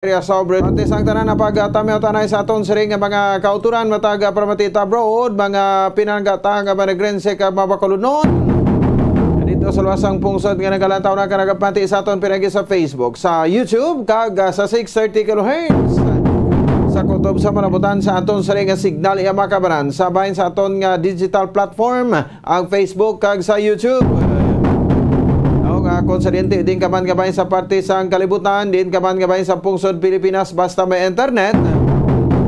area sobre antes ang tanan na pagtamiw tanay sa aton siring nga mga kauturan matag Pramatita Broad mga pinanggata nga managrense ka mabakuludnon dito sa luwasang pungsod nga nagalantaw na kanagapati sa aton pinagi sa Facebook, sa YouTube kag sa 630 kHz sa kutob sa manabutan sa aton siring nga signal iya makabanan sa bahin sa aton nga digital platform ang Facebook kag sa YouTube. Konsidente din kaman gabay sa parte sa kalibutan, din kaman gabay sa pungsod Pilipinas basta may internet.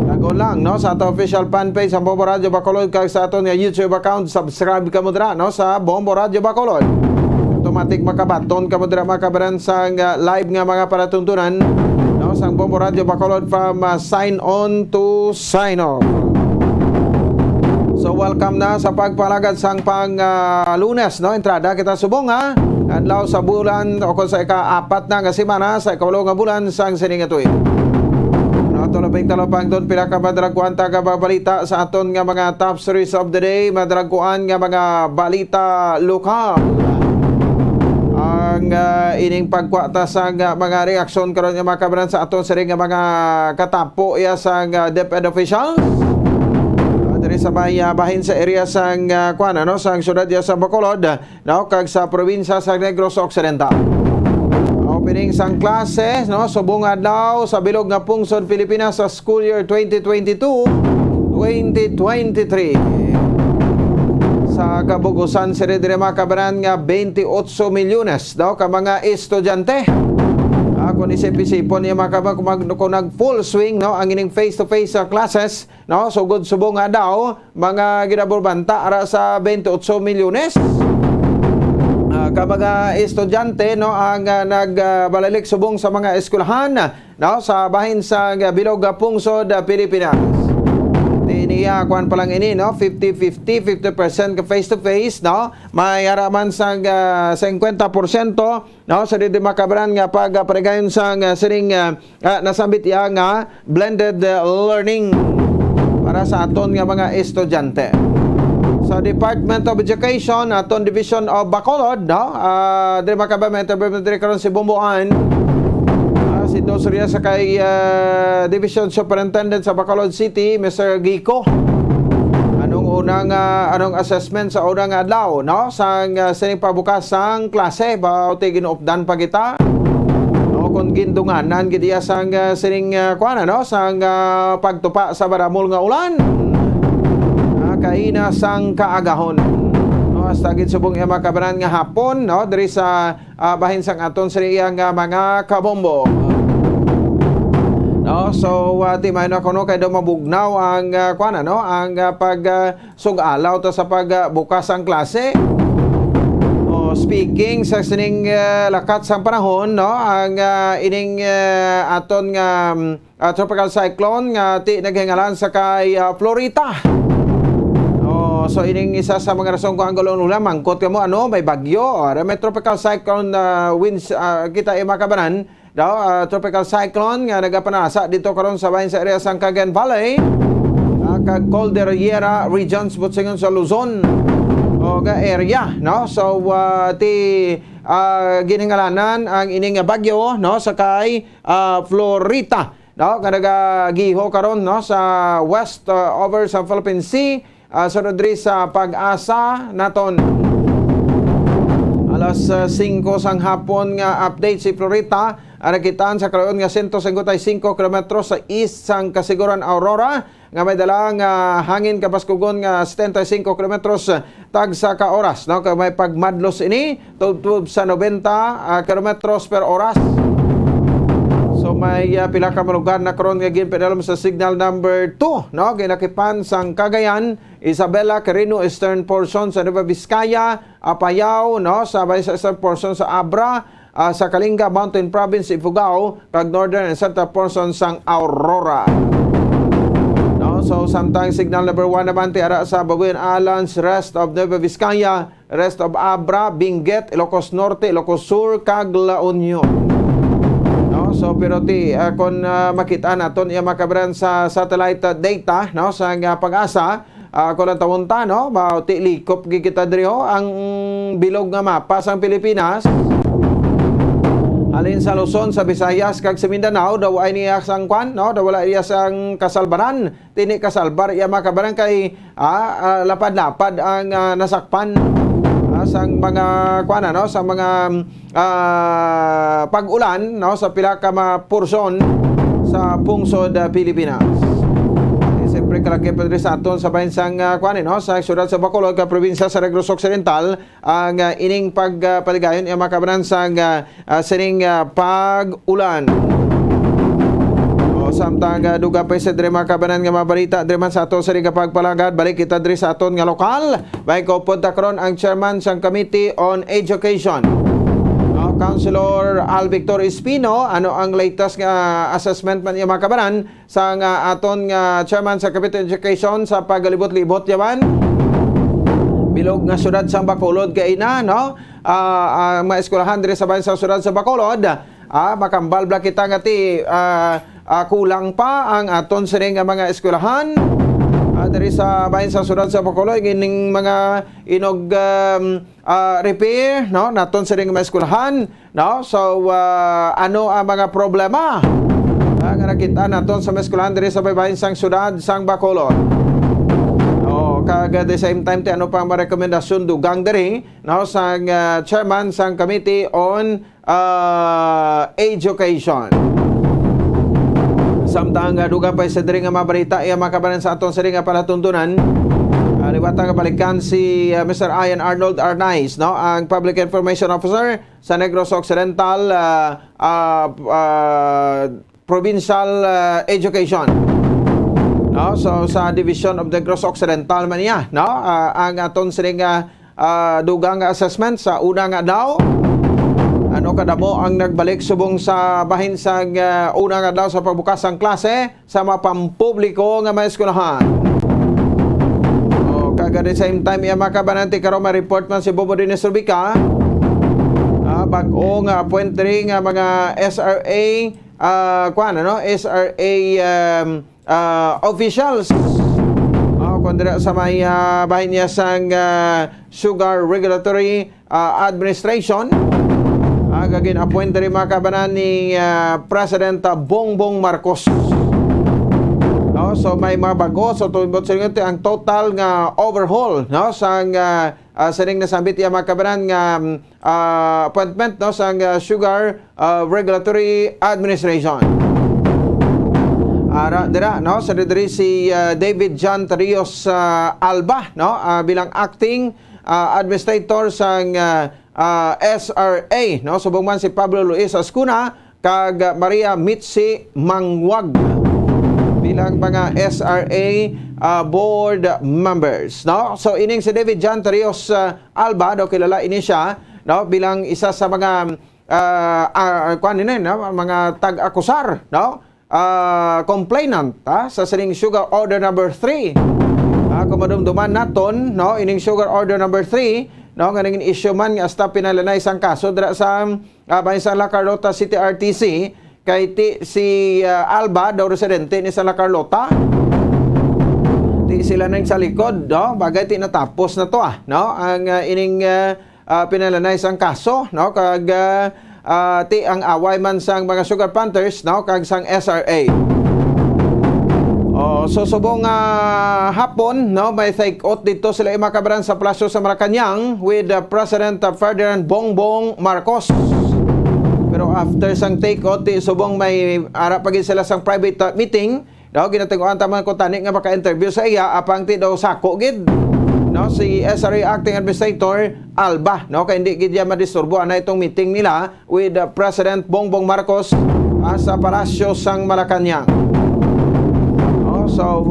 Lago lang no sa ato official fan page sa Bombo Radio Bacolod kag sa aton nga YouTube account, subscribe ka mo dira no sa Bombo Radio Bacolod. Automatic makabaton ka mo dira makabaran sa live nga mga palatuntunan no sa Bombo Radio Bacolod from sign on to sign off. So welcome na sa pagpalagad sang pang Lunes no entrada kita subong ha. Adlaw sa bulan o kung sa ika-4 na nga semana sa ikawalo nga bulan sang sining tuig. Ato labing talapang doon pila ka madragkuan taga balita sa aton nga mga top stories of the day, madragkuan nga mga balita lokal. Ang ining pagkwata sa mga reaksyon karon nga makabaran sa aton siring nga mga katapo ya sa DepEd officials. Diri sa bahin sa area sang kuan no sang syudad ya sa Bacolod no kag sa probinsya sa Negros Occidental. Opening sang klase no subong adlaw sa bilog nga pungsod Pilipinas sa school year 2022-2023. Sa kabugusan sa dire makabaran nga 28 milyones daw ka mga estudyante. Kung isip-isipon niya makabang kung nag-full swing no ang ining face-to-face classes no sugod subong nga daw mga ginaburbanta ara sa 28 milyones ka mga estudyante no ang nagbalilik subong sa mga eskwelahan no sa bahin sa bilog nga pungsod Pilipinas. Niya kuan pa lang ini no 50% ka face to face no may araman sang 50% no sa di makabaran nga pagparegayon sang siring nasambit ya nga blended learning para sa aton nga mga estudyante. Sa Department of Education aton Division of Bacolod no di makabaran interpreter karon si Bumbuan si Dosoria sa kay Division Superintendent sa Bacolod City, Mr. Gico. Anong assessment sa unang adlaw no sang sining pabukas sang klase ba uti ginuupdan pa kita. No kun gindunganan gid iya sang sining kuan no sang pagtupa sa baramol nga ulan. Kaina sang kaagahon. No hasta gid subong iya makabanan nga hapon no diri sa bahin sang aton siya nga mga kabombo. No, so di man ako no kay daw mabugnaw ang kuan no ang pag sugalaw to sa pagbukas ang klase. Speaking sa sining lakat sang panahon no ang ining aton nga tropical cyclone nga ti naghingalan sa kay Florita. So ining isa sa mga rason ko ang galon ulam mangkot kamo ano may bagyo or may tropical cyclone winds kita makabanan daw tropical cyclone nga nagapanasa dito karon sa bahin sa area sang Cagayan Valley kag Cordillera regions butsingon sa Luzon o ga area no so giningalanan ang ining bagyo no sa kay Florita no nga nagagiho karon no sa west over sa Philippine Sea sunod diri sa pag-asa naton. Alas 5 sang hapon nga update si Florita nakitaan sa kalayon nga 155 km sa east sang Kasiguran Aurora nga may dalang hangin kapaskugon nga 75 km tag sa ka oras no kay may pagmadlos ini tubtub sa 90 km per oras. So may pila ka lugar na karon nga ginpedalom sa signal number 2 no ginakipan sang Cagayan, Isabela, Quirino, eastern portion sa Nueva Vizcaya, Apayao no sa eastern portion sa Abra, sa Kalinga Mountain Province, Ifugao, kag northern and central portion sang Aurora. No so samtang signal number 1 naman ti ara sa Baguio Islands, rest of Nueva Vizcaya, rest of Abra, Benguet, Ilocos Norte, Ilocos Sur, kag La Union. So pero kung makita naton iya makabaran sa satellite data no sa pag-asa kung tawunta no ba ti likop kita diri ang bilog nga mapa sang Pilipinas Halin sa Luzon, sa Visayas, kag sa Mindanao, daw ay niya sang kwan, no? Daw wala iya sang kasalbaran. Tini kasalbar, iya makabaran kay lapad-lapad ang nasakpan sang mga kwan, no? Sa mga pag-ulan, no? Sa pila ka porson sa pungsod Pilipinas. Siyempre kalaki pa rin sa aton sa bahinsang no? Sa syudad sa Bacolod, ka probinsya sa Negros Occidental, ang ining pagpaligayon ay makabanan sa sining pag-ulan. Samtang duga pa sa dre makabanan nga mabalita dre man sa aton sa ring pagpalagad, balik kita dre sa aton nga lokal. Bay ko punta karon ang chairman sang Committee on Education, Councilor Al Victor Espino. Ano ang latest nga assessment man iya makabanan sa aton nga chairman sa Committee on Education sa pagalibot-libot yaman bilog nga syudad sa Bacolod kay ina, no? Ang mga eskwelahan diri sa bahin sa syudad sa Bacolod, makambal bla kita nga ti kulang pa ang aton sining mga eskwelahan diri sa bahin sa syudad sa Bacolod. Gining mga inog repair, no, naton sining mga eskwelahan, no? So ano ang mga problema nga nakita naton sa mga eskwelahan diri sa bahin sang syudad sang Bacolod? Kag at the same time, ano pang marekomendasyon dugang diri, no, sang chairman sang Committee on Education. Samtang dugang pa sa diri nga mabalita iya makabanan sa aton sa ring palatuntunan. Liwata nga balikan si Mr. Ian Arnold Arnaiz, no, ang Public Information Officer sa Negros Occidental Provincial Education. No, so sa Division of the Negros Occidental man niya, no, ang aton sining dugang assessment sa una nga daw, ano kadamo ang nagbalik subong sa bahin sa una nga daw sa pagbukas ng klase sa mapampubliko nga mga eskwelahan. Kag at the same time iya makabananti karon ma-report man si Bobo Dines Rubica, bag-o nga appointee nga mga SRA SRA officials kundra sa may bahin niya sang Sugar Regulatory Administration. Gagin appoint rin makabanan ni President Bongbong Marcos. No, so may mga bago, so tubot sa inyo ang total nga overhaul, no, sang sining nasambit iya makabanan nga appointment, no, sang Sugar Regulatory Administration. Dira, no, sa diri si David John Rios Alba, no, bilang acting administrator sang SRA, no, subong man si Pablo Luis Ascuna kag Maria Mitzi Mangwag bilang mga SRA board members, no. So ining si David John Rios Alba, do kilala ini siya, no, bilang isa sa mga mga tag-akusar, no, complainant sa sining Sugar Order number 3. Kumadumduman naton, no, ining Sugar Order number 3, no, nga naging issue man nga hasta pinalanay isang kaso dira sa bahin sa La Carlota City RTC kay si Alba daw residente ni sa La Carlota. Ti sila nang sa likod, no, bagay ti natapos na to, no, ang ining pinalanay isang kaso, no, kag ti ang away man sang mga Sugar Panthers, no, kag sang SRA. So subong hapon, no, may take-out dito sila makabaran sa Palacio sa Malacañang with President Ferdinand Bongbong Marcos. Pero after sang take-out, subong may arap pagin sila sang private meeting, no, ginatinguan taman ko tani nga maka-interview sa iya apang ti daw sako gid, no, si SRA Acting Administrator Alba, no, kay hindi gid ya madisturbo ana itong meeting nila with President Bongbong Marcos sa Palacio sang Malacañang. So,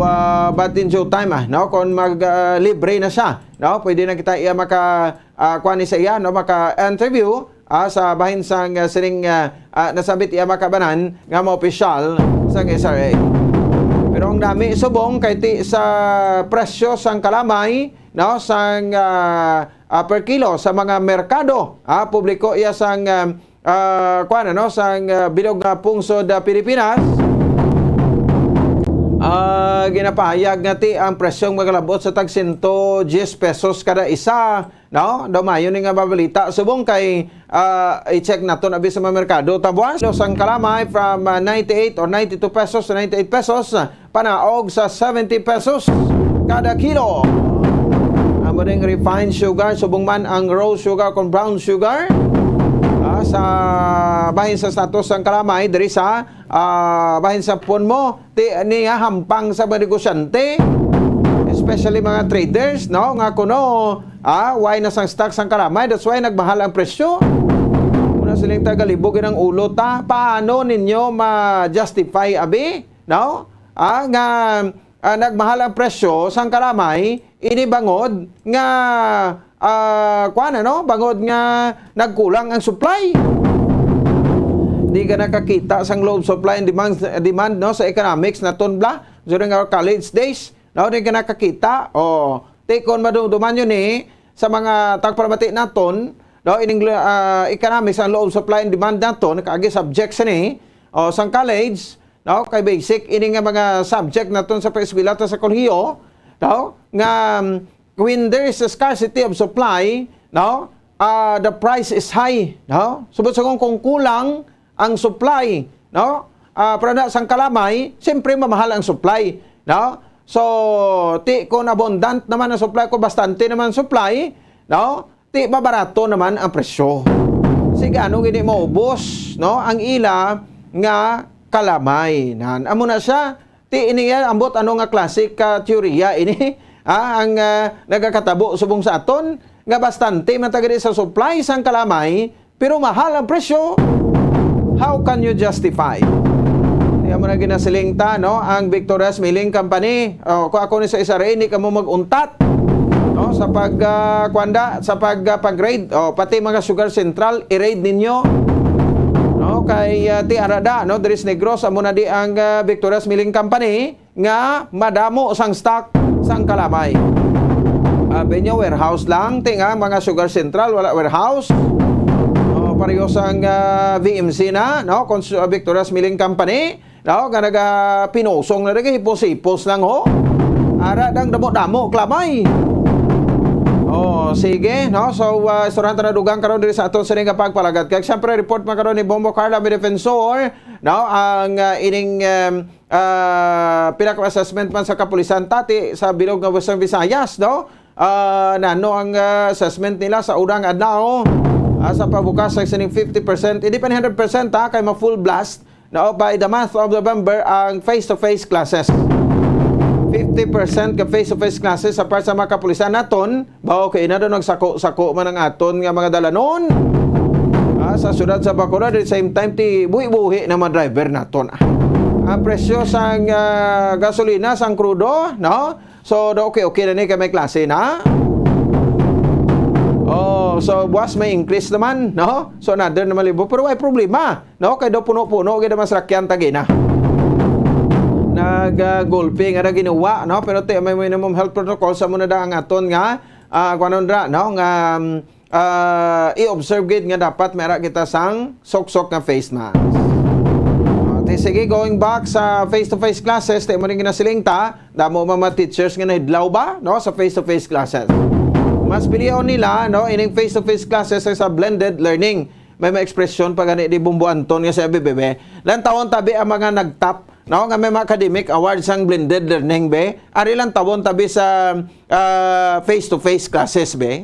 but in due time, no, kung mag-libre na siya, no, pwede na kita iya maka-kuha sa iya, no, maka-interview sa bahin sang sining nasabit iya makabanan nga mga opisyal sang SRA. Pero ang dami subong kay ti sa presyo sang kalamay, no, sang per kilo sa mga merkado, publiko iya sang sang bilog na pungsod Pilipinas. Ginapahayag nga ti ang presyong magalabot sa tag 110 pesos kada isa, no? Dumayo ni nga babalita subong kay i-check naton abi sa mga merkado tabuan sang kalamay from 98 or 92 pesos to 98 pesos panaog sa 70 pesos kada kilo. Ang mading refined sugar subong man ang rose sugar kon brown sugar sa bahin sa status sang kalamay diri sa bahin sa phone mo ti niya hampang sa mga negosyante, especially mga traders, no, nga kuno why na sang stock sang kalamay, that's why nagmahal ang presyo. Una siling tagalibog ng ulo ta, paano ninyo ma-justify abi, no, nga nagmahal ang presyo sang kalamay ini bangod nga bangod nga nagkulang ang supply. Di ka nakakita sang low supply and demand no sa economics na bla during our college days. No, di ka nakakita. Tikon maduduman yun sa mga tagparamati naton, no, ining economics ang low supply and demand naton kaagi subjects sang college, no, kay basic ini nga mga subject naton sa eskwela ta sa kolehiyo, no, nga when there is a scarcity of supply, no, the price is high, no. Subot sa kung kulang ang supply, no, para sang kalamay, siyempre mamahal ang supply, no. So, kung abundant naman ang supply, kung bastante naman ang supply, no, mabarato naman ang presyo. Sige, ano gini maubos, no, ang ila nga kalamay. Amo na siya, ini ambot ano nga classic teorya ini, ang nagakatabo subong sa aton nga bastante man tagadi sa supply sang kalamay pero mahal ang presyo. How can you justify? Kaya mo na ginasiling ta, no, ang Victoria's Milling Company, kung ako ni sa isa rin, hindi ka mo mag-untat, no, sa pag-grade, pati mga Sugar Central i-raid ninyo, no, kay ti arada, no, Dres Negros amo na di ang Victoria's Milling Company nga madamo sang stock sang kalamay. Benyo warehouse lang, tinga mga Sugar Central wala warehouse. Pareho sang VMC na, no, Victoria's Milling Company, no, nga pinosong na rin, hipos-hipos lang ho. Ara dang damo-damo klamay. Sige, no, so istoran ta na dugang karon diri sa aton sa nga pagpalagad. Kaya siyempre report man karon ni Bombo Carla, may defensor, no, ang ining pinaka-assessment man sa kapulisan tati sa bilog nga Western Visayas, no. Nano ang assessment nila sa unang adlaw sa pagbukas sa sining 50%, hindi pa ni 100% kay ma-full blast, no, by the month of November ang face-to-face classes. 50% ka face-to-face classes sa para sa mga kapulisan naton, bao kay na doon nagsako-sako man ang aton nga mga dalanon sa syudad sa Bacolod. At the same time ti buhi-buhi na mga driver naton. Ang presyo sang gasolina sang crudo, no, so okay na ni kay may klase na. So buwas may increase naman, no? So another naman libo, pero may problema, no? Kaya daw puno-puno kaya naman sakyan tagina. Nag-golfing ara ginawa, no? Pero may minimum health protocol sa muna da ang aton nga kuanon ra, no? Nga i-observe gid nga dapat mera kita sang sok-sok nga face mask. Sige, going back sa face-to-face classes, mo rin ginasiling ta, damo mga teachers nga nahidlaw ba, no, sa face-to-face classes. Mas piliyon nila, no, ining face-to-face classes sa blended learning. May ekspresyon pa gani di Bumbo Anton nga sa BBB. Lan tawon tabi ang mga nagtap, no, nga may mga academic awards sang blended learning be. Ari lang tawon tabi sa face-to-face classes be.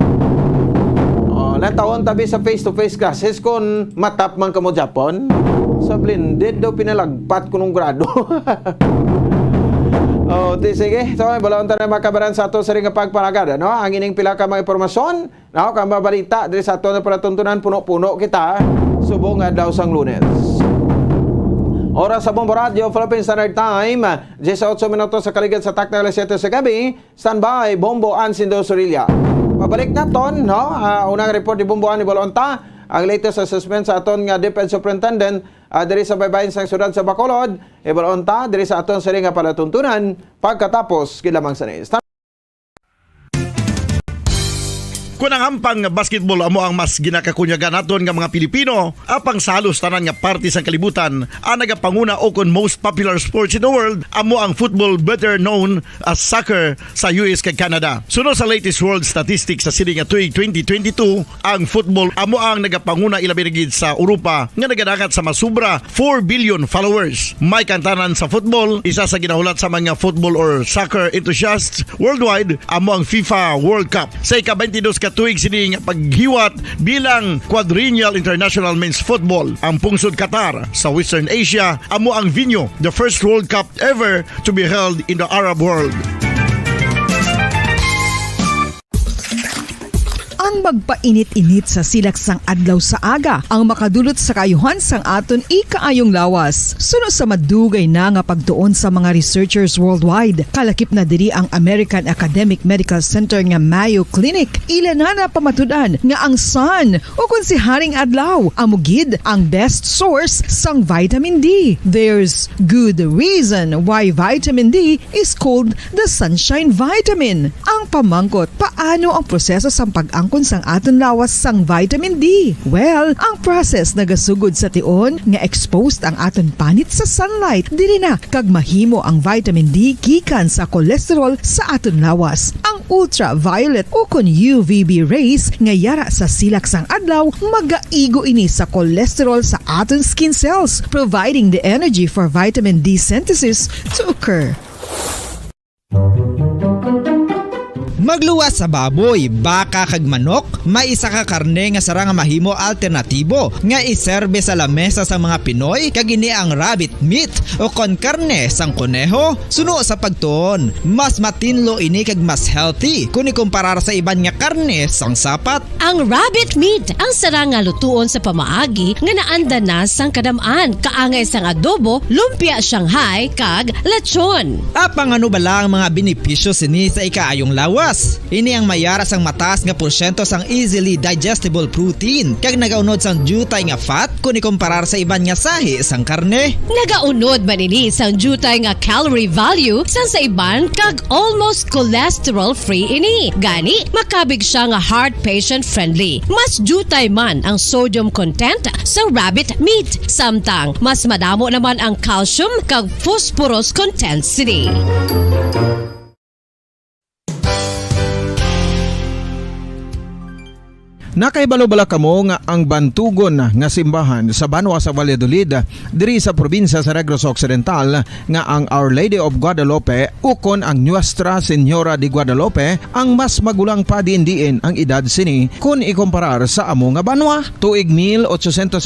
Lan tawon tabi sa face-to-face classes kung matap man kamo Japon. Sa blended daw pinalagpat ko nung grado. Sige. So, balon tayo makabaran sa ato sa ring pagpalagad, no? Ang ining pila ka mga impormasyon, no? Kang babalita diri sa ato na palatuntunan puno-puno kita subong adlaw sang Lunes. Oras sa Bombo Radio, Philippine Standard Time, 18 minutos sa kaligid sa takna alas 7 sa gabi. Standby, Bombo Ansindo Sorilla. Pabalik naton, no? Unang report ni Bombo An ni Balonta, ang latest assessment sa aton nga Defense Superintendent diri sa baybayin sa syudad sa Bacolod, ibalonta diri sa aton sa nga palatuntunan pagkatapos kilamang sa Kung ang ampang basketball amo ang mas ginakakunyagan naton nga mga Pilipino, apang salos tanan nga parte sa kalibutan, ang nagapanguna o kon most popular sports in the world amo ang football, better known as soccer sa US kag Canada. Sunod sa latest world statistics sa sining nga tuig 2022, ang football amo ang nagapanguna ilabi gid sa Europa nga nagadakat sa masubra 4 billion followers. May kantanan sa football, isa sa ginahulat sa mga football or soccer enthusiasts worldwide amo ang FIFA World Cup. Sa ika-22 ka tuig sining paghiwat bilang quadrennial international men's football. Ang pungsod Qatar sa Western Asia amo ang venue, the first World Cup ever to be held in the Arab world. Ang magpainit-init sa silaksang adlaw sa aga ang makadulot sa kaayuhan sang aton ikaayong lawas. Suno sa madugay na nga pagtuon sa mga researchers worldwide, kalakip na diri ang American Academic Medical Center nga Mayo Clinic. Ilan na pamatudan nga ang sun o kung si Haring Adlaw amugid ang best source sang vitamin D. There's good reason why vitamin D is called the sunshine vitamin. Ang pamangkot, paano ang proseso sang pag-angkon sang aton lawas sang vitamin D? Well, ang process nagasugod sa tion nga exposed ang aton panit sa sunlight dili na kag mahimo ang vitamin D gikan sa cholesterol sa aton lawas. Ang ultraviolet o kon UVB rays nga yara sa silak sang adlaw magaigo ini sa cholesterol sa aton skin cells, providing the energy for vitamin D synthesis to occur. Magluwas sa baboy, baka kag manok, may isa ka karne nga sara nga mahimo alternatibo nga iserbe sa lamesa sa mga Pinoy kag ini ang rabbit meat o kon karne sang kuneho. Suno sa pagtuon, mas matinlo ini kag mas healthy kung ikumparar sa iban nga karne sang sapat. Ang rabbit meat ang sara nga lutuon sa pamaagi nga naanda na sang kadamaan, kaangay sang adobo, lumpia Shanghai kag lechon. Apang ano bala ang mga benepisyo sini sa ikaayong lawas? Ini ang mayara sang mataas nga porsyento sang easily digestible protein kag nagaunod sang jutay nga fat kung ikumparar sa iban nga sahi sang karne. Nagaunod man ini sang jutay nga calorie value sang sa iban kag almost cholesterol free ini. Gani makabig siya nga heart patient friendly. Mas jutay man ang sodium content sa rabbit meat, samtang mas madamo naman ang calcium kag phosphorus content sini. Nakaibalo-bala kamo nga ang bantugon nga simbahan sa Banwa sa Valladolid diri sa probinsya sa Negros Occidental nga ang Our Lady of Guadalupe ukon ang Nuestra Señora de Guadalupe ang mas magulang pa diin ang edad sini kung ikumparar sa amo nga banwa. Tuig 1852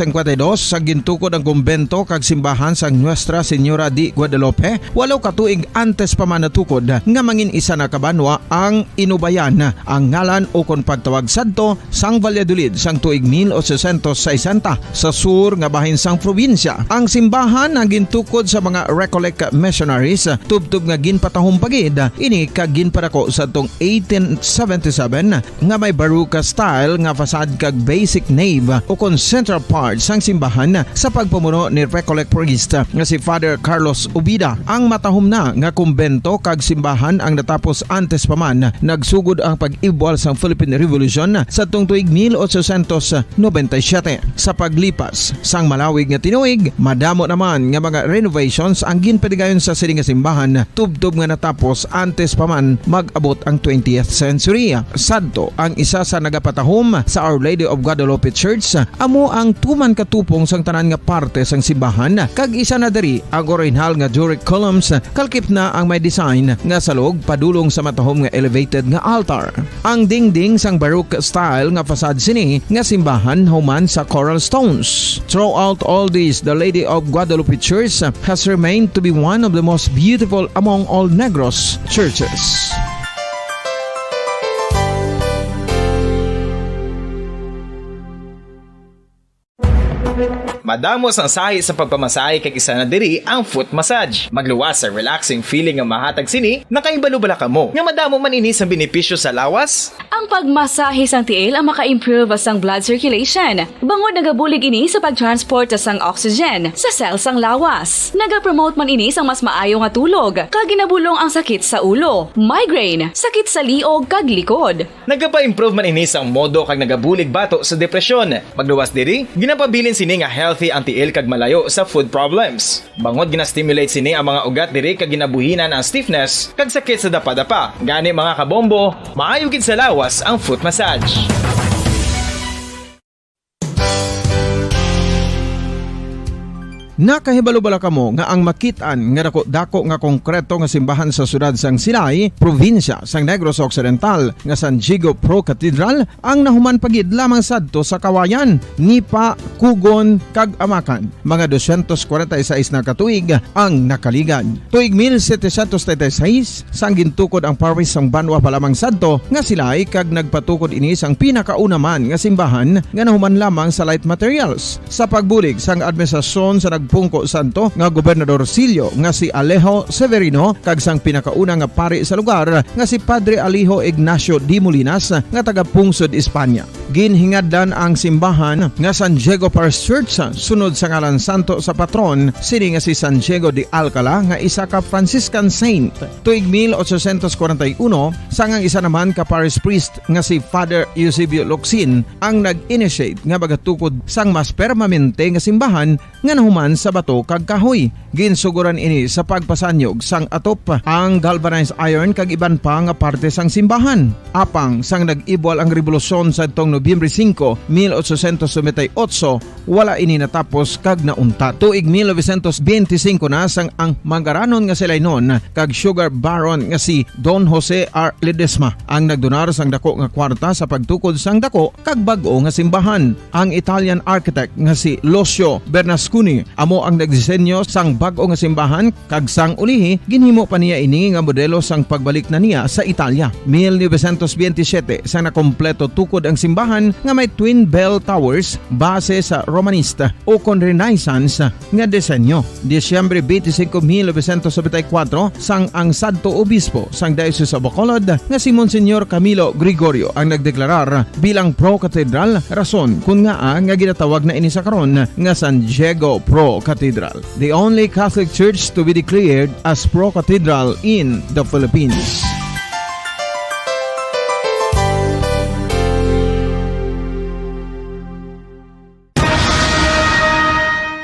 sa gintukod ang kumbento kag simbahan sa Nuestra Señora de Guadalupe, walo ka tuig antes pa man natukod nga mangin isa na kabanwa ang inubayan ang ngalan ukon pagtawag sadto sang Valladolid sang tuig 1860 sa sur nga bahin sang probinsya. Ang simbahan ang gintukod sa mga Recollect missionaries tubtub nga ginpatahong pagid ini kag ginpadako sa tong 1877 nga may baroque style nga fasad kag basic nave o kon central part sang simbahan sa pagpamuno ni Recollect priest nga si Father Carlos Ubida. Ang matahom na nga kumbento kag simbahan ang natapos antes pa man nagsugod ang pag-ibwal sang Philippine Revolution sa tong tuig 1897. Sa paglipas sang malawig nga tinuig, madamo naman nga mga renovations ang ginpadigayon sa sining nga simbahan tubtob nga natapos antes pa man mag-abot ang 20th century. Sadto ang isa sa nagapatahom sa Our Lady of Guadalupe Church amo ang tuman katupong sang tanan nga parte sang simbahan kag isa na diri ang original nga Doric columns kalkip na ang may design nga salog padulong sa matahom nga elevated nga altar. Ang dingding sang baroque style nga fasad sini nga simbahan human sa coral stones. Throughout all this, the Lady of Guadalupe Church has remained to be one of the most beautiful among all Negros churches. Madamos ang sahi sa pagpamasahe kag isa na diri ang foot massage. Magluwas sa relaxing feeling nga mahatag sini, nakaibalo bala kamo. Nga madamo man ini sa benepisyo sa lawas. Ang Ang pagmasahe sang tiil ang maka-improve sang blood circulation. Bangod nagabulig ini sa pagtransport sang oxygen sa cells sang lawas. Nagapromote man ini sang mas maayo nga tulog, kag ginabulong ang sakit sa ulo, migraine, sakit sa liog kag likod. Nagapa-improve man ini sang modo kag nagabulig bato sa depresyon. Magluwas diri, ginapabilin sini nga healthy ang tiil kag malayo sa food problems. Bangod ginastimulate sini ang mga ugat diri kag ginabuhinan ang stiffness kag sakit sa dapa-dapa. Gani mga kabombo, maayo gid sa lawas ang foot massage. Nakahibalo bala kamo nga ang makitaan nga dako nga konkreto nga simbahan sa sudad sang Silay, probinsya sang Negros Occidental nga San Diego Pro Cathedral ang nahuman pagid lamang sadto sa kawayan, Nipa, Kugon kag Amakan. Mga 246 na katuig ang nakaligan. Tuig 1736 sang gintukod ang parish sang Banwa pa lamang sadto nga Silay kag nagpatukod ini sang pinakauna man nga simbahan nga nahuman lamang sa light materials. Sa pagbulig sang administrasyon sa Pungko Santo nga Gobernador Silio nga si Alejo Severino kag sang pinakauna nga pari sa lugar nga si Padre Alijo Ignacio Di Molinas nga taga Pungsod, Espanya. Ginhingadlan ang simbahan nga San Diego Parish Church sunod sa ngalan santo sa patron sini nga si San Diego de Alcala nga isa ka Franciscan saint. Tuig 1841 sangang isa naman ka parish priest nga si Father Eusebio Locsin ang nag-initiate nga bagatukod sang mas permanente nga simbahan nga nahuman sa bato kag kahoy. Ginsuguran ini sa pagpasanyog sang atop ang galvanized iron kag iban pa nga parte sang simbahan. Apang sang nag-ibwal ang revolusyon sa tong Nobyembre 5, 1898, wala ini natapos kag nauntat. Tuig 1925 na sang ang mangaranon nga sila nun kag sugar baron nga si Don Jose R. Ledesma ang nagdonar sang dako nga kwarta sa pagtukod sang dako kag bag-o nga simbahan. Ang Italian architect nga si Lucio Bernasconi amo ang nagdisenyo sang bag-o nga simbahan kag sang ulihi ginhimo pa niya ini nga modelo sang pagbalik na niya sa Italia. 1927 sang nakompleto tukod ang simbahan nga may twin bell towers base sa Romanista o kon Renaissance nga disenyo. Disyembre 25, 1974 sang ang Santo Obispo sang Diocese of Bacolod nga si Monsignor Camilo Gregorio ang nagdeklarar bilang Pro Cathedral, rason kun nga ginatawag na ini sa karon nga San Diego Pro Cathedral, the only Catholic church to be declared as Pro Cathedral in the Philippines.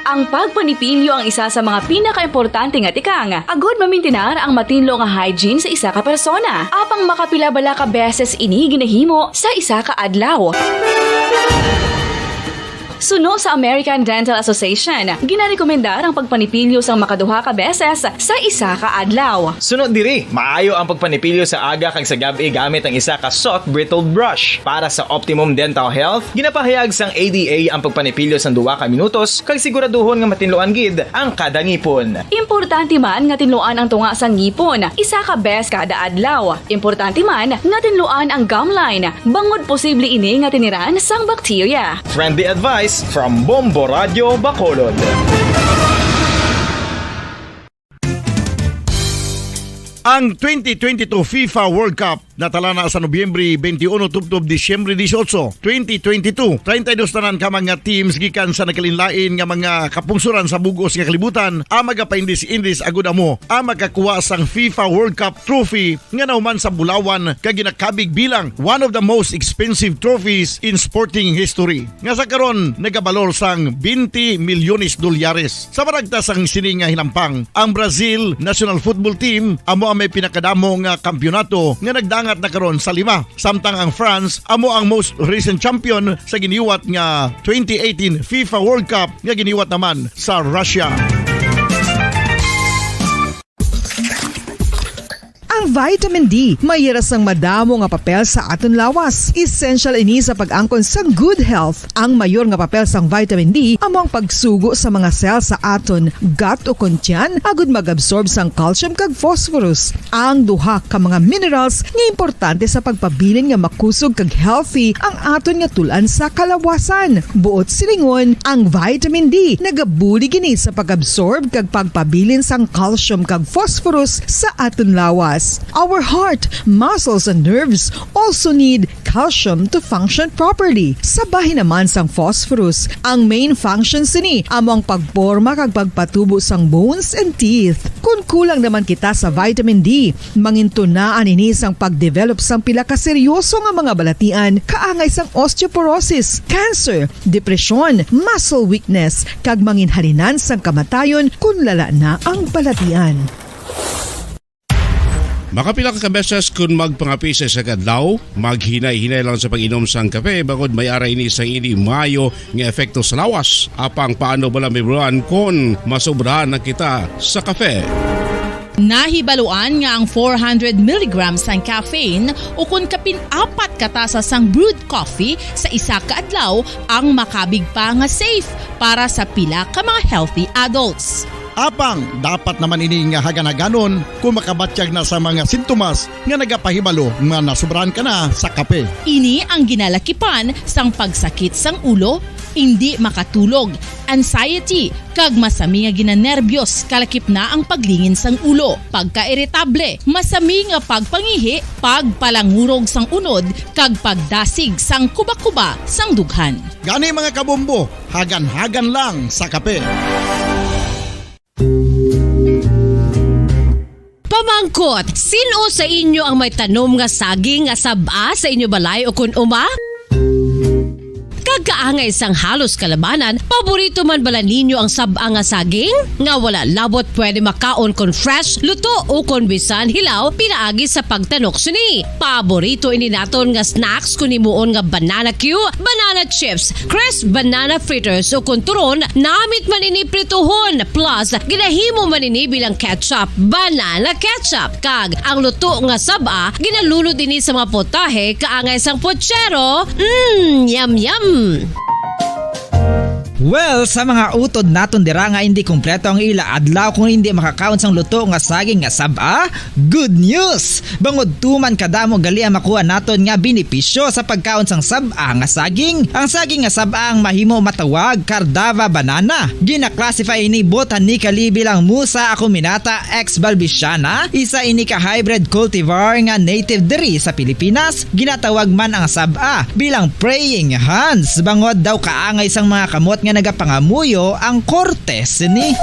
Ang pagpanipilyo ang isa sa mga pinaka-importante nga tikang. Agod mamintinar ang matinlo nga hygiene sa isa ka persona. Apang makapila-bala ka beses ini ginahimo sa isa ka adlaw. Suno sa American Dental Association, ginarekomendar ang pagpanipilyo sang makaduha ka beses sa isa ka adlaw. Sunod diri, maayo ang pagpanipilyo sa aga kag sa gabi gamit ang isa ka soft brittled brush. Para sa optimum dental health, ginapahayag sang ADA ang pagpanipilyo sang 2 ka minutos kag siguraduhon nga matinloan gid ang kada ngipon. Importante man nga tinluan ang tunga sang ngipon, isa ka bes kada adlaw. Importante man nga tinluan ang gum line, bangod posible ini nga tiniran sang bakterya. Friendly advice from Bombo Radio Bacolod. Ang 2022 FIFA World Cup natala na sa Nobyembre 21 tubtob Disyembre 18, 2022. 32 tanan ka mga teams gikan sa nakalinlain nga mga kapungsuran sa bugos nga kalibutan ang magapaindis-indis agud amo ang makakuha sang FIFA World Cup trophy nga nahuman sa Bulawan kag ginakabig bilang one of the most expensive trophies in sporting history. Nga sa karon nagabalor sang 20 milyones dolyares. Sa baragta sang sini nga hinampang, ang Brazil National Football Team amo may pinakadamo nga kampyonato nga nagdangat na karon sa 5. Samtang ang France amo ang most recent champion sa giniwat nga 2018 FIFA World Cup nga giniwat naman sa Russia. Ang vitamin D mayira sang madamo nga papel sa aton lawas. Essential ini sa pag-angkon sang good health. Ang mayor nga papel sang vitamin D amo ang pagsugo sa mga cell sa aton gut o kuntyan agud mag-absorb sang calcium kag phosphorus. Ang duha ka mga minerals nga importante sa pagpabilin nga makusog kag healthy ang aton nga tulan sa kalawasan. Buot silingon, ang vitamin D nagabuli gini sa pag-absorb kag pagpabilin sang calcium kag phosphorus sa aton lawas. cells. Our heart, muscles, and nerves also need calcium to function properly. Sabahin naman sang phosphorus. Ang main function sini among pagporma kag pagpatubo sang bones and teeth. Kung kulang naman kita sa vitamin D, mangintunaan ini sang pagdevelop sang pila ka seryoso nga mga balatian, kaangay sang osteoporosis, cancer, depresyon, muscle weakness, kag manginhalinan sang kamatayon kung lala na ang balatian. Makapila ka beses kung magpangapisa sa kadlaw, maghinay-hinay lang sa pag-inom sang kape bangod may ara ini sang ini mayo nga epekto sa lawas. Apang paano bala may buruan kung masobrahan na kita sa kape? Nahibaluan nga ang 400 mg ang caffeine o kung kapin-apat katasa sang brewed coffee sa isa ka adlaw ang makabig pa nga safe para sa pila ka mga healthy adults. Apang dapat naman ini nga haganaganon kung makabatyag na sa mga sintomas nga nagapahibalo nga nasubrahan ka na sa kape. Ini ang ginalakipan sang pagsakit sang ulo, hindi makatulog, anxiety, kag masami nga ginanerbiyos kalakip na ang paglingin sang ulo, pagka-irritable, masami nga pagpangihi, pagpalangurog sang unod, kag pagdasig sang kuba-kuba sang dughan. Gani mga kabombo, hagan-hagan lang sa kape. Pamangkot, sino sa inyo ang may tanom nga saging nga saba sa inyo balay o kun uma? Kagkaangay sang halos kalabanan, paborito man bala ninyo ang saba nga saging? Nga wala labot pwede makaon kon fresh, luto o kon bisan hilaw, pinaagi sa pagtanok suni. Paborito ini naton nga snacks kun himuon nga banana Q, banana chips, crisp banana fritters o kun turon, namit man ini prituhon, plus ginahimo man ini bilang ketchup, banana ketchup. Kag ang luto nga saba, ginalunod ini sa mga potahe kaangay sang pochero. Yum yum! Well, sa mga utod naton dira nga hindi kumpleto ang ila adlaw kung hindi makakaon sang luto nga saging nga saba, good news! Bangod tuman kadamo gali ang makuha naton nga benepisyo sa pagkaon sang saba nga saging. Ang saging nga saba ang mahimo matawag Cardava banana. Gina-classify ini botanically bilang Musa acuminata ex balbisiana, isa ini ka hybrid cultivar nga native diri sa Pilipinas. Ginatawag man ang saba bilang praying hands, bangod daw kaangay sang mga kamot nga nagapangamuyo ang kortes ni.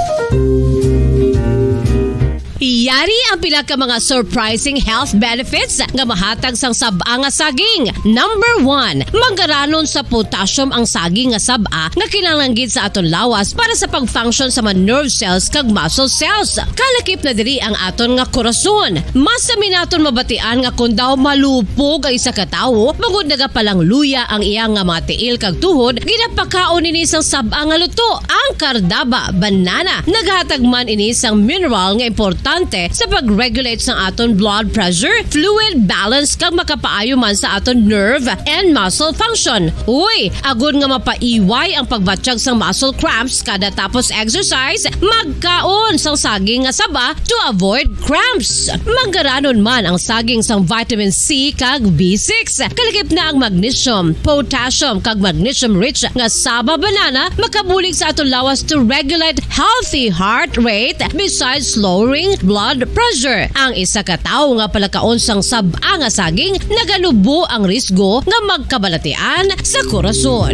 Iyari ang pila ka mga surprising health benefits nga mahatag sang saba nga saging. Number 1, manggaranon sa potassium ang saging nga saba nga kinahanglan sa aton lawas para sa pag-function sa mga nerve cells kag muscle cells. Kalakip na diri ang aton nga korason. Mas sa minaton mabatian nga kun daw malupog ang isa ka tawo, bangod nagapalang luya ang iyang nga mga tiil kag tuhod, ginapakaon ini sang saba nga luto, ang Cardava banana. Naghatag man ini sang mineral nga importante sa pag-regulate sa aton blood pressure, fluid balance kag makapaayo man sa aton nerve and muscle function. Uy, agud nga mapaiway ang pagbatsyag sang muscle cramps kada tapos exercise, magkaon sang saging nga saba to avoid cramps. Manggaranon man ang saging sang vitamin C kag B6. Kalakip na ang magnesium, potassium kag magnesium rich nga saba banana makabulig sa aton lawas to regulate healthy heart rate besides lowering blood pressure. Ang isa ka tawo nga palakaon sang saba nga saging nagalubo ang risgo nga magkabalatian sa korason.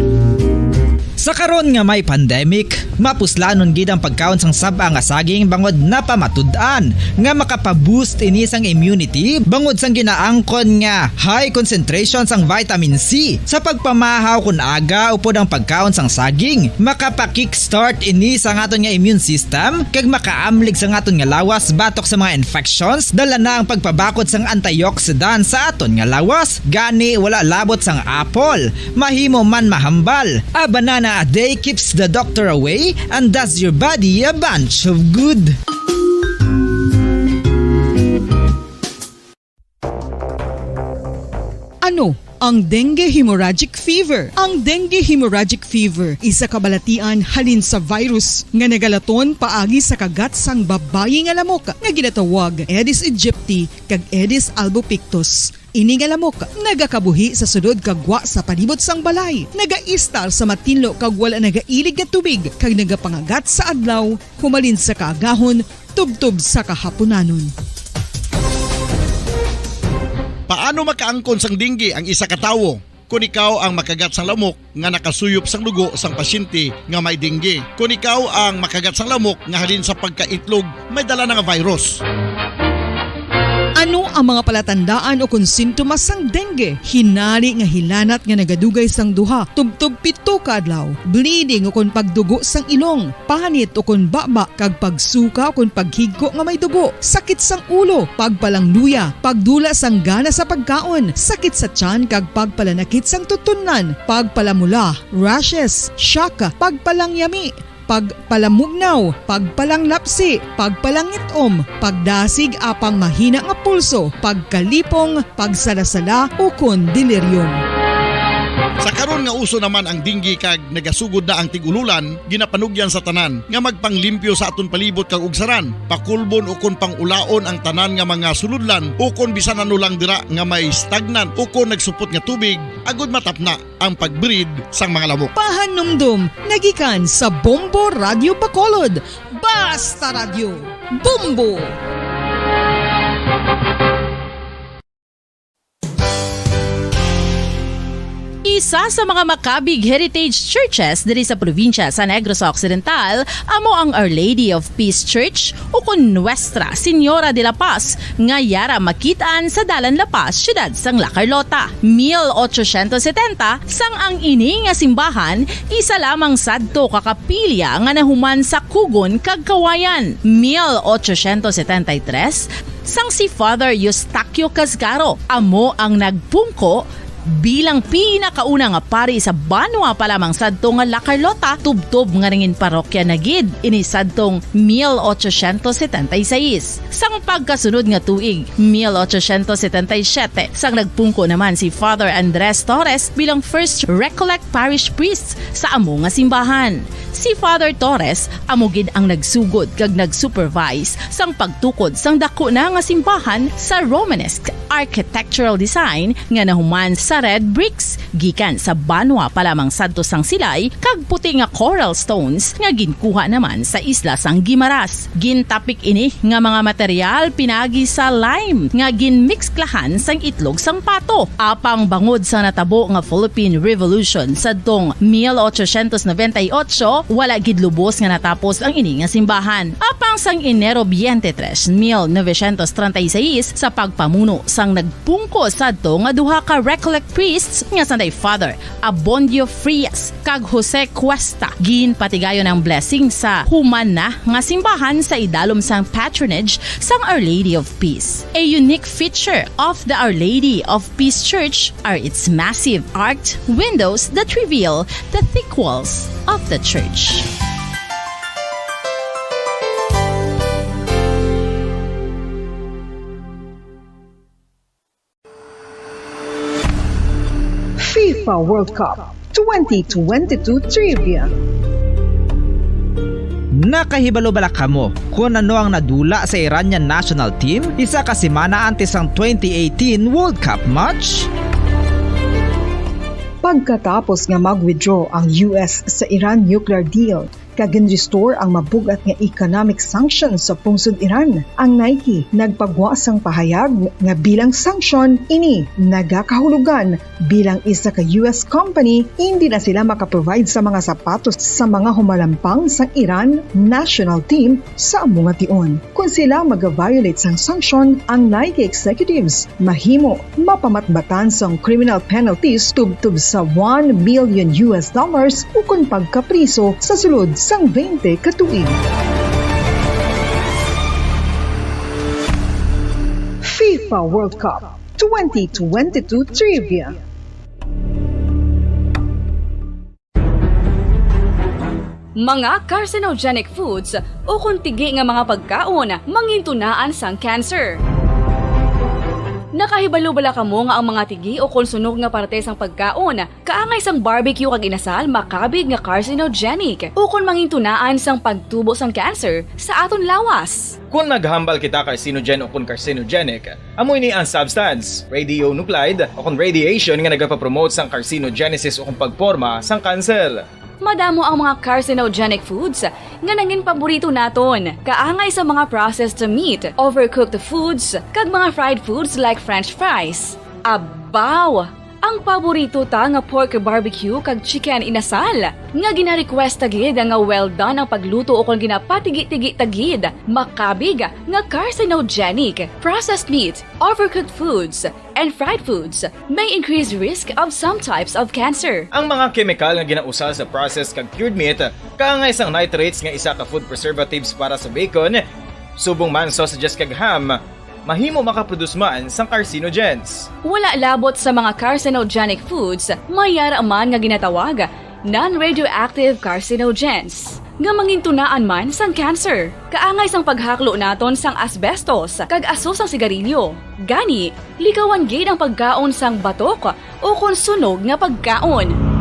Sa karon nga may pandemic, mapuslanon gid ang pagkaon sang saba nga saging bangod napamatud-an nga makapaboost ini sang immunity bangod sang ginaangkon nga high concentration sang vitamin C. Sa pagpamahaw kun aga upod ang pagkaon sang saging, makapa-kickstart ini sa aton nga immune system kag makaamlig sa aton nga lawas batok sa mga infections, dala na ang pagpabakod sang antioxidant sa aton nga lawas. Gani wala labot sang apple, mahimo man mahambal. A banana a day keeps the doctor away and does your body a bunch of good. Ano ang dengue hemorrhagic fever? Ang dengue hemorrhagic fever isa ka balatian halin sa virus nga nagalaton paagi sa kagat sang babayi nga lamok nga ginatawag Aedes aegypti kag Aedes albopictus. Ini nga lamok nagakabuhi sa sudod kagwa sa palibot sang balay, nagaistar sa matinlo kag wala nagailig nga tubig kag nagapangagat sa adlaw, humalin sa kaagahon, tubtob sa kahaponanon. Paano makaangkon sang dinggi ang isa ka tawo? Kung ikaw ang makagat sang lamok nga nakasuyop sang dugo sang pasyente nga may dinggi. Kung ikaw ang makagat sang lamok nga halin sa pagkaitlog may dala nga virus. Ano ang mga palatandaan o kung sintomas sang dengue? Hinali nga hilanat nga nagadugay sang duha, tubtob 7 ka adlaw, bleeding o kung pagdugo sang ilong, panit o kung baba, kag pagsuka o kung paghigko nga may dugo, sakit sang ulo, pagpalangluya, pagdula sang gana sa pagkaon, sakit sa tiyan kag pagpalanakit sang tutunan, pagpalamula, rashes, shock, pagpalangyami, pagpalamugnaw, pagpalanglapsi, pagpalangitom, pagdasig apang mahina nga pulso, pagkalipong, pagsalasala o kun delirium. Sa karon nga uso naman ang dinggi kag nagasugod na ang tigululan, ginapanugyan sa tanan nga magpanglimpyo sa aton palibot kag ugsaran, pakulbon o kon pangulaon ang tanan nga mga suludlan o kon bisan ano lang dira nga may stagnan o kon nagsupot nga tubig, agud matapna ang pagbreed sang mga lamok. Pahanumdum, nagikan sa Bombo Radio Bacolod. Basta Radio, Bombo! Isa sa mga makabig heritage churches diri sa probinsya sa Negros Occidental amo ang Our Lady of Peace Church o kun Nuestra Señora de la Paz nga yara makitaan sa Dalan La Paz, siyudad sang La Carlota. 1870 sang ang ini nga simbahan isa lamang sadto kakapilya nga nahuman sa Kugon kag Kawayan. 1873 sang si Father Eustaquio Casgaro amo ang nagpungko bilang pinakauna nga pari sa Banwa pa lamang sadto nga La Carlota, tubtob nga ringin parokya na gid ini sadtong 1876. Sang pagkasunod nga tuig 1877 sang nagpungko naman si Father Andres Torres bilang first Recollect Parish Priest sa amo nga simbahan. Si Father Torres amo gid ang nagsugod kag nagsupervise sang pagtukod sang dako na nga simbahan sa Romanesque architectural design nga nahuman sa red bricks gikan sa Banwa pa lamang sadto sang silay kag puti nga coral stones nga ginkuha naman sa isla sang Guimaras. Gintapik ini nga mga material pinagi sa lime nga ginmixklahan sang itlog sang pato. Apang bangod sa natabo nga Philippine Revolution sadtong 1898 wala gid lubos nga natapos ang ini nga simbahan. Apang sang Enero 23, 1936 sa pagpamuno sang nagpungko sadto nga duha ka Recollect priests nga sanday Father Abondio Frias kag Jose Cuesta ginpatigayon ang blessing sa human na nga simbahan sa idalom sang patronage sang Our Lady of Peace. A unique feature of the Our Lady of Peace Church are its massive arched windows that reveal the thick walls of the church. FIFA World Cup 2022 Trivia. Nakahibalo bala kamo kung ano ang nadula sa Iranian national team isa ka semana antes ang 2018 World Cup match? Pagkatapos nga mag-withdraw ang US sa Iran nuclear deal, kagin-restore ang mabugat nga economic sanctions sa pungsod Iran. Ang Nike nagpagwasang pahayag nga bilang sanction ini nagakahulugan bilang isa ka US company hindi na sila makaprovide sa mga sapatos sa mga humalampang sa Iran national team sa among nga tion. Kung sila mag-violate sang sanction, ang Nike executives mahimo mapamatbatan sang criminal penalties tubtub sa $1 million o kung pagkapriso sa sulod sang 20 katuig. FIFA World Cup 2022 Trivia. Mga carcinogenic foods o kuntigi nga mga pagkaon mangintunaan sang cancer. Nakahibalo bala kamo nga ang mga tigi o konsunog nga parte sang pagkaon kaangay sang barbecue kag inasal makabig nga carcinogenic o kon mangintunaan sang pagtubo sang cancer sa aton lawas. Kung naghambal kita carcinogen o kung carcinogenic, amoy ni ang substance, radionuclide o kung radiation nga nagapapromote sang carcinogenesis o kung pagporma sang cancer. Madamo ang mga carcinogenic foods nga nangin paborito naton. Kaangay sa mga processed meat, overcooked foods, kag mga fried foods like french fries. Abaw! Ang paborito ta nga pork barbecue kag chicken inasal. Nga gina-request tagid nga well done ang pagluto o kung ginapatigi-tigi tagid. Makabig nga carcinogenic, processed meat, overcooked foods, and fried foods may increase risk of some types of cancer. Ang mga chemical nga ginausal sa processed kag cured meat kaangay sang nitrates nga isa ka food preservatives para sa bacon, subong man sausages kag ham, mahimo makaproduce man sang carcinogens. Wala labot sa mga carcinogenic foods, mayara man nga ginatawag non-radioactive carcinogens nga mangintunaan man sang cancer. Kaangay sang paghaklo naton sang asbestos kag aso sang sigarilyo. Gani, likawan gid ang pagkaon sang batok o kung sunog nga pagkaon.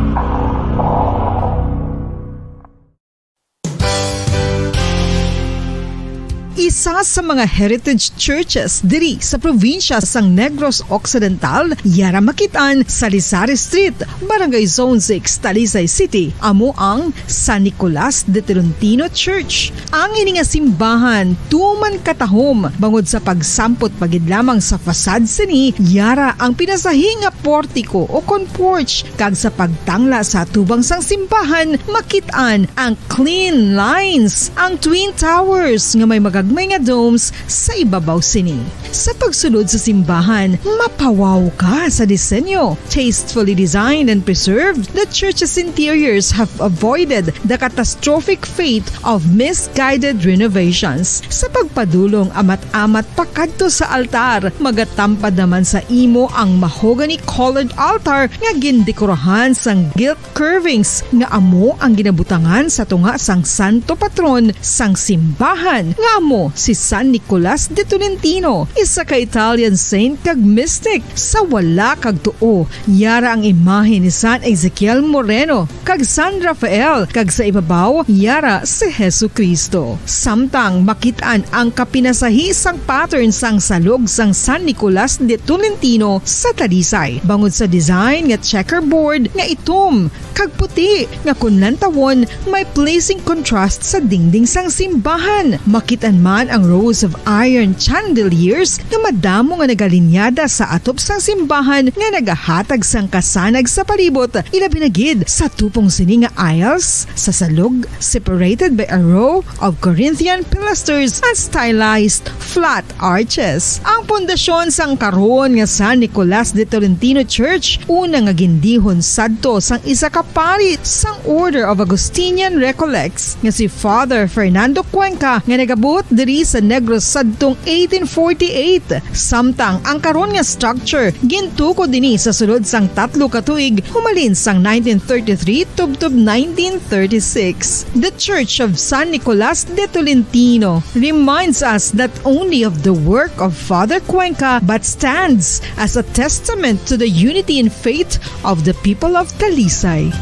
Isa sa mga heritage churches diri sa probinsya sang Negros Occidental, yara makitaan sa Rizal Street, Barangay Zone 6, Talisay City, amo ang San Nicolas de Tolentino Church. Ang ini nga simbahan tuman katahom bangod sa pagsampot pagid lamang sa fasad sini, yara ang pinasahi nga portiko o kon porch kag sa pagtangla sa tubang sang simbahan makitaan ang clean lines, ang twin towers nga may magagmay nga domes sa ibabaw sini. Sa pagsulod sa simbahan, mapawaw ka sa disenyo. Tastefully designed and preserved, the church's interiors have avoided the catastrophic fate of misguided renovations. Sa pagpadulong amat-amat pakadto sa altar, magatampad naman sa imo ang mahogany colored altar nga gindekorahan sang gilt curvings nga amo ang ginabutangan sa tunga sang santo patron sang simbahan nga amo si San Nicolas de Tolentino, isa ka Italian saint kag mystic. Sa wala kag tuo, yara ang imahe ni San Ezekiel Moreno kag San Rafael kag sa ibabaw yara si Hesu Kristo. Samtang makitaan ang kapinasahi sang pattern sang salog sang San Nicolas de Tolentino sa Talisay, bangod sa design nga checkerboard nga itom kag puti nga kunlantawon may pleasing contrast sa dingding sang simbahan. Makitan man ang rows of iron chandeliers nga madamo nga nagalinyada sa atop sang simbahan nga nagahatag sang kasanag sa palibot, ilabi na gid sa tupong sini nga aisles sa salog separated by a row of Corinthian pilasters and stylized flat arches. Ang pundasyon sang karon nga San Nicolas de Tolentino Church una nga gindihon sadto sang isa ka pari sang Order of Augustinian Recollects nga si Father Fernando Cuenca nga nagabot diri sa Negros sadtong 1848. Samtang ang karon nga structure gintuko dinhi sa sulod sang 3 ka tuig humalin sang 1933 tubtob 1936. The Church of San Nicolas de Tolentino reminds us not only of the work of Father Cuenca but stands as a testament to the unity and faith of the people of Talisay.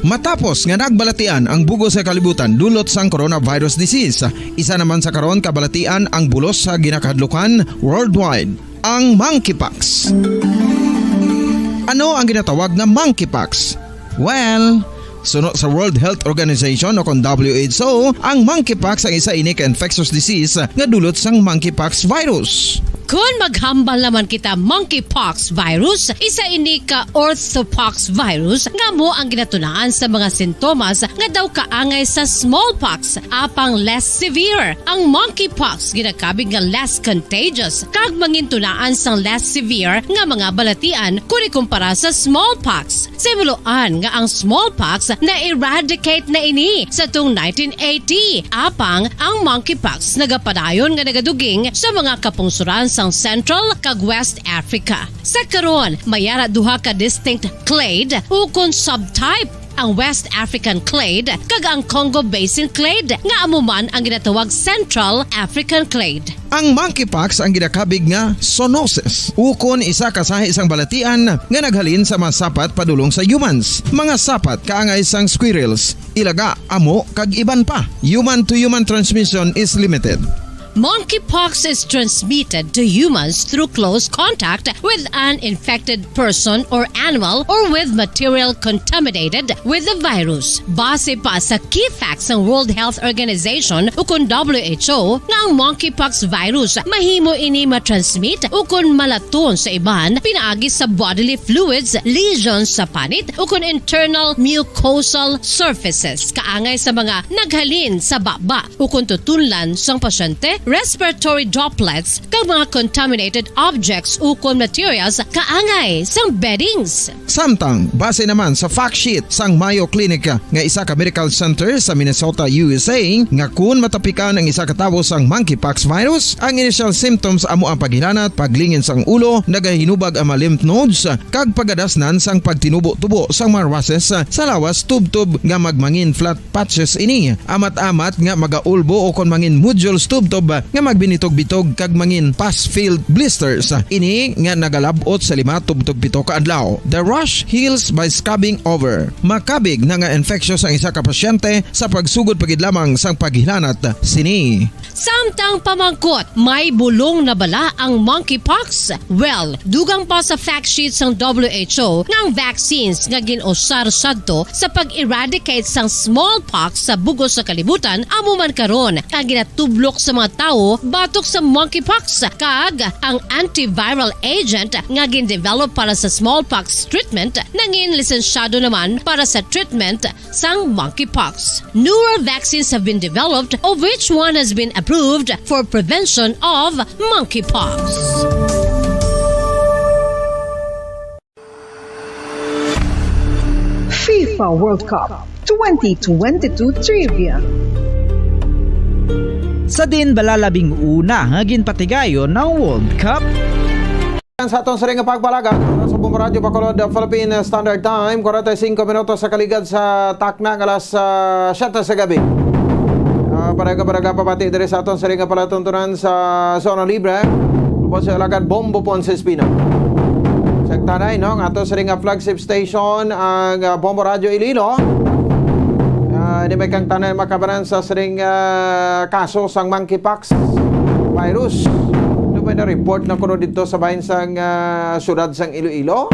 Matapos nga nagbalatian ang bugo sa kalibutan dulot sang coronavirus disease, isa naman sa karon kabalatian ang bulos sa ginakahadlukan worldwide, ang monkeypox. Ano ang ginatawag na monkeypox? Well, sunod sa World Health Organization o kon WHO, ang monkeypox ang isa ini ka infectious disease nga dulot sang monkeypox virus. Kung maghambal naman kita monkeypox virus, isa ini ka orthopox virus nga mo ang ginatunaan sa mga sintomas nga daw kaangay sa smallpox apang less severe. Ang monkeypox ginakabig nga less contagious kag mangintunaan sang less severe nga mga balatian kung ikumpara sa smallpox. Simuloan nga ang smallpox na eradicate na ini sa tung 1980 apang ang monkeypox nagapadayon nga nagaduging sa mga kapungsuran sang Central kag West Africa. Sa karon, mayara duha ka distinct clade ukon subtype, ang West African clade kag ang Congo Basin clade nga amuman ang ginatawag Central African clade. Ang monkeypox ang ginakabig nga zoonosis. Ukon isa kasahi isang balatian nga naghalin sa mga sapat padulong sa humans. Mga sapat kaangay sang squirrels, ilaga, amo kag iban pa. Human to human transmission is limited. Monkeypox is transmitted to humans through close contact with an infected person or animal or with material contaminated with the virus. Base pa sa key facts ng World Health Organization o kung WHO na ang monkeypox virus mahimo ini matransmit o kung malaton sa iban pinaagi sa bodily fluids, lesions sa panit o kung internal mucosal surfaces kaangay sa mga naghalin sa baba o kung tutunlan sang pasyente, respiratory droplets kag mga contaminated objects o kung materials kaangay sang beddings. Samtang, base naman sa fact sheet sang Mayo Clinic nga isa ka medical center sa Minnesota, USA, nga kun matapikan ang isa ka tawo sang monkeypox virus, ang initial symptoms amo ang paghilanat, paglingin sang ulo, nagahinubag ang mga lymph nodes, kag pagadasnan sang pagtinubo-tubo sang mga rashes sa lawas tub-tub nga magmangin flat patches ini. Amat-amat nga magaulbo o kon mangin nodules tub-tub nga magbinitog-bitog kag mangin pus-filled blisters. Ini nga nagalabot sa 5 tub-tub 7 ka adlaw. The rash heals by scabbing over. Makabig na nga infectious ang isa ka pasyente sa pagsugod pagid lamang sang paghilanat sini. Samtang pamangkot, may bulong na bala ang monkeypox? Well, dugang pa sa fact sheet ng WHO ng vaccines nga ginusar sadto sa pag-eradicate sang smallpox sa bugos sa kalibutan amo man karon ang ginatublok sa mga tao batok sa monkeypox kag ang antiviral agent nga gin-develop para sa smallpox treatment nangin lisensyado naman para sa treatment sang monkeypox. Newer vaccines have been developed of which one has been approved for prevention of monkeypox. FIFA World Cup 2022 Trivia. Sa din balalabing una nga ginpatigayon ng World Cup. Sa atong saring pagpalaga sa Bombo Radio Bacolod Philippine Standard Time, 45 minutos sa kaligad sa takna alas 7 sa gabi. Paraga pabati diri sa atong saring palatuntunan sa Zona Libre. Lubos sa alagad Bombo Ponce Espino. Sa tanay no, ang atong saring flagship station ang Bombo Radio Iloilo. Di may kang tanay makabanan sa saring kaso sang monkeypox virus. May na-report na kuno dito sa bahin sang syudad sang Iloilo.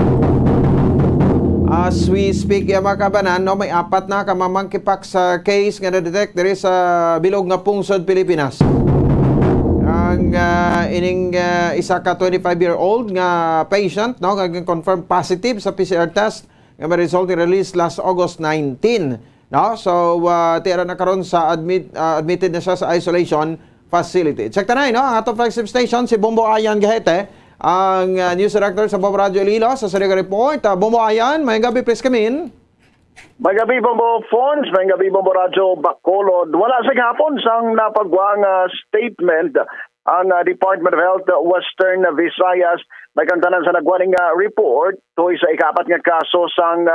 As we speak, mga kabanan, no, may 4 na ka monkeypox case nga na-detect diri sa bilog nga pungsod Pilipinas. Ang ining isa ka 25-year-old nga patient, no, nga confirmed positive sa PCR test nga may result released last August 19. No? So, tira na karon sa admitted na siya sa isolation facility. Check tanay, no? Ang atong flagship station, si Bombo Ayan Gahete, ang news director sa Bombo Radio Iloilo, sa Sariga Report. Bombo Ayan, may gabi, please come in. May gabi, Bombo Phones, may gabi, Bombo Radio Bacolod. Wala sa gapon sang napagwang statement ang Department of Health Western Visayas. May kantanan sa nagwaning report toy sa ikapat nga kaso sang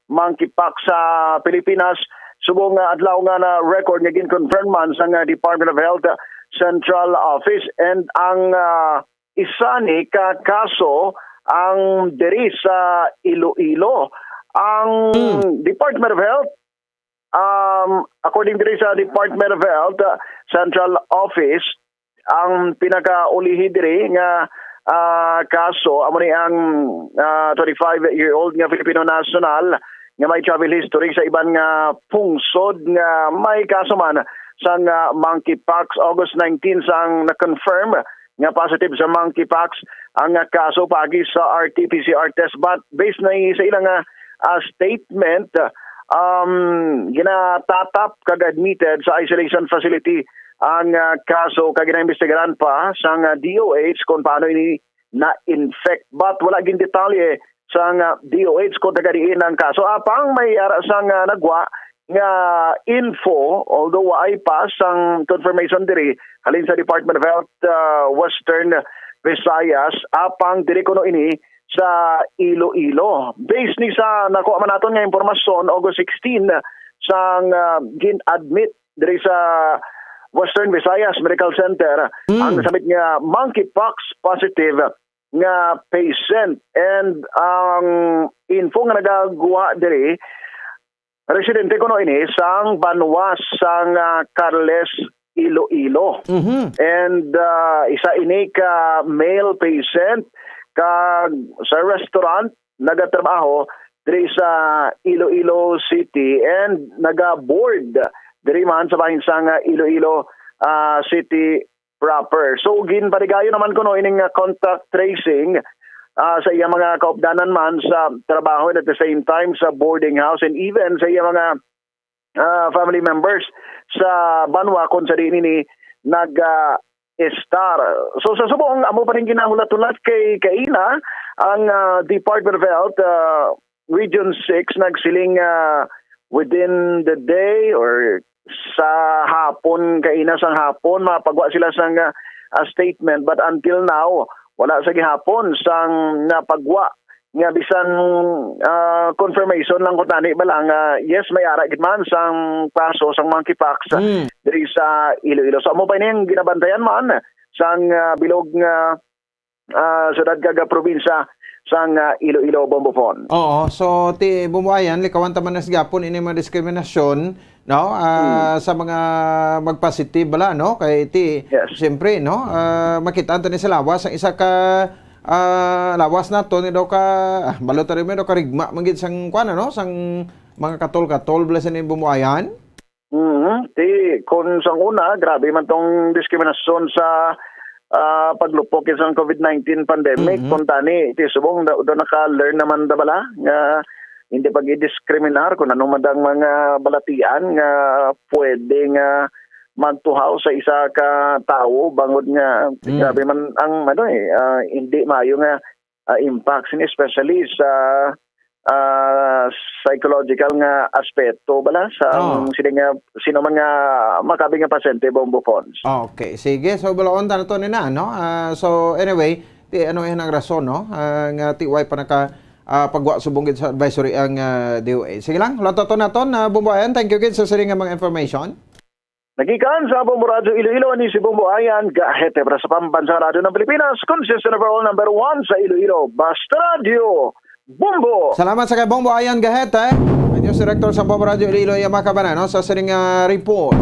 monkeypox sa Pilipinas. Subong adlaw nga na record nga gin-confirm man sa Department of Health Central Office, and ang isa ni ka kaso ang diri sa Iloilo. Ang Department of Health, according diri sa Department of Health Central Office, ang pinaka-ulihi diri nga kaso amo ni ang 25-year-old nga Filipino national nga may travel history sa iban nga pungsod nga may kaso man sang monkeypox. August 19 sang na-confirm nga positive sa monkeypox ang kaso pagi sa RT-PCR test, but based na sa ilang statement, ginatatap kag admitted sa isolation facility ang kaso kag ginaimbestigaran pa sang DOH kung paano ini na-infect, but wala gin detalye sang DOH kung tagadiin ang kaso. Apang may ara sang nagwa nga info, although ay pa sang confirmation diri halin sa Department of Health Western Visayas, apang diri kuno ini sa Iloilo. Based ni sa nakuha man naton nga impormasyon, August 16 sang gin-admit diri sa Western Visayas Medical Center ang nasabit nga monkeypox positive nga patient, and ang info nga nagagawa diri residente kuno ini sang Banwas sang Carles Iloilo. And isa ini ka male patient kag sa restaurant nagatrabaho diri sa Iloilo City and naga-board diri man sa bahin sang Iloilo City proper. So ginparigayo naman kuno ining contact tracing sa iya mga kaupdanan man sa trabaho and at the same time sa boarding house and even sa iya mga family members sa banwa kung sa din ini nag-star. So sa subong, amo pa rin ginahulat-ulat kay Kaina, ang Department of Health, Region 6, nagsiling within the day or sa hapon, Kaina sang hapon, mapagwa sila sang statement. But until now, wala sa gihapon sang napagwa nga bisan confirmation lang ko tani ba lang yes may ara gid man sang kaso sang monkeypox diri sa Iloilo. So amo pa niyang ginabantayan man sang bilog nga siyudad kaga probinsya sang Iloilo Bombofon. Oo, so ti bumuayan likawan ta man nas gapon ini mga diskriminasyon no sa mga magpositive bala no kay ti siyempre no makita ta ni sa lawas ang isa ka lawas na to ni daw ka balot rin daw ka rigma manggid sang kuan no sang mga katol bala sa ni bumuayan. Ti kun sang una grabe man tong diskriminasyon sa paglupok sa COVID-19 pandemic kun tani ti subong do naka-learn naman da bala nga hindi pag-diskriminar kung ano madang mga balatian nga pwede nga magtuhaw sa isa ka tao bangod nga grabe man ang hindi maayo nga impacts especially sa psychological nga aspeto bala sa sino man nga makabi nga pasyente Bombofons. Okay, sige. So balaon ta nato ni na no. So anyway, ti ano ang rason no nga ti way pa naka pagwa subong gid sa advisory ang DOH. Sige lang, lato naton bumbuayan. Thank you gid sa siring nga mga information. Nagikan sa Bombo Radio Iloilo ni si Bombo Ayan, gahete para sa Pambansang Radio ng Pilipinas, consistent overall number 1 sa Iloilo, Basta Radio, Bombo! Salamat sa kay Bombo Ayan, gahete. News Director sa Bombo Radio Iloilo, Yamaka no, sa siring report.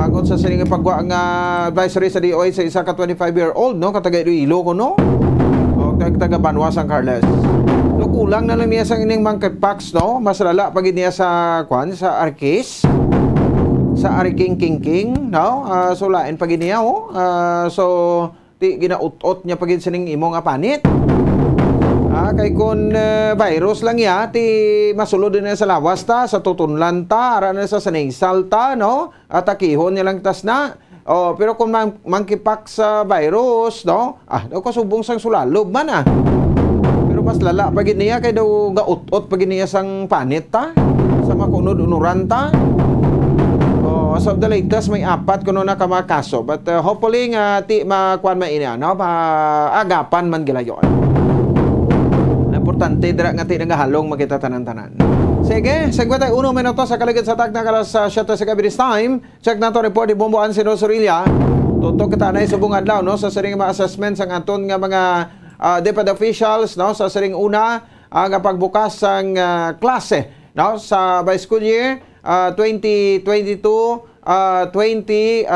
Agon sa siring pagwa nga advisory sa DOH sa isa ka 25-year-old, no, kataga Iloilo ko, no? O, taga Banwa, San Carlos. No, kulang na lang niya sa ining monkeypox, no? Mas lala pag niya sa, sa Arcais. Sa Ariking King, no? So lain pag niya so ti ginaut-ot niya pagin sining imo nga panit. Kay kun virus lang ya ti masulod din sa lawas ta sa tutunlan ta ara na sa nasal ta no? Atakihon niya lang tas na. Pero kung monkeypox sa virus, no? Daw kasubong sang sulalob man Pero mas lala pag niya kay daw gaut-ot pag niya sang panit ta sa makunod unuran ta. As of the latest, may 4 kuno na ka mga kaso. But hopefully nga ti makuan man ini no? Agapan man gila yon. Importante dira nga ti nagahalong makita tanan-tanan. Sige, 51 minuto sa kaligid sa tagna kalas sa 7 sa gabi this time. Check nato report ni Bomboan Sino Sorilla. Tutok kita na subong adlaw no sa siring mga assessments ang aton nga mga DepEd officials no sa siring una ang pagbukas sang klase no sa by school year 2022 2023.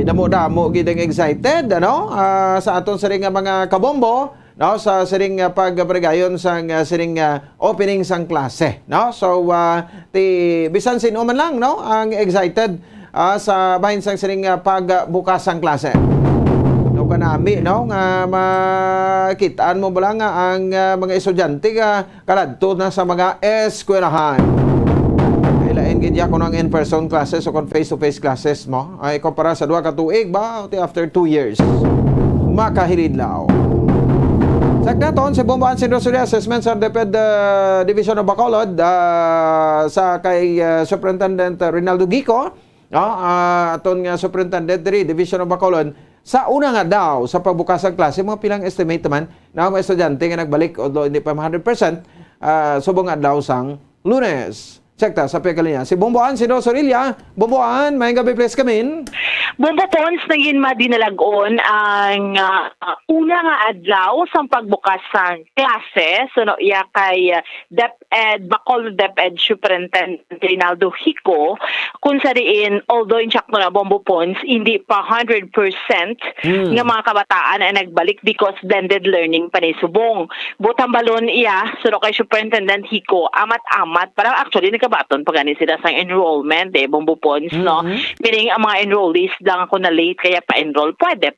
Damo-damo gideng excited ano sa aton siring mga kabombo no sa siring pagpregayon sang siring opening sang klase no. So ti bisan sino man lang no ang excited sa bahin sang siring pagbukas sang klase. No kanami no nga makitaan mo bala nga ang mga estudyante kaladto na sa mga eskwelahan. Kailain gid ya kuno ang in-person classes o kon face-to-face classes mo ay kumpara sa 2 ka tuig ba after 2 years. Makahilidlaw. Sa naton si Bomboan Sino Sorilla assessment sa DepEd Division of Bacolod sa kay Superintendent Rinaldo Gico aton nga Superintendent diri Division of Bacolod. Sa una nga daw, sa pagbukas ng klase, mga pilang estimate naman na mga estudyante nga nagbalik, although hindi pa 100%, subong nga daw sang Lunes. Check ta sa pekalinya. Si Bumbuan, si Rosorilla. Bumbuan, may gabi please kamin. Bumbo Pons naging madinalagon ang una nga adlaw sa pagbukas ng klase. So no, iya kay DepEd, Bacolod DepEd Superintendent Reynaldo Hico, kung sa diin, although in check mo na Bumbo Pons, hindi pa 100% nga mga kabataan ay nagbalik because blended learning pa ni subong. Butang balon iya, so no, kay Superintendent Hico, amat-amat, parang actually nagkabaton pa gani sila sa enrollment Bumbo Pons, no? Meaning ang mga enrollees lang ako na late kaya pa-enroll, pwede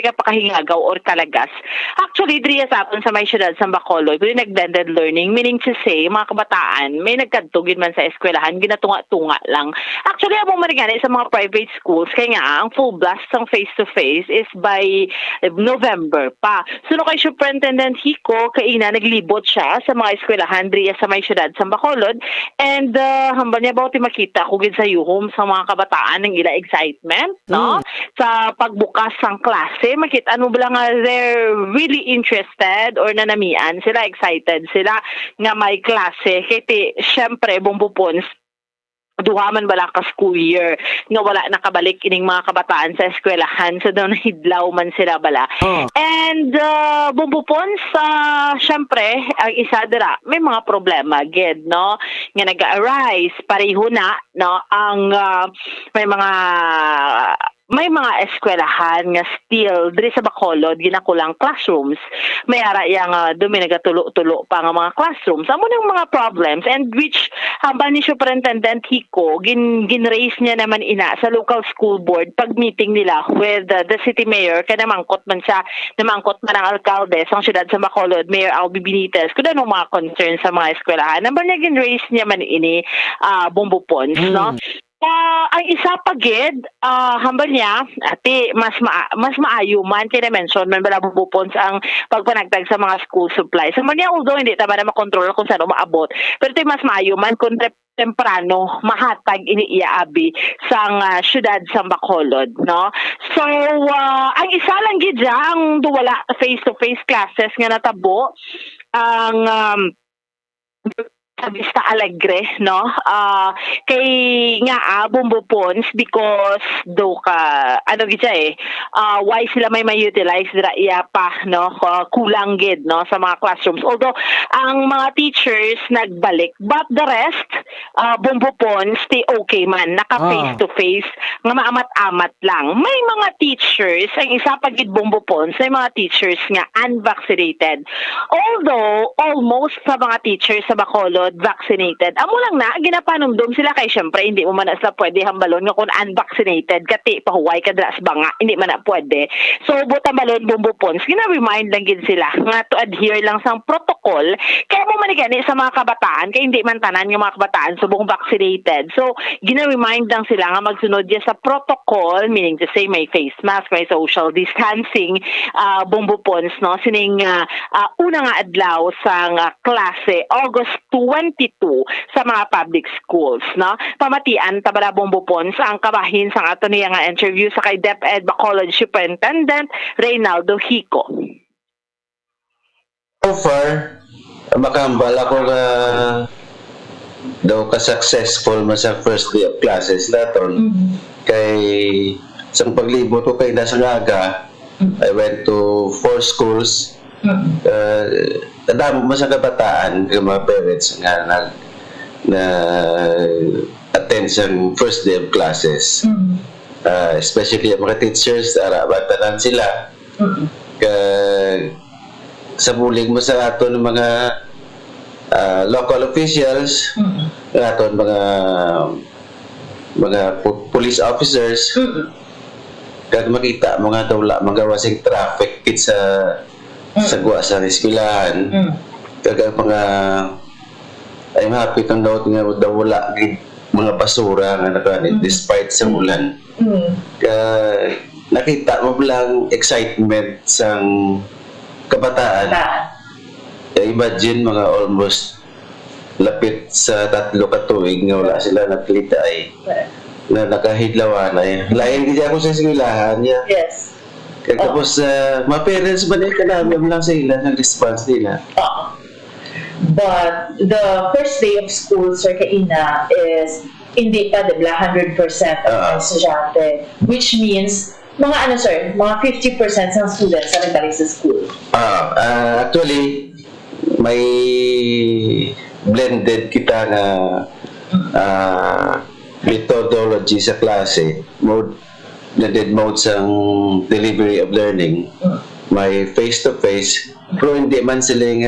ka pakahingagaw or kalagas. Actually, driya sa atin sa may syudad sa Bacolod, kung nag-blended learning, meaning to say, mga kabataan, may nagkadtugin man sa eskwelahan, ginatunga-tunga lang. Actually, among marigani sa mga private schools, kaya nga, ang full blast ng face-to-face is by November pa. So, no, kay Superintendent Hico, kaina, naglibot siya sa mga eskwelahan, driya sa may syudad sa Bacolod, and hambal niya ba makita kugid sa yuhom sa mga kabataan ng ila excitement, no? Sa pagbukas ng klase, makita ano ba nga they're really interested or nanamian sila, excited sila nga may klase. Kaya syempre, Bumbo Pons, duhaman bala ka school year nga wala nakabalik ining mga kabataan sa eskwelahan, so daw nahidlaw man sila bala. And Bumbo Pons, syempre ang isa dira may mga problema gid, no, nga nag-arise pareho na, no, ang may mga eskwelahan nga still diri sa Bacolod ginakulang classrooms. May ara yang dumi nagatulo-tulo pa nga mga classrooms. Amo nang mga problems, and which hamba ni Superintendent Hico gin-raise niya naman ina sa local school board pag meeting nila with the city mayor, kaya namangkot man ang alkalde sa siyudad sa Bacolod, Mayor Albi Benitez, kung ano mga concerns sa mga eskwelahan. Hamba niya gin-raise niya man ini Bumbo Pons, no? Ang isa pagid, hambal niya, ati, mas maayo man, kaya mention man bala Bumbo Pons ang pagpanagtag sa mga school supplies. Hambal niya, although hindi tama na makontrol kung saan maabot, pero ito mas maayo man kung temprano mahatag iniiaabi sa syudad sa Bacolod, no? So, ang isa lang gid ang duwala face-to-face classes nga natabo, ang sa Vista Alegre, no? Kay nga Bumbo Pons, because do ka why sila may utilize dira iya pa, no, kulang gid, no, sa mga classrooms, although ang mga teachers nagbalik, but the rest Bumbo Pons stay okay man, naka face to face nga maamat-amat lang. May mga teachers, ang isa pa gid Bumbo Pons, may mga teachers nga unvaccinated, although almost sa mga teachers sa Bacolod vaccinated. Amo lang na, ginapanumdum sila kay syempre, hindi mo man na sila pwede hambalon nga kung unvaccinated, kati pahuway ka dras ba nga, hindi man na pwede. So, buta balon Bumbo Pons, gina-remind lang gid sila nga to adhere lang sa protocol, kaya mo manigani sa mga kabataan, kaya hindi man tanan nga mga kabataan subong vaccinated. So, gina-remind lang sila nga magsunod ya sa protocol, meaning to say may face mask, may social distancing, Bumbo Pons, no, sining una nga adlaw sa klase, August 22 sa mga public schools, no? Pamatian tabala Bumbo Pons ang kabahin sa ato niya nga interview sa kay DepEd Bacolod Superintendent Reynaldo Hico. So far, makahambal ako nga daw ka-successful mo sa first day of classes naton. Kay isang paglibot ko kay nasa Naga, I went to 4 schools. Nadamo mo sa kabataan ng mga parents nga na attend sa first day of classes. Especially ang mga teachers, batanan sila. Sa bulig mo sa ato ng mga local officials, ato mga police officers, kag makita mga dawla magawasing traffic kit sa sagwa sa eskwelahan, kag mga ay happy kang daw nga wala mga basura nga nakalit despite sa ulan. Nakita mo lang excitement sang kabataan. Imagine mga almost lapit sa 3 ka tuig nga wala sila nakita ay na nakahidlawan ay lain gid ako sa eskwelahan niya. Yes. Tapos mga parents ba nila kanami lang sa ila ng response nila. But the first day of school, Sir Kaina, is hindi pa, diba, 100% ang mga estudyante. Which means, mga 50% ng students na nagbalik sa school. Actually, may blended kita na methodology sa klase, blended modes ang delivery of learning. May face-to-face, pero hindi man silang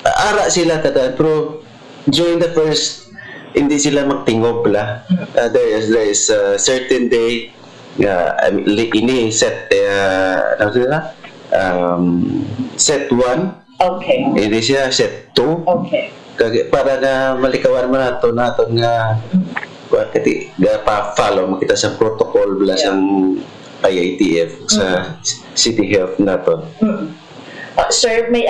ara sila tadaan, pero during the first hindi sila magtingob la. There is a certain day ini set set 1. Okay. Ini siya set 2. Okay. Para na malikawan mo nato nga kati pa-follow mo kita sa protocol bala sang IITF sa City Health nato. Sir, may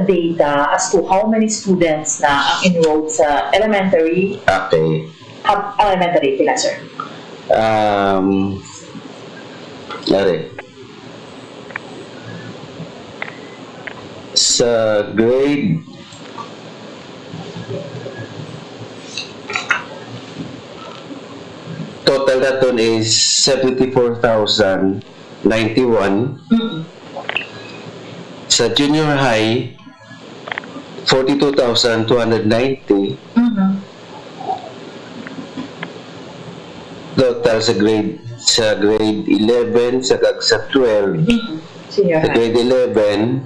data as to how many students na ang enrolled sa elementary? Okay. Elementary pila, sir? Sa grade total naton is 74,091. Sa junior high 42,290. Total sa grade 11 sa 12. Senior sa grade 11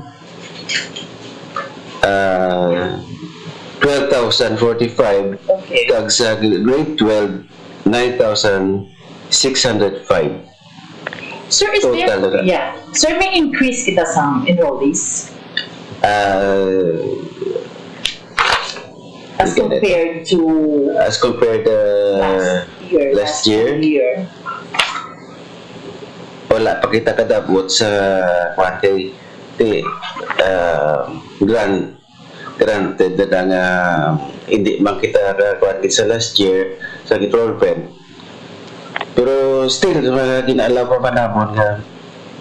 12,045. Okay. Kag sa grade 12 9,605. Sir, is total there, Sir, may increase kita sa enrollees? As compared to last year. Wala pa kita kadabot sa granted na nga hindi man kita kwanti sa last year sa enrollment. Pero still, ginaalaw pa man naman nga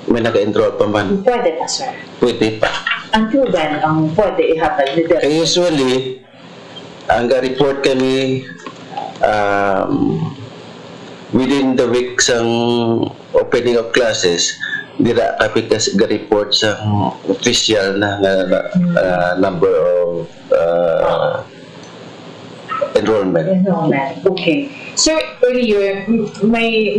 may naka-enroll pa man. Pwede pa, sir? Pwede pa. Until then, ang pwede ihatag ni Del. Usually, ang report kami within the week sang opening of classes, dira kapit ga-report sa official na number of enrollment. Okay. Sir, earlier, may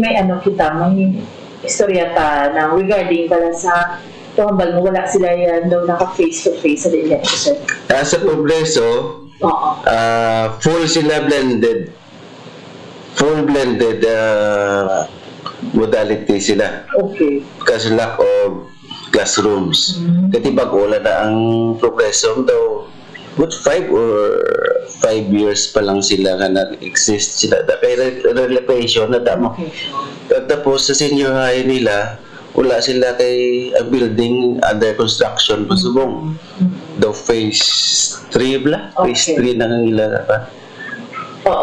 istorya ta na regarding pala sa tuhambal mo, wala sila yan daw naka face-to-face sa election. Sa Progreso, full sila blended. Full blended modality sila. Okay. Kasi lack of classrooms. Katibag wala na ang Progreso daw. But 5 years pa lang sila nga nag-exist sila. Kaya relocation na tama. Tapos sa senior high nila, wala sila kay a building under construction pa subong. Daw phase 3 bla? Phase 3 na ang ila pa.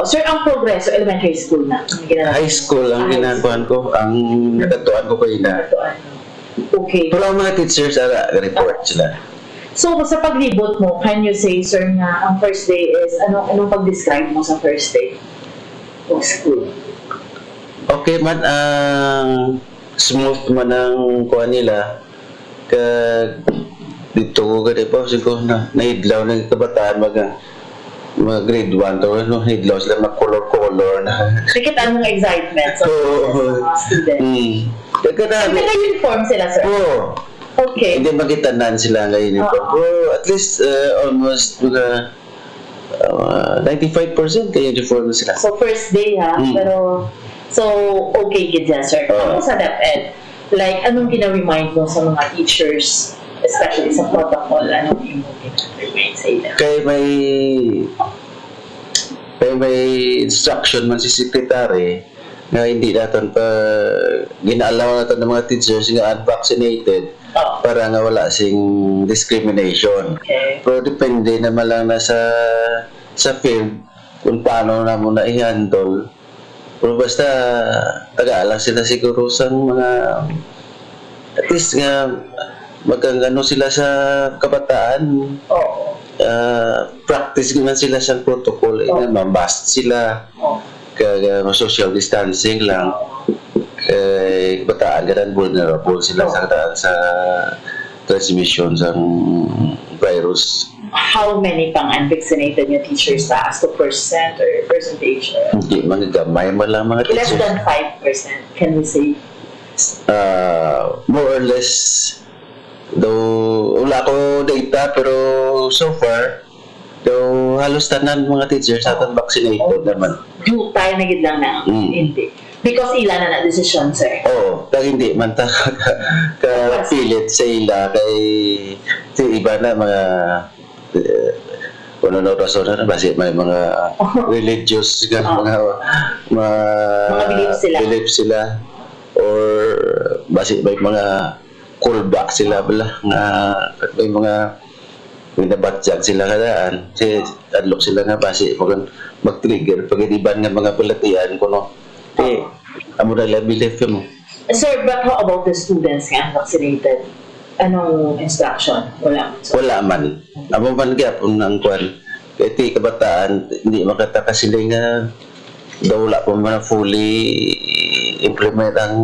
Sir, ang Progreso elementary school na? High school ang ginagawan ko. Ang natatuan ko kayo na. Okay. Pero ang mga teachers, report sila. So, sa paglibot mo, can you say, sir, na ang first day is, anong pag-describe mo sa first day of school? Okay man, smooth man ang kuha nila. Dito ko gano'n po, siguro nahidlaw ng kabataan mga grade 1 to, nahidlaw sila mag-color-color na. Nakita ang mga excitement sa mga students. Nag-uniform sila, sir? Oo. Okay. Hindi magitanan sila ngayon ito. Pero at least almost 95% kaya uniform sila. So first day ha, pero so okay gid yan, sir. Ano sa DepEd? Like anong gina-remind mo sa mga teachers, especially sa protocol, anong gina-remind sa ila? Kaya may instruction man si secretary na hindi natin pa ginaalaw natin ng mga teachers nga unvaccinated para nga wala sing discrimination. Okay. Pero depende naman lang na sa field kung paano na mo na i-handle. Pero basta taga-alang sila siguro sa mga at least nga magkangano sila sa kabataan. practice naman sila sa protocol. Mabast sila. Kaya social distancing lang. Kaya bataan ganun, vulnerable sila sa transmission sa virus. How many pang unvaccinated yung teachers as to percent or percentage? Hindi, mga gamay mo lang mga Less teachers. than 5%, can we say? More or less, though wala ko data, pero so far, though halos tanan mga teachers aton vaccinated naman. Do tayo na gid lang na hindi. Because ilan na decision, sir. Kaya hindi man ta pilit sa ila kay iba na mga kung ano rason na basi may mga religious mga belief sila or basi may mga kulba sila bala nga may mga binabatyag sila kadaan si adlok sila nga basi mag-trigger pag-iban nga mga palatian kuno amo na lang belief mo. Sir, but how about the students nga unvaccinated? Anong instruction? Wala man. Amo man gyapon ang kwan. Kaya ti kabataan hindi makataka sila nga daw wala pa man fully implement ang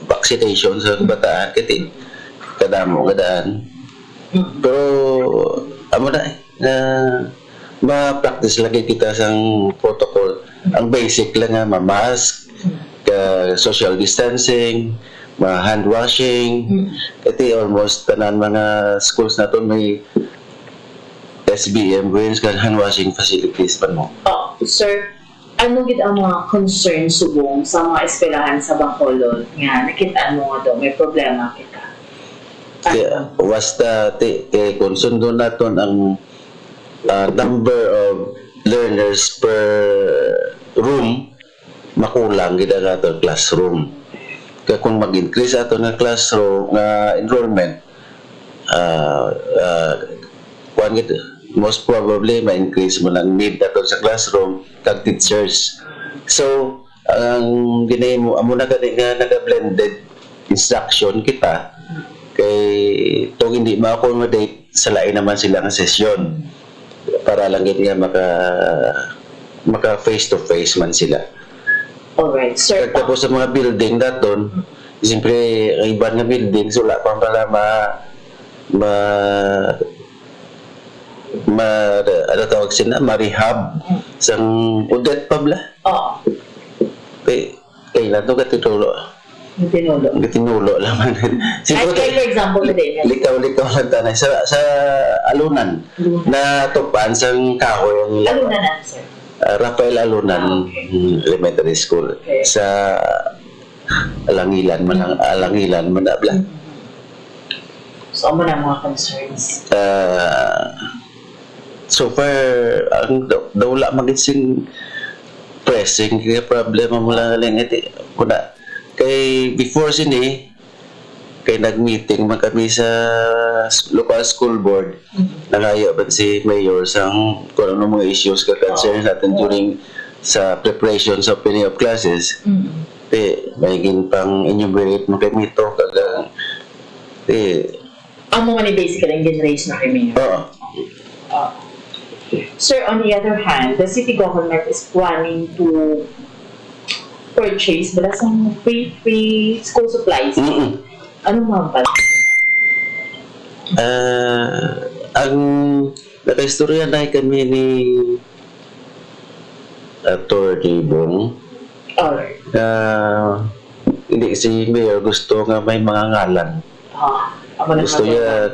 vaccination sa kabataan kasi kadamo kadaan. Pero amo na ma-practice lagi kita sa protocol. Ang basic lang nga ma-mask, social distancing, hand washing. Ito almost tanan mga schools na ito may SBM wins hand washing facilities pa mo. Sir, ano gid ang mga concerns subong sa mga eskwelahan sa Bacolod nga nakita mo nga daw may problema kita? Basta konsundo naton ang number of learners per room makulang gid ang aton classroom. Kaya kung mag-increase ato nga classroom nga enrollment most probably ma-increase mo lang need ato sa classroom kag teachers. So ang ginay mo amo na gani nga naga-blended instruction kita kay tong hindi ma-accommodate sa lain naman sila nga session para lang gid nga maka face to face man sila. Alright, sir. Tapos sa mga building daton, siyempre, ang iba nga building, so wala pang pala ano tawag sila, ma-rehab sang udet pa bla. Kailan ito katinulo? Katinulo lang man. For example, today. Likaw lang tanay. Sa alunan, na tupan sang kahoy. Alunan na, sir? Rafael Alunan Elementary School sa Alangilan man abla. So ano na mga concerns? So far ang dawla magitsing pressing kaya problema mo lang iti kuna kay before sini kay nag-meeting man kami sa local school board. Nangayo ba si Mayor sang kung ano mga issues ka concerns natin during sa preparation sa opening of classes. May pang enumerate mo kami ito kaga ang mga ni basically ang generation na kami. Sir, on the other hand, the city government is planning to purchase some free school supplies. Ano mga ba? Ang nakaistorya na kami ni Atty. Bong. Hindi si Mayor gusto nga may mga ngalan. Gusto niya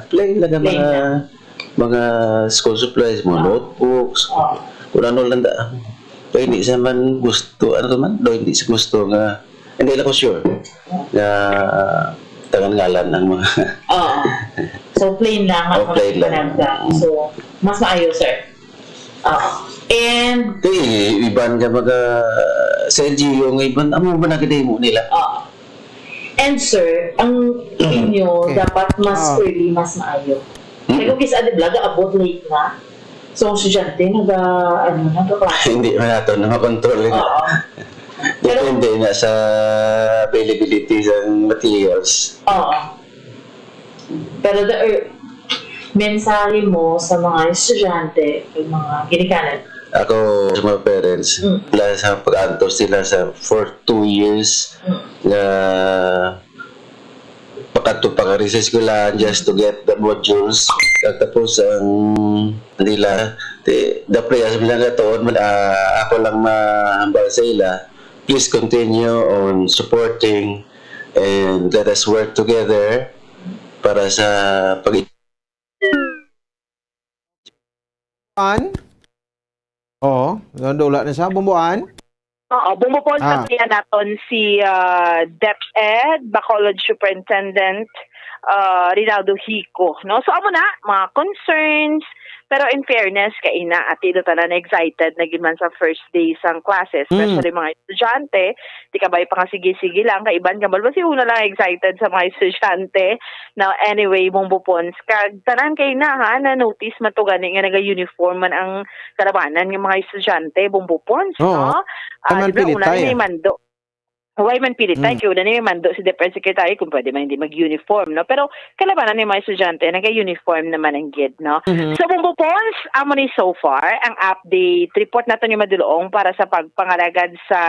plain lang mga school supplies, mga notebooks, kung ano lang da. Kaya hindi siya man gusto, hindi siya gusto nga, hindi lang ko sure na tangan ngalan ng mga so plain lang plain lang. So mas maayo, sir. And iban ka sa LGU ng iban amo ba nagdemo nila. And sir, ang inyo dapat mas early, mas maayo. Kaya kung kisa di blaga abot late na, so ang estudyante nagka-klase. Hindi man nato na makontrol nila. Depende na sa availability ng materials. Pero mensahe mo sa mga estudyante, yung mga ginikanan? Ako sa mga parents, dahil sa pag-antos sila for 2 years na pakatupang sa eskwelahan just to get the modules. Tapos ang nila, dapre sa bilang itoon, ako lang mahambal sa ila. Please continue on supporting and let us work together para sa Oo, dula na siya. Bumbuan? Oo, bumupon sa kanya naton si DepEd, Bacolod Superintendent Rinaldo Hico. No? So, amo na, mga concerns, pero in fairness, kaina, at ito tala na excited na man sa first day sang classes, especially mga estudyante, di ka ba pa sige-sige lang, kaiban ka ba si una lang excited sa mga estudyante. Now, anyway, bumbupons, kag tanan kay na ha, na notice matugani nga naga-uniform man ang karabanan ng mga estudyante, bumbupons, no? Taman pilitay. Huwag man pilitay, kaya una na yung mando si Department Secretary kung pwede man hindi mag-uniform, no? Pero kalabanan ng mga estudyante, nag-uniform naman ang GID, no? So, bumbupons, amo ni so far, ang update report natin yung madulong para sa pagpangalagad sa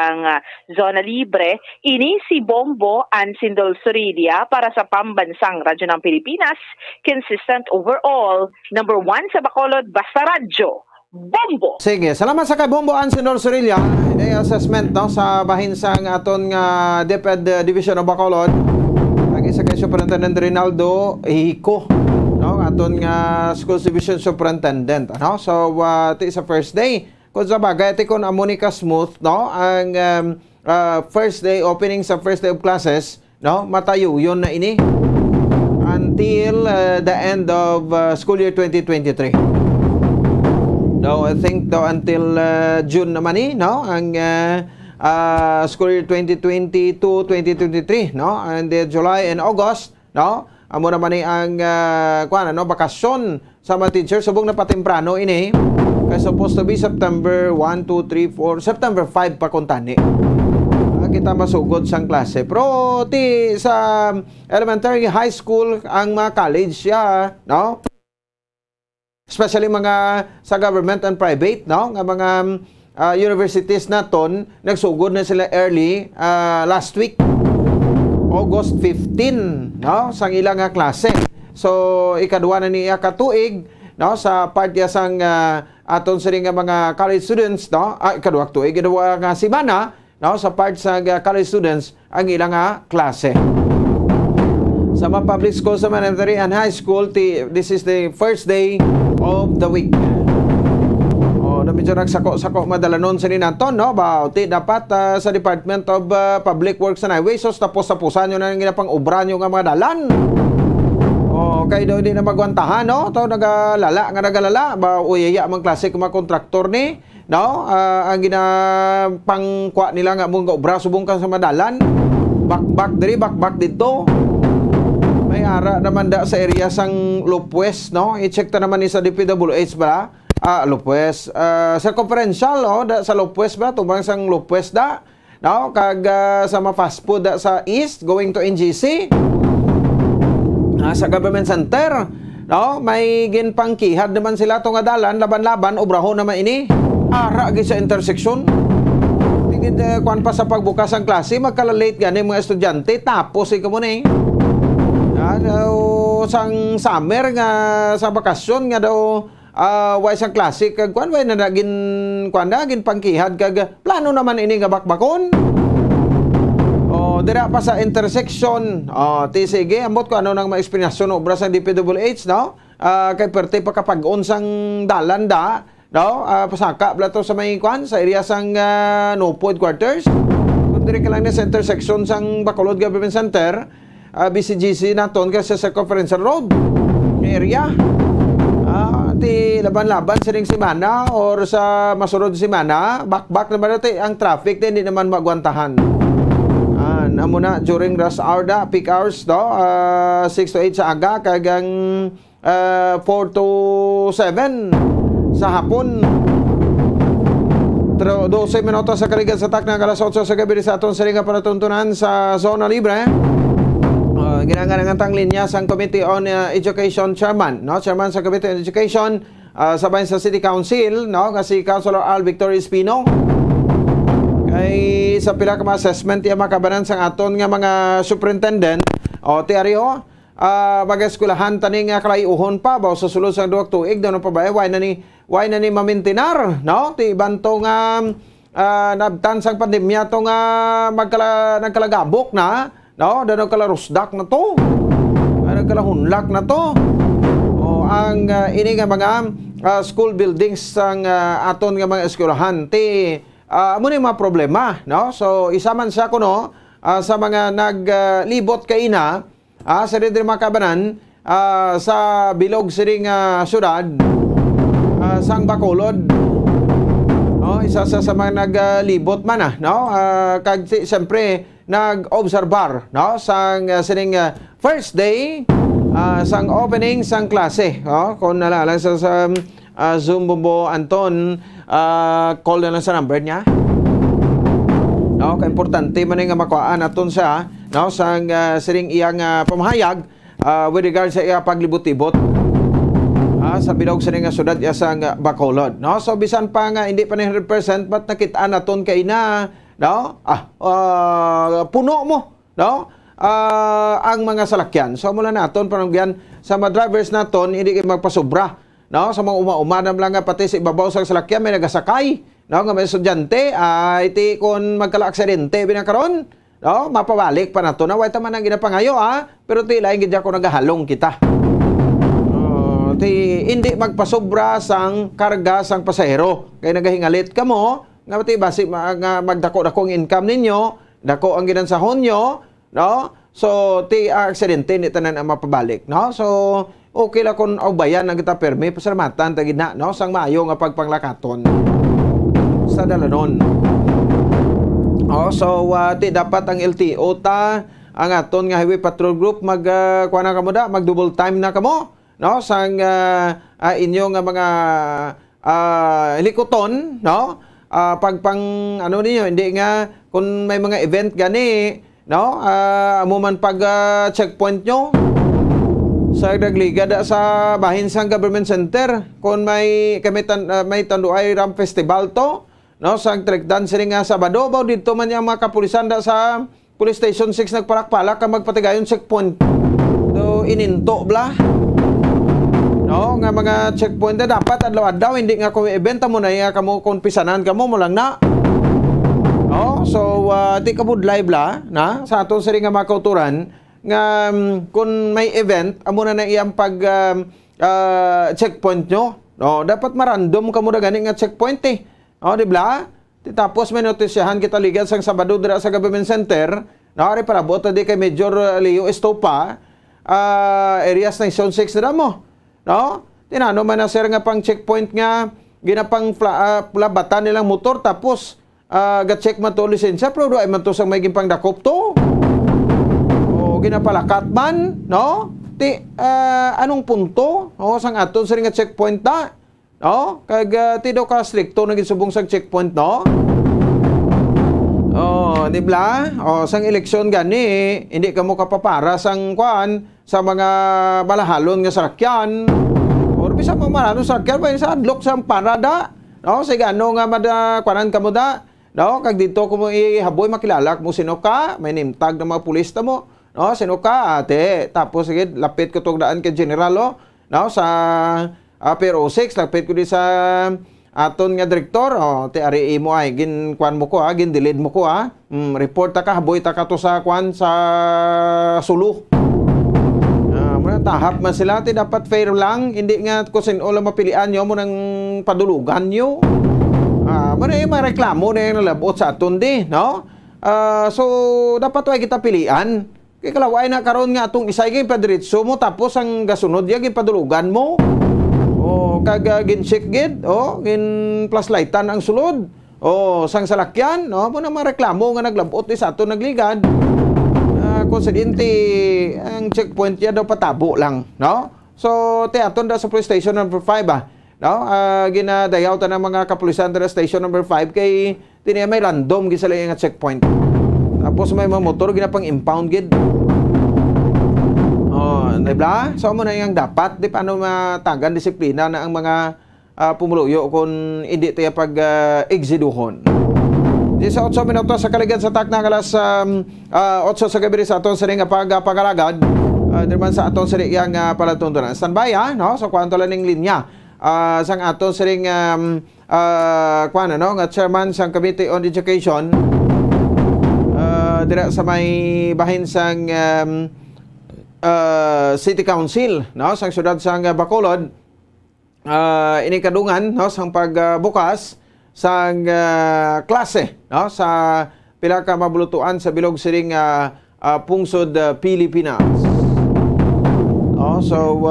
zona libre, ini si Bombo Ansindol Surilia para sa pambansang radyo ng Pilipinas, consistent overall, number 1 sa Bacolod, basta radyo. Bombo! Sige, salamat sa kay Bombo Ansinor Sorilla. Assessment no, sa bahin sang aton nga DepEd Division of Bacolod. Lagi sa kay Superintendent Rinaldo Hico. No, aton nga Schools Division Superintendent. No? So, ito sa first day. Kung sa bagay, ito kung Amonica Smooth, no? Ang first day, opening sa first day of classes, no? Matayo yun na ini. Until the end of school year 2023. No, I think until June naman no? Ang school year 2022-2023, no? And July and August, no? Amo naman ang bakasyon sa mga teachers subong na patemprano ini. Kaya supposed to be September 1, 2, 3, 4, September 5 pa kuntani. Kita masugod sang klase. Pero sa elementary, high school, ang mga college no? Especially mga sa government and private, no? Nga mga universities naton nagsugod na sila early last week, August 15, no? Sang ilang klase. So ikadua na niya katuig, no? Sa part ya sang aton sa nga mga college students, no? Ikadua tuig, ikadua nga semana, no? Sa part sa college students ang ilang klase. Sa mga public schools, sa elementary and high school, this is the first day of the week. Na medyo nagsako-sako madalanon sa ninaton, no? Dapat sa Department of Public Works and Highways, so tapos-tapusan nyo na yung ginapang obra nyo nga mga dalan. Kaya daw hindi na magwantahan, no? Ito nagalala. Uyaya mga klase kung mga kontraktor ni, no? Ang ginapangkwa nila nga mong obra, subong ka sa madalan. Bakbak diri, bakbak dito. May ara naman da sa area sang Lopwes, no? I-check ta naman ni sa DPWH ba? Lopwes. Circumferential, no? Da, sa Lopwes ba? Tubang sang Lopwes da. No? Kag sa mga fast food da sa East, going to NGC. Sa Government Center, no? May ginpangkihad naman sila itong adalan, laban-laban, obraho naman ini. Ara sa intersection. Kuan pa sa pagbukas ang klase, magkalalate gani mga estudyante, tapos ikaw mo na sang summer nga sa bakasyon nga daw way sang klase kag kuan way na nagin pangkihad kag plano naman ini nga bakbakon. Dira pa sa intersection. Sige, ambot ko ano nang maeksplanasyon obra sang DPWH, no? Kay perte pa kapag unsang dalan da, no? Pasaka bla to sa may kuan sa area sang Nopod quarters. Kung dire ka lang sa intersection sang Bacolod Government Center, BCGC naton kasi sa Conference Road area. Laban-laban sa ring semana or sa masunod semana, back naman natin ang traffic, hindi naman magwantahan. Amo na during rush hour da, peak hours, no? 6 to 8 sa aga, kagang 4 to 7 sa hapon. 12 minutos sa kaligan sa tak ng alas 8 sa gabi sa aton sa ringa panatuntunan sa Zona Libre. ginangangatang linya sang Committee on Education Chairman, no? Chairman sa Committee on Education, sabay sa City Council, no? Kasi Councilor Al Victor Espino. Kay sa pila ka mga assessment iya makabanan sang aton nga mga superintendent o tiaryo mag-eskulahan tani nga kalayuhon pa ba sa sulod sang duwag tuig daw pa ba why na ni mamintinar, no? Ti banto nga nabtan sang pandemya to nga nagkalagabok na, no? Daw nagkalarusdak na to. Nagkalahunlak na to. O ang ini nga mga school buildings sang aton nga mga eskulahan ti muna yung mga problema, no? So, isa man siya kuno sa mga naglibot kaina sa rin makabanan sa bilog siring syudad sang Bacolod. No? Isa sa mga naglibot man, no? Kag siyempre nag-observar, no? Sang siring first day sang opening sang klase, no? Kung nalala sa Zoom Bumbo Anton, call na lang sa number niya. No, kay importante man nga makuhaan aton siya, no, sang siring iyang pamahayag with regard sa iya paglibot-libot sa bilog siring nga syudad iya sang Bacolod, no. So bisan pa nga hindi pa 100% but nakita naton kay na, no, puno mo, no, ang mga salakyan. So mula naton panungyan sa mga drivers naton hindi kay magpasobra, no, sa mga uma-umanam lang nga pati sa ibabaw sa salakyan may nagasakay, no, nga may estudyante iti kon magkala-aksidente binakaron, no, mapabalik pa nato na way taman ang ginapangayo pero ti lain gid ko nagahalong kita. Ti hindi magpasobra sang karga sang pasahero kay nagahingalit kamo nga ti basi magdako-dakong income ninyo, dako ang ginansahon nyo, no, so ti aksidente ni tanan ang mapabalik, no. So okay la kung aubayan ang kita permi pasalamatan tagid na, no, sang maayo nga pagpanglakaton sa dalanon. So ti dapat ang LTO ang aton nga Highway Patrol Group kuha na kamo da, mag double time na kamo, no, sang inyo nga mga likuton, no, pagpang ano ninyo hindi nga kung may mga event gani, no, amo man pag checkpoint nyo sa Dagliga sa bahin sang government center kung may tanduay ram festival to, no, sang trekdan siring nga Sabado baw dito man yang mga kapulisan sa Police Station 6 nagpalak-palak ka magpatigayon checkpoint do ininto bla, no, nga mga checkpoint na dapat adlaw-adlaw hindi nga kung event mo na kamo kung pisanan kamo mo lang na, no. So di kabudlay bla na sa aton siring nga mga kauturan nga kung may event amo na iyang pag checkpoint nyo, no, dapat marandom kamo da gani nga checkpoint no, di ba? Tapos may notisyahan kita ligad sang Sabado dira sa government center, no, ari para bota di kay Major Leo Estopa areas ng Zone 6 na mo, no. Tinano man na sir nga pang checkpoint nga ginapang labatan nilang motor tapos ga-check man to lisensya pero ay man to sang may gimpang dakop to ginapalakat man, no? Ti anong punto, no, sang aton sa nga checkpoint ta, no? Kag ti do ka stricto naging subong sang checkpoint, no? Di ba? Sang eleksyon gani, hindi ka mo kapapara sang kuan sa mga balahalon nga sakyan. Or bisa mo marano sakyan ba sa adlok sang parada, no? Sige ano nga kuanan ka mo da, no? Kag dito ko mo ihaboy makilala mo sino ka, may name tag ng mga pulis ta mo. No, sino ka ate? Tapos sige, lapit ko tong daan kay General, no, sa Pero 6 lapit ko di sa aton nga direktor, ti ari mo ay gin kwan mo ko gin delete mo ko report ta ka haboy ta ka to sa kwan sa sulu. Muna tahap man sila ti dapat fair lang, hindi nga ko sin ola mapilian nyo mo nang padulugan nyo. Muna yung mga reklamo na yung nalabot sa aton di, no? So dapat way kita pilian. Kaya kalaway na karon nga atong isay kay padiretso mo tapos ang gasunod ya padulugan mo. Kag gin-check gid, gin plus lightan ang sulod. Sang salakyan, no? Muna mareklamo nga naglabot sa aton nagligad. Konsidente ang checkpoint ya daw patabo lang, no? So ti aton da sa police station number 5 no? Ginadayaw ta ng mga kapulisan sa station number 5 kay tiniya may random gisala nga checkpoint. Tapos may mga motor ginapang impound gid. di ba? So mo na yung dapat di paano matagan disiplina na ang mga pumuluyo kung hindi tayo pag-exiduhon. 18 minutos sa kaligan sa takna alas 8 sa gabi sa aton sa ring pag-pagalagad. Dirman sa aton sa yang palatuntunan. Standby no? So kwanto lang ng linya. Sang aton sa ring nga chairman sang Committee on Education dira sa may bahin sang City Council no sang syudad sang Bacolod inikadungan no sang pagbukas sang klase no sa pila ka mabulutuan sa bilog siring pungsod Pilipinas. No, so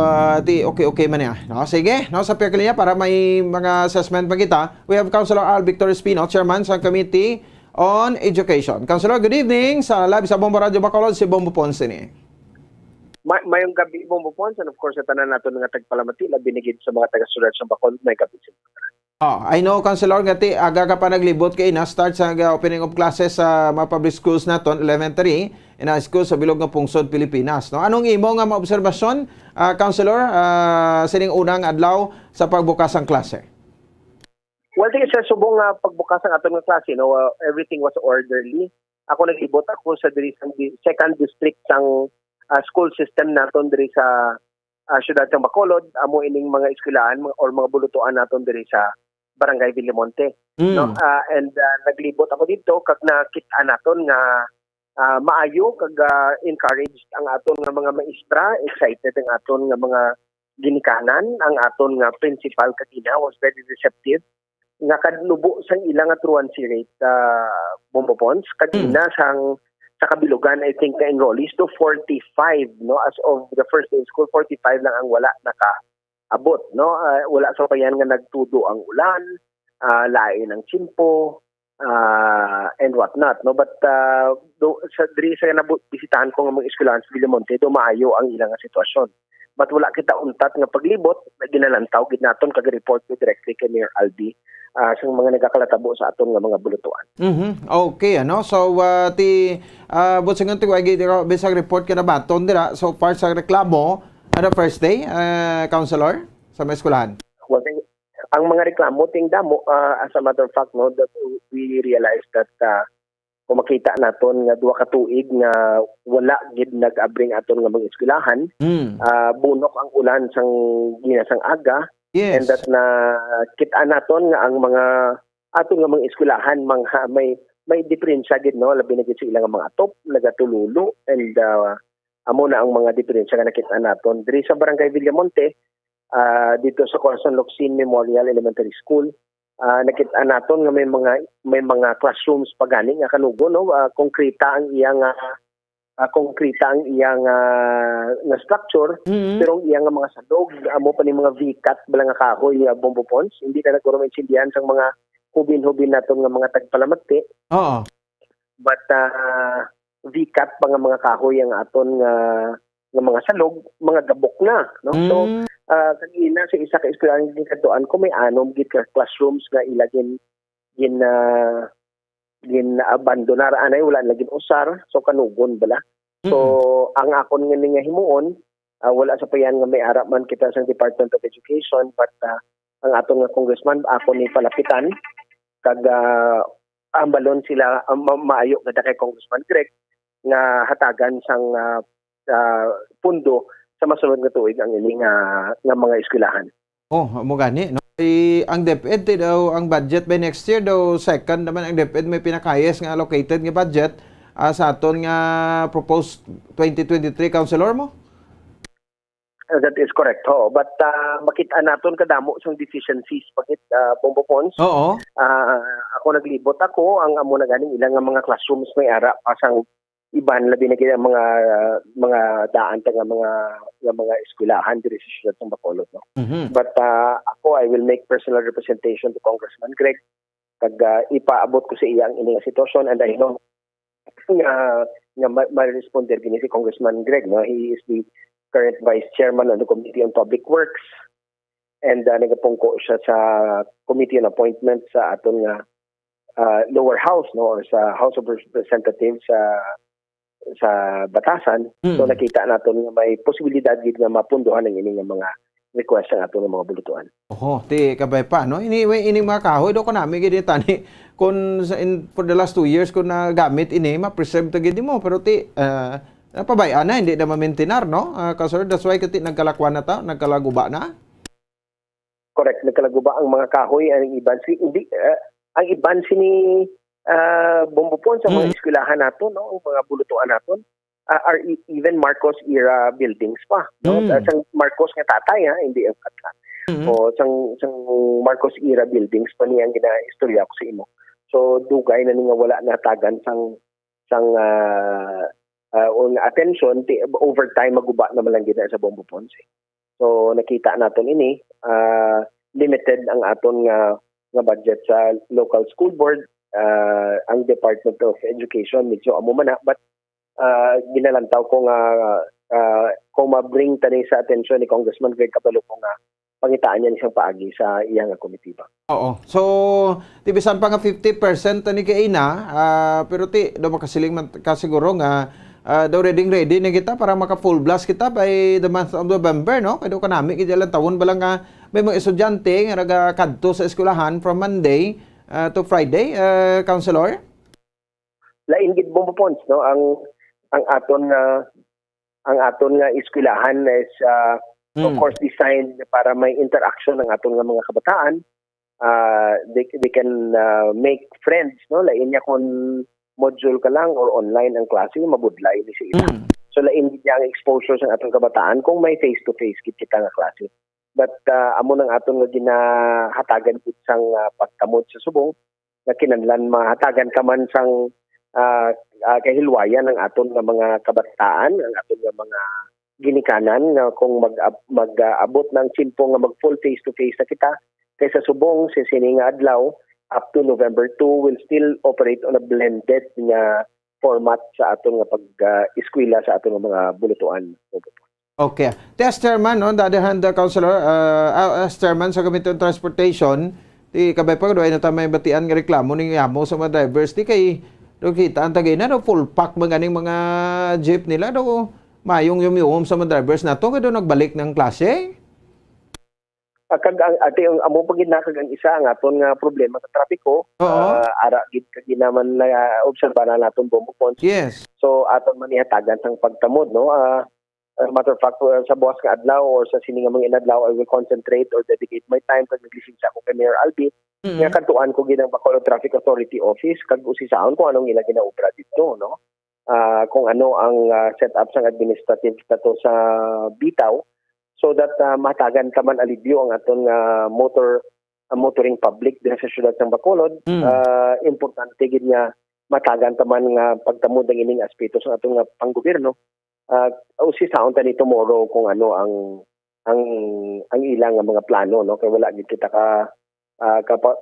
okay man ya. No, sige, no sa pagkalinya para may mga assessment pa kita. We have Councilor Al Victor Espino, Chairman sa Committee on Education. Councilor, good evening sa live sa Bombo Radio Bacolod si Bombo Ponce ni. Mayong gabi Bombo Ponce and of course sa tanan nato nga tagpalamati labi binigid sa mga taga-sulat sa Bacolod may gabi. I know, Councilor, ngati aga ka pa naglibot kay na start sa opening of classes sa mga public schools naton, elementary, and high school sa bilog ng Pungsod, Pilipinas. No? Anong imo nga maobserbasyon, Councilor, sining unang adlaw sa pagbukas ng klase? Well, tingin sa subong pagbukas ng aton nga klase, no, everything was orderly. Ako naglibot ako sa diri sa second district sang school system naton diri sa syudad ng Bacolod, amo ining mga eskwelahan or mga bulutuan naton diri sa Barangay Villamonte. No? And naglibot ako dito kag nakita naton nga maayo kag encouraged ang aton nga mga maestra, excited ang aton nga mga ginikanan, ang aton nga principal kadina was very receptive nga kadlubo sang ilang nga truancy rate Bombo Pons kadina sang sa kabilugan I think na enrollees to 45 no as of the first day of school 45 lang ang wala nakaabot no wala sa payan nga nagtudo ang ulan lain ang tsimpo and what not no but sa diri sa nabisitahan ko nga mga eskwelahan sa Villamonte do maayo ang ilang nga sitwasyon but wala kita untat nga paglibot ginalantaw gid naton kag report ko directly kay Mayor Albi sa mga nagkakalatabo sa aton nga mga bulutuan. Okay, ano? So, busingan ti wagi bisag report ka na baton dira. So, far sa reklamo, ano first day, Councilor, sa may eskwelahan? Well, ang mga reklamo, ting damo, as a matter of fact, no, that we realized that kung makita naton nga duha ka tuig nga wala gid nag-abring aton nga mga eskwelahan, bunok ang ulan sang ginasang aga, yes. And that na kita naton nga ang mga aton nga mga eskwelahan may diferensya gid no labi na gid sa ilang mga top nagatululo and amo na ang mga diferensya nga nakita naton diri sa Barangay Villamonte dito sa Corazon Locsin Memorial Elementary School nakita naton nga may mga classrooms pagani nga kanugo no konkreta ang iyang nga structure pero ang iyang mga sadog amo pa ni mga V-cut bala nga kahoy Bombo Pons hindi na nagkaroon intindihan sang mga hubin-hubin naton nga mga tagpalamati. Oo. But V-cut pa nga mga kahoy ang aton nga mga salog, mga gabok na, no? So kanina sa isa ka eskwelahan gikatuan ko may anom gid ka classrooms nga ilagin gin abandonar anay wala lagin usar so kanugon bala. So ang akon nga nga himuon wala sa payan nga may ara man kita sa Department of Education but ang aton nga congressman ako ni palapitan kag ambalon sila maayo kada kay Congressman Greg nga hatagan sang pundo sa masunod nga tuig ang ini nga mga eskwelahan. Oh, mo gani no. Ang DepEd daw ang budget by next year daw second naman ang DepEd may pinakayas nga allocated nga budget sa aton nga proposed 2023 councilor mo. That is correct. Ho. But makita naton kadamo sang deficiencies pagit Bombo Pons. Oo. Ako naglibot ako ang amo na ganing ilang mga classrooms may ara pasang iban labi na kaya mga daan ta nga mga eskwelahan diri sa siyudad ng Bacolod no. But ako I will make personal representation to Congressman Greg kag ipaabot ko sa iya ang ining sitwasyon and I know nga ma-responder gini si Congressman Greg no. He is the current Vice Chairman of the Committee on Public Works and nagapungko siya sa Committee on Appointments sa aton nga lower house no or sa House of Representatives batasan. So nakita naton nga may posibilidad gid nga mapunduhan ang ini nga mga request ang ato ng mga bulutuan. Oho, ti kabay pa no. Ini mga kahoy do ko nami gid tani kun for the last 2 years ko na gamit ini ma-preserve ta gid mo pero ti napabayaan na hindi na ma-maintain no. Kasi that's why kati nagkalakwan na ta, nagkalaguba na. Correct, nagkalaguba ang mga kahoy ang iban hindi ang iban sini bombopon sa mga eskwelahan nato no, ang mga bulutuan naton are even Marcos era buildings pa no. Sang Marcos nga tatay hindi ang kata. O sang Marcos era buildings pa niya ang ginaistorya ko sa imo. So dugay na nga wala na tagan sang attention over time maguba na lang gid sa Bombo Ponce. So nakita naton ini limited ang aton nga budget sa local school board. Ang Department of Education medyo amo man na, but ginalantaw ko nga kung ma-bring tani sa attention ni Congressman Greg Cabalo ko nga pangitaan niya siyang paagi sa iyang komitiba. Oo. So, tibisan pa nga 50% ni kay ina, pero do makasiling man kasiguro nga daw ready na kita para maka full blast kita by the month of November, no? Kaya do kanami kay lang tawon ba lang nga may mga estudyante nga naga kadto sa eskwelahan from Monday to Friday, Councilor? Lain gid Bombo Pons, no? Ang aton nga eskwelahan is of course designed para may interaction ng aton nga mga kabataan. They can make friends, no? Lain niya kung module ka lang or online ang klase, mabudlay ni siya. So lain gid ang exposure sa atong kabataan kung may face-to-face kita nga klase. But amo nang aton nga ginahatagan gid sang pagkamot sa subong nga kinahanglan mahatagan ka man sang kahilwayan ng aton nga mga kabataan, ang aton nga mga ginikanan nga kung mag-abot ng tiempo nga mag full face-to-face na kita kaysa subong sa sini nga adlaw up to November 2 will still operate on a blended nga format sa aton nga pag-eskwela sa aton nga mga bulutuan. Okay. As chairman, no, the other hand, Councilor, as chairman sa Committee on Transportation, di kabay pa doon na tamay batian nga reklamo ning yamo sa mga drivers di kay do kita ang tagay na do full pack maganing mga jeep nila do mayong yumyum sa mga drivers nato kay do nagbalik ng klase. Kag ate ang amo pagid na kag ang isa nga aton nga problema sa trapiko, ara gid kag naman na obserbahan naton Bombo Pons. Yes. So aton man ihatagan sang pagtamod, no. Matter of fact, sa buwas nga adlaw or sa sini nga mga inadlaw, I will concentrate or dedicate my time kag naglising sa ako kay Mayor Albi. Nga kantuan ko ginang Bacolod Traffic Authority Office kag usisaon kung anong ila ginaobra dito, no. Kung ano ang setup sang administrative status sa bitaw so that matagan ka man alibyo ang aton motoring public din sa syudad ng Bacolod. Importante gid nga matagan ta man nga pagtamod ang ining aspeto sa aton nga panggobyerno. Usisaon ta ni tomorrow kung ano ang ilang mga plano, no, kay wala gid kita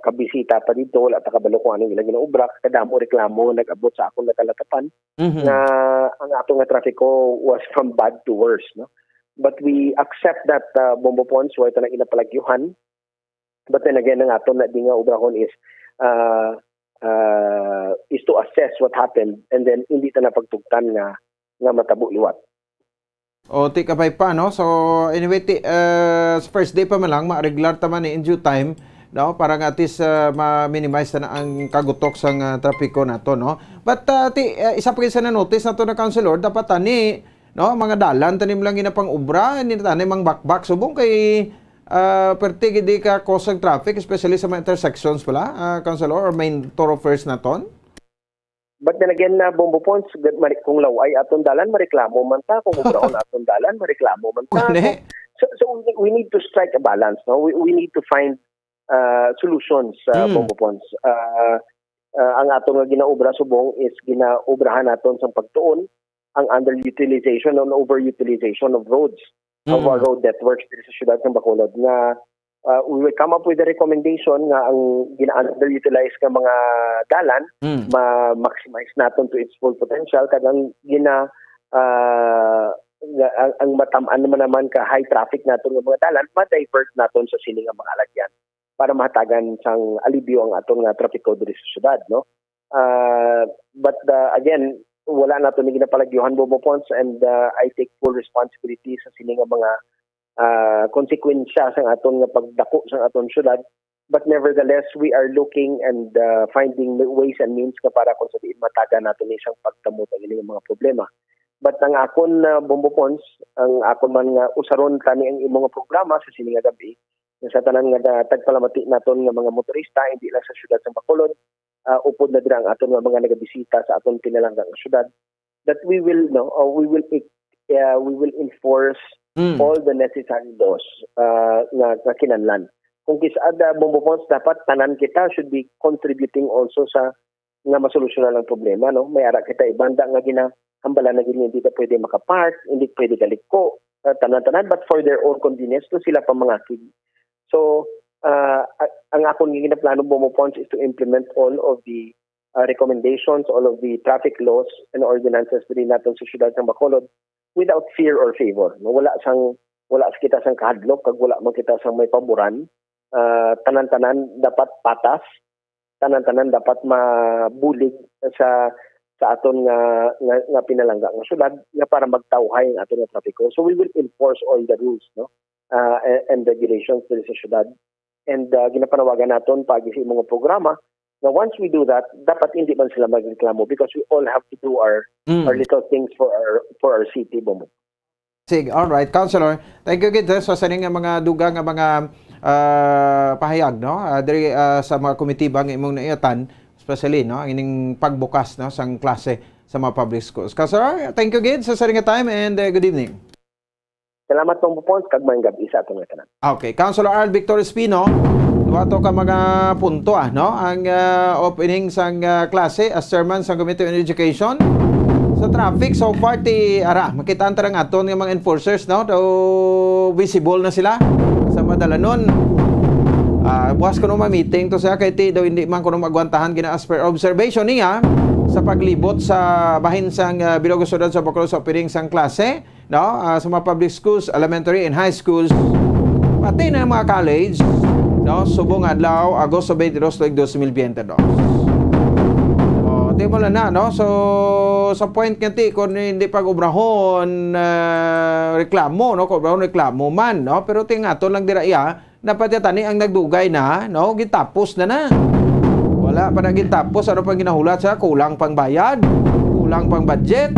kabisita pa dito, wala ta kabalo kung anong ilang ginaobra, kadamo reklamo nag-abot sa akong nakalatapan na ang ato nga trafiko was from bad to worse, no. But we accept that Bombo Pons wala ta nang inapalagyuhan, but then again ang ato na di nga obrahon is to assess what happened and then hindi ta napagtugtan nga matabo liwat. O ti kabay pa, no? So anyway, first day pa man lang ma-regular ta man in due time, no, para nga at least ma-minimize na ang kagutok sang trapiko nato, no. But isa pa sa na-notice nato na Councilor, dapat tani, no, mga dalan tanim lang ginapang ubra, hindi tani mang bakbak subong kay perti gidi ka cause ng traffic, especially sa mga intersections pala, Councilor, or main thoroughfares naton. But then again na Bombo Pons, kung laway aton dalan mareklamo man ta, kung ubraon aton dalan mareklamo man ta. So we need to strike a balance, no. We need to find solutions sa Bombo Pons. Ang aton nga ginaobra subong is ginaobrahan naton sang pagtuon ang underutilization and overutilization of roads, of our road networks dito sa syudad ng Bacolod nga we will come up with a recommendation nga ang gina-underutilize ka mga dalan ma-maximize naton to its full potential kag ang ang matam-an naman ka high traffic naton nga mga dalan ma-divert naton sa sini nga mga alagyan para mahatagan sang alibyo ang aton nga trapiko diri sa syudad, no. But again, wala na ito ni ginapalagyuhan bumupons and I take full responsibility sa sini nga mga konsekwensya sa aton nga pagdako sa aton syudad. But nevertheless, we are looking and finding ways and means ka para kung sabihin mataga natin isang pagtamot ang ilang mga problema. But ang akon Bombopons, ang akon man nga usaron kani ang imong programa sa sini nga gabi, sa tanan nga tagpalamati naton nga mga motorista, hindi lang sa syudad sa Bacolod, upod na dira ang aton nga mga nagabisita sa aton pinalanggang syudad, that we will enforce all the necessary laws nga kinahanglan. Kung kisada Bombopons, dapat tanan kita should be contributing also sa nga masolusyonan ang problema, no? May ara kita ibanda nga hambala na gini, hindi na pwede makapark, hindi pwede galiko, tanan-tanan, but for their own convenience, to sila pa mga kid. So, ang akong ginaplano Bombopons is to implement all of the recommendations, all of the traffic laws and ordinances din natin sa syudad ng Bacolod without fear or favor. No? Wala kita sang kahadlok, kag wala man kita sang may paboran. Tanan-tanan dapat patas, tanan-tanan dapat mabulig sa aton nga pinalangga nga syudad nga para magtawhay ang aton nga trapiko. So we will enforce all the rules, no, and regulations diri sa syudad. And ginapanawagan naton pag sa mga programa na once we do that, dapat hindi man sila magreklamo because we all have to do our little things for our city, Bomo. Sige, all right, Councilor. Thank you gid sa saning nga mga dugang nga mga pahayag, no, diri sa mga komitibang imong naiyatan, especially, no, ang ining pagbukas, no, sang klase sa mga public schools. Councilor, thank you gid sa saring nga time and good evening. Salamat pong Bupons, kag maayong gabi sa atong tanan. Okay, Councilor Arl Victor Espino, duwato ka mga punto, no, ang opening sang klase as chairman sang Committee on Education. Sa traffic, so far makita ang tarang aton ng mga enforcers, no, visible na sila sa madalanon. Bukas ko nung ma-meeting to siya kay daw hindi man ko nung magwantahan gina as per observation niya sa paglibot sa bahin sang Bilogos Sudad sa Bacolod sa opening sang klase, no, sa mga public schools, elementary and high schools, pati na mga college, no, subong adlaw Agosto 22, 2022. Di mo lang na, no? So, sa point nga kung hindi pag-obrahon reklamo, no? Kung obrahon reklamo man, no? Pero tingato lang diraya, dapat yatani ang nagdugay na, no? Gitapos na. Wala pa na gitapos. Ano pang ginahulat sa kulang pang bayad, kulang pang budget.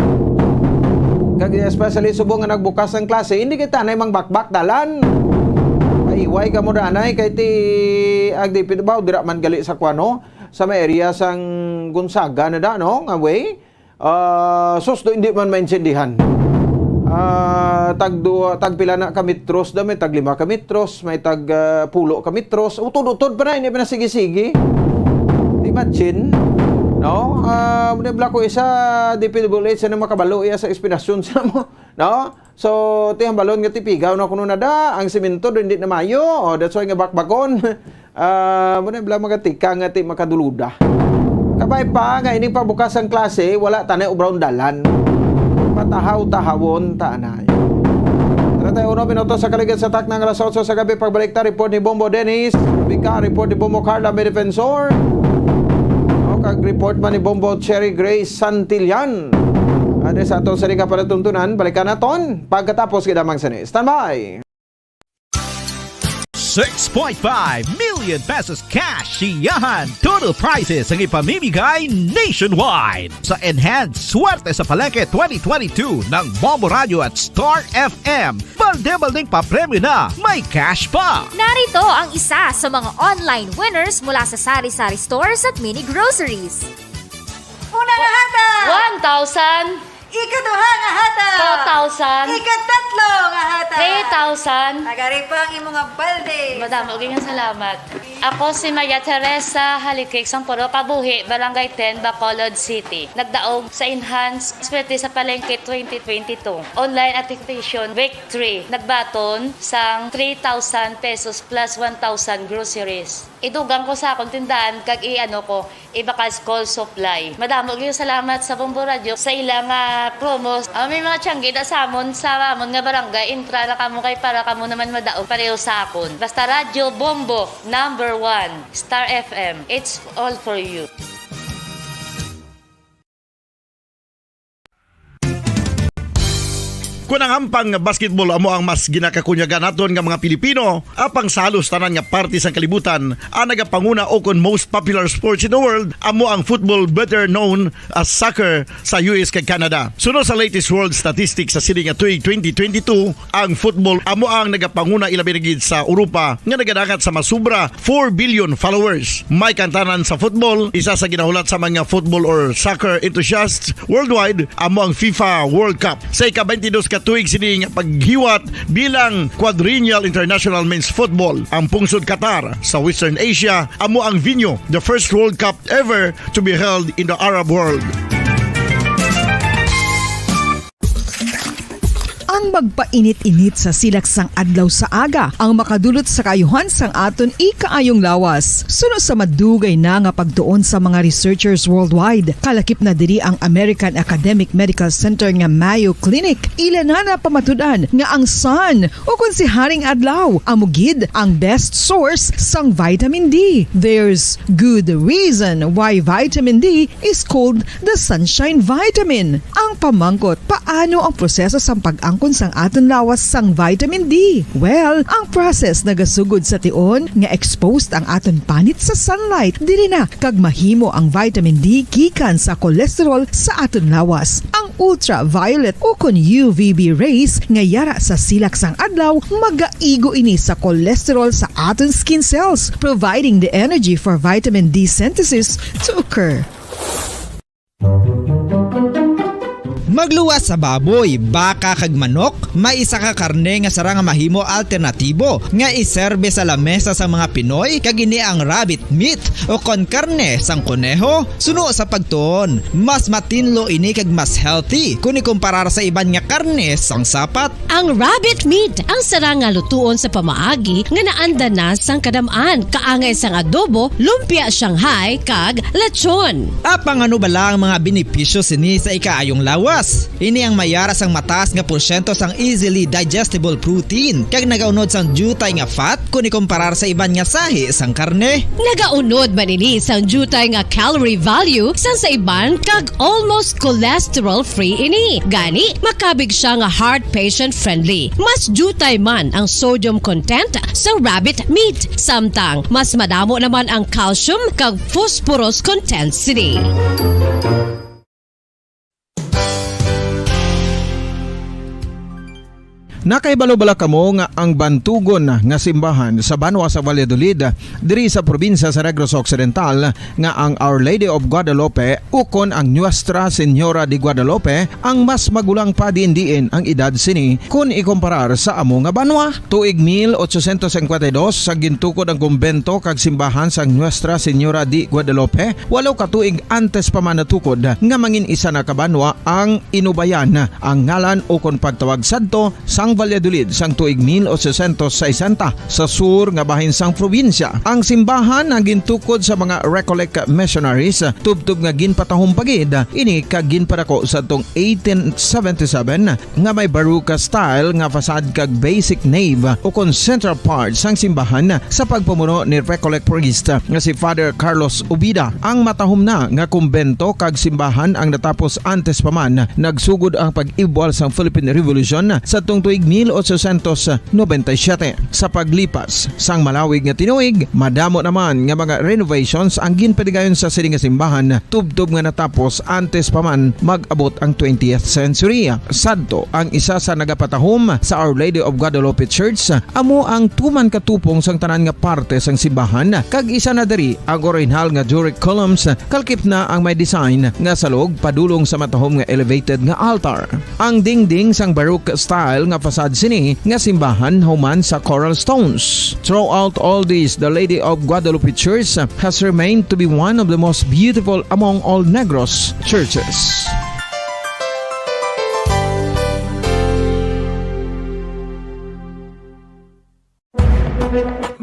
Especially subong nga nagbukas ng klase, hindi kita na mang bakbak dalan. Paiway ka mo danay, kay agdipid ba, dira man gali sa kwano, sa may area sang Gonzaga na da, no? Nga way. Susto hindi man maintindihan. Tagpila na kamitros da, may tag 5 kamitros, may tag 10 kamitros. Utod-utod pa na, hindi pa na sige-sige. Di matchin. No? Muna ko isa, DPWH sa nang makabalo iya sa espinasyon sa mo. No? So, tiyang balon nga tipigaw na kuno na da, ang simento do hindi na mayo. That's why nga bakbakon. Muna magatika nga ti makaduluda. Kabay pa, nga ining pabukas ang klase, wala tanay ubraw dalan. Patahaw-tahawon taanay. 31 minuto sa kaligid sa tak ng alas 8 sa gabi. Pagbalik ta, report ni Bombo Dennis. Bika, report ni Bombo Carla, may defensor. Kag-report man ni Bombo Cherry Grace Santillan. Ano sa aton sa rin kapalatuntunan, balikan naton pagkatapos kidamang sani. Stand by! 6.5 million pesos cash siyahan. Total prizes ang ipamimigay nationwide sa Enhanced Swerte sa Palengke 2022 ng Bombo Radio at Star FM. Balde-balding papremyo na, may cash pa. Narito ang isa sa mga online winners mula sa Sari-Sari Stores at Mini Groceries. Una nga hata! 1,000. Ikaduha nga hata! 2,000. Ikatatlo nga hata! 3,000. Agari pa ang imong balde. Madam, okay nga salamat. Ako si Maria Teresa Halikik, Sampuro, Kabuhi, Barangay 10, Bacolod City. Nagdaog sa Enhanced Swerte sa Palengke 2022. Online activation, week 3. Nagbaton sang 3,000 pesos plus 1,000 groceries. Idugang ko sa akong tindahan, kag ibakal school supply. Madam, okay salamat sa Bombo Radio sa ilang promos. May mga tiyanggi na sa amon nga barangay, intra na kamo kay para kamo naman madaog pareho sa akon. Basta Radio Bombo, number 1, Star FM. It's all for you. Kung ang ampang basketball amo ang mas ginakakunyagan naton nga mga Pilipino, apang salos tanan nga parte sang kalibutan, ang nagapanguna o kon most popular sports in the world, amo ang football better known as soccer sa US kag Canada. Sunod sa latest world statistics sa sini nga tuig 2022, ang football amo ang nagapanguna ilabi na gid sa Europa nga nagadagat sa masubra 4 billion followers. May kantanan sa football, isa sa ginahulat sa mga football or soccer enthusiasts worldwide, amo ang FIFA World Cup. Sa ika-22 katuig sini nga paghiwat bilang quadrennial international men's football. Ang pungsod Qatar sa Western Asia amo ang venue, the first World Cup ever to be held in the Arab world. Ang magpainit-init sa silaksang adlaw sa aga ang makadulot sa kaayuhan sang aton ikaayong lawas. Suno sa madugay na nga pagtuon sa mga researchers worldwide, kalakip na diri ang American Academic Medical Center nga Mayo Clinic. Ilan na pamatudan nga ang sun o kung si Haring Adlaw amugid ang best source sang vitamin D. There's good reason why vitamin D is called the sunshine vitamin. Ang pamangkot, paano ang proseso sang pag-angkon sang aton lawas sang vitamin D? Well, ang process nagasugod sa tion nga exposed ang aton panit sa sunlight, dili na kag mahimo ang vitamin D gikan sa cholesterol sa aton lawas. Ang ultraviolet o kon UVB rays nga yara sa silak sang adlaw magaigo ini sa cholesterol sa aton skin cells, providing the energy for vitamin D synthesis to occur. Magluwas sa baboy, baka kag manok, may isa ka karne nga sarang mahimo alternatibo nga iserbe sa lamesa sa mga Pinoy kag ini ang rabbit meat o kon karne sang koneho. Suno sa pagtuon, mas matinlo ini kag mas healthy kung ikumparar sa iban nga karne sang sapat. Ang rabbit meat ang sarang nga lutuon sa pamaagi nga naanda na sang kadamaan, kaangay sang adobo, lumpia Shanghai kag lechon. Apang ano bala ang mga benepisyo sini sa ikaayong lawas? Ini ang mayara sang mataas nga porsyento sang easily digestible protein kag nagaunod sang jutay nga fat kung ikumparar sa iban nga sahi sang karne. Nagaunod man ini sang jutay nga calorie value sang sa iban kag almost cholesterol free ini. Gani makabig siya nga heart patient friendly. Mas jutay man ang sodium content sa rabbit meat, samtang mas madamo naman ang calcium kag phosphorus content sini. Nakaibalo-bala kamo nga ang bantugon nga simbahan sa Banwa sa Valladolid diri sa probinsya sa Negros Occidental nga ang Our Lady of Guadalupe ukon ang Nuestra Señora de Guadalupe ang mas magulang pa diin ang edad sini kung ikumparar sa amo nga banwa. Tuig 1852 sa gintukod ang kumbento kag simbahan sang Nuestra Señora de Guadalupe, walo ka tuig antes pa man natukod nga mangin isa na kabanwa ang inubayan ang ngalan ukon pagtawag sadto sang Valladolid sang tuig 1860 sa sur nga bahin sang probinsya. Ang simbahan ang gintukod sa mga Recollect missionaries tubtub nga ginpatahong pagid ini kag ginpadako sa tong 1877 nga may baroque style nga fasad kag basic nave o kon central part sang simbahan sa pagpamuno ni Recollect priest nga si Father Carlos Ubida. Ang matahom na nga kumbento kag simbahan ang natapos antes pa man nagsugod ang pag-ibwal sang Philippine Revolution sa tong tuig 1897. Sa paglipas sang malawig nga tinuig, madamo naman nga mga renovations ang ginpadigayon sa sining nga simbahan tubtob nga natapos antes pa man mag-abot ang 20th century. Sadto ang isa sa nagapatahom sa Our Lady of Guadalupe Church, amo ang tuman katupong sang tanan nga parte sang simbahan kag isa na diri ang original nga Doric columns kalkip na ang may design nga salog padulong sa matahom nga elevated nga altar. Ang dingding sang baroque style nga fasad sini nga simbahan human sa coral stones. Throughout all this, the Lady of Guadalupe Church has remained to be one of the most beautiful among all Negros churches.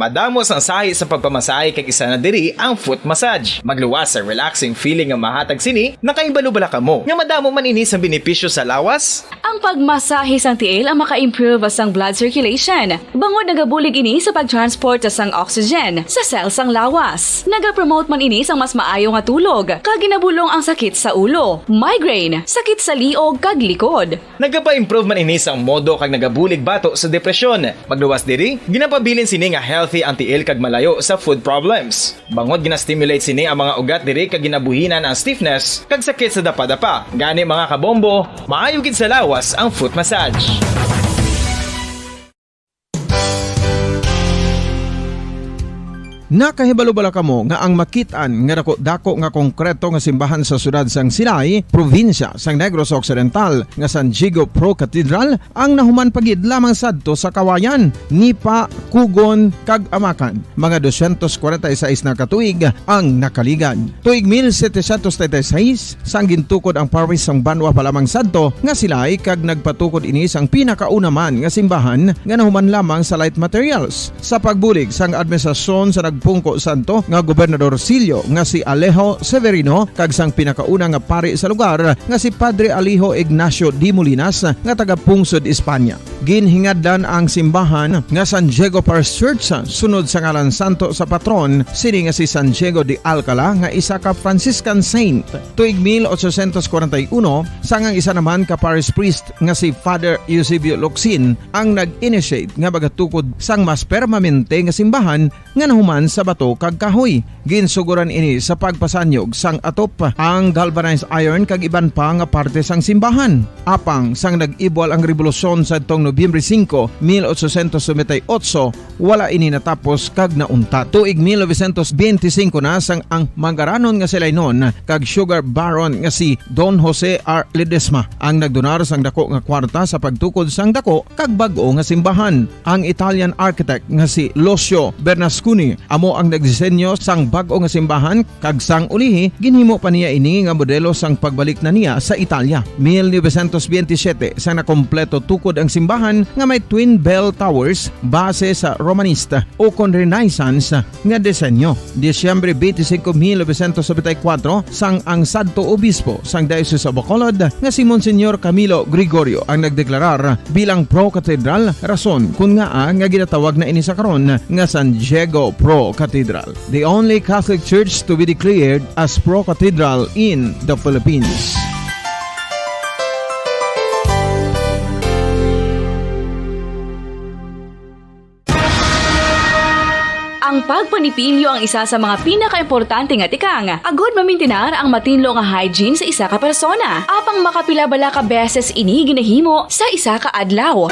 Madamos ang sahi sa pagpamasahe kag isa na diri ang foot massage. Magluwas sa relaxing feeling nga mahatag sini, nakaibalo-bala kamo. Nga madamo man ini sa benepisyo sa lawas. Ang pagmasahe sang tiil ang maka-improve sang blood circulation. Bangod nagabulig ini sa pagtransport sang oxygen sa cell sang lawas. Nagapromote man ini sang mas maayo nga tulog, kag ginabulong ang sakit sa ulo, migraine, sakit sa liog kag likod. Nagapa-improve man ini sang modo kag nagabulig bato sa depresyon. Magluwas diri, ginapabilin sini nga healthy ang tiil kag malayo sa food problems. Bangod ginastimulate sini ang mga ugat diri kag ginabuhinan ang stiffness kag sakit sa dapa-dapa. Gani mga kabombo, maayo gid sa lawas ang foot massage. Nakahibalo-bala kamo nga ang makitaan nga dako nga konkreto nga simbahan sa sudad sang Sinay, probinsya sang Negros Occidental nga San Diego Pro Cathedral ang nahuman pagid lamang sadto sa Kawayan, Nipa, Kugon kag Amakan. Mga 246 na katuig ang nakaligan. Tuig 1736 sang gintukod ang parish sang Banwa pa lamang sadto nga silay kag nagpatukod ini sang pinakauna man nga simbahan nga nahuman lamang sa light materials. Sa pagbulig sang administrasyon sa Pungko Santo nga Gobernador Silio nga si Alejo Severino kag sang pinakauna nga pari sa lugar nga si Padre Alijo Ignacio Di Molinas nga taga Pungsod, Espanya. Ginhingaddan ang simbahan nga San Diego Parish Church sunod sa ngalan santo sa patron sini nga si San Diego de Alcala nga isa ka Franciscan saint. Tuig 1841 sang ang isa naman ka parish priest nga si Father Eusebio Locsin ang nag-initiate nga bagatukod sang mas permanente nga simbahan nga nahuman sa bato kag kahoy. Ginsuguran ini sa pagpasanyog sang atop ang galvanized iron kag iban pa nga parte sang simbahan. Apang sang nag-ibwal ang revolusyon sa tong Nobyembre 5, 1898, wala ini natapos kag naunta. Tuig 1925 na sang ang mangaranon nga silay noon kag sugar baron nga si Don Jose R. Ledesma ang nagdonar sang dako nga kwarta sa pagtukod sang dako kag bag-o nga simbahan. Ang Italian architect nga si Lucio Bernasconi amo ang nagdisenyo sang bag-o nga simbahan kag sang ulihi ginhimo pa niya ini nga modelo sang pagbalik na niya sa Italia. 1927 sang nakompleto tukod ang simbahan nga may twin bell towers base sa Romanista o kon Renaissance nga disenyo. Disyembre 25, 1974 sang ang sadto obispo sang Diocese of Bacolod nga si Monsignor Camilo Gregorio ang nagdeklarar bilang pro cathedral, rason kung nga ginatawag na ini sa karon nga San Diego Pro Cathedral, the only Catholic church to be declared as pro cathedral in the Philippines. Ang pagpanipilyo ang isa sa mga pinaka-importante nga tikang. Agod mamintinar ang matinlo nga hygiene sa isa ka persona. Apang makapilabala ka beses ini ginahimo sa isa ka adlaw.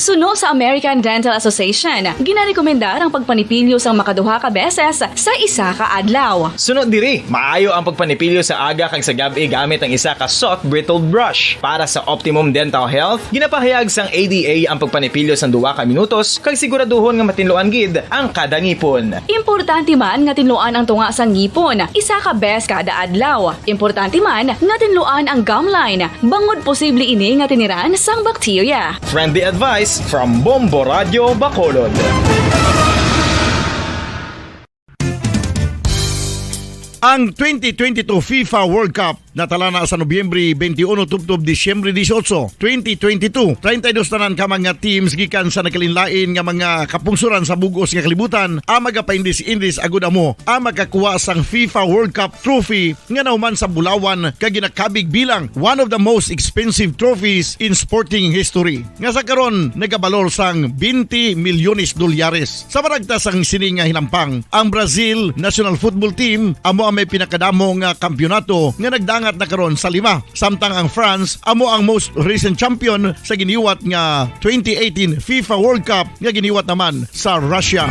Suno sa American Dental Association, ginarekomendar ang pagpanipilyo sang makaduha ka beses sa isa ka adlaw. Sunod diri, maayo ang pagpanipilyo sa aga kag sa gabi gamit ang isa ka soft brittle brush. Para sa optimum dental health, ginapahayag sang ADA ang pagpanipilyo sang 2 ka minutos kag siguraduhon nga matinloan gid ang kada ngipon. Importante man nga tinluan ang tunga sang ngipon, isa ka bes kada adlaw. Importante man nga tinluan ang gum line, bangod posible ini nga tiniran sang bakterya. Friendly advice from Bombo Radio Bacolod. Ang 2022 FIFA World Cup natala na sa Nobyembre 21 tubtob Disyembre 18, 2022. 32 tanan ka mga teams gikan sa nakalinlain nga mga kapungsuran sa bugos nga kalibutan ang magapaindis-indis agud amo ang makakuha sang FIFA World Cup trophy nga nauman sa Bulawan kag ginakabig bilang one of the most expensive trophies in sporting history. Nga sa karon nagabalor sang 20 milyones dolyares. Sa baragta sang sini nga hinampang, ang Brazil National Football Team amo ang may pinakadamo nga kampyonato nga nagdangat na karon sa 5. Samtang ang France amo ang most recent champion sa giniwat nga 2018 FIFA World Cup nga giniwat naman sa Russia.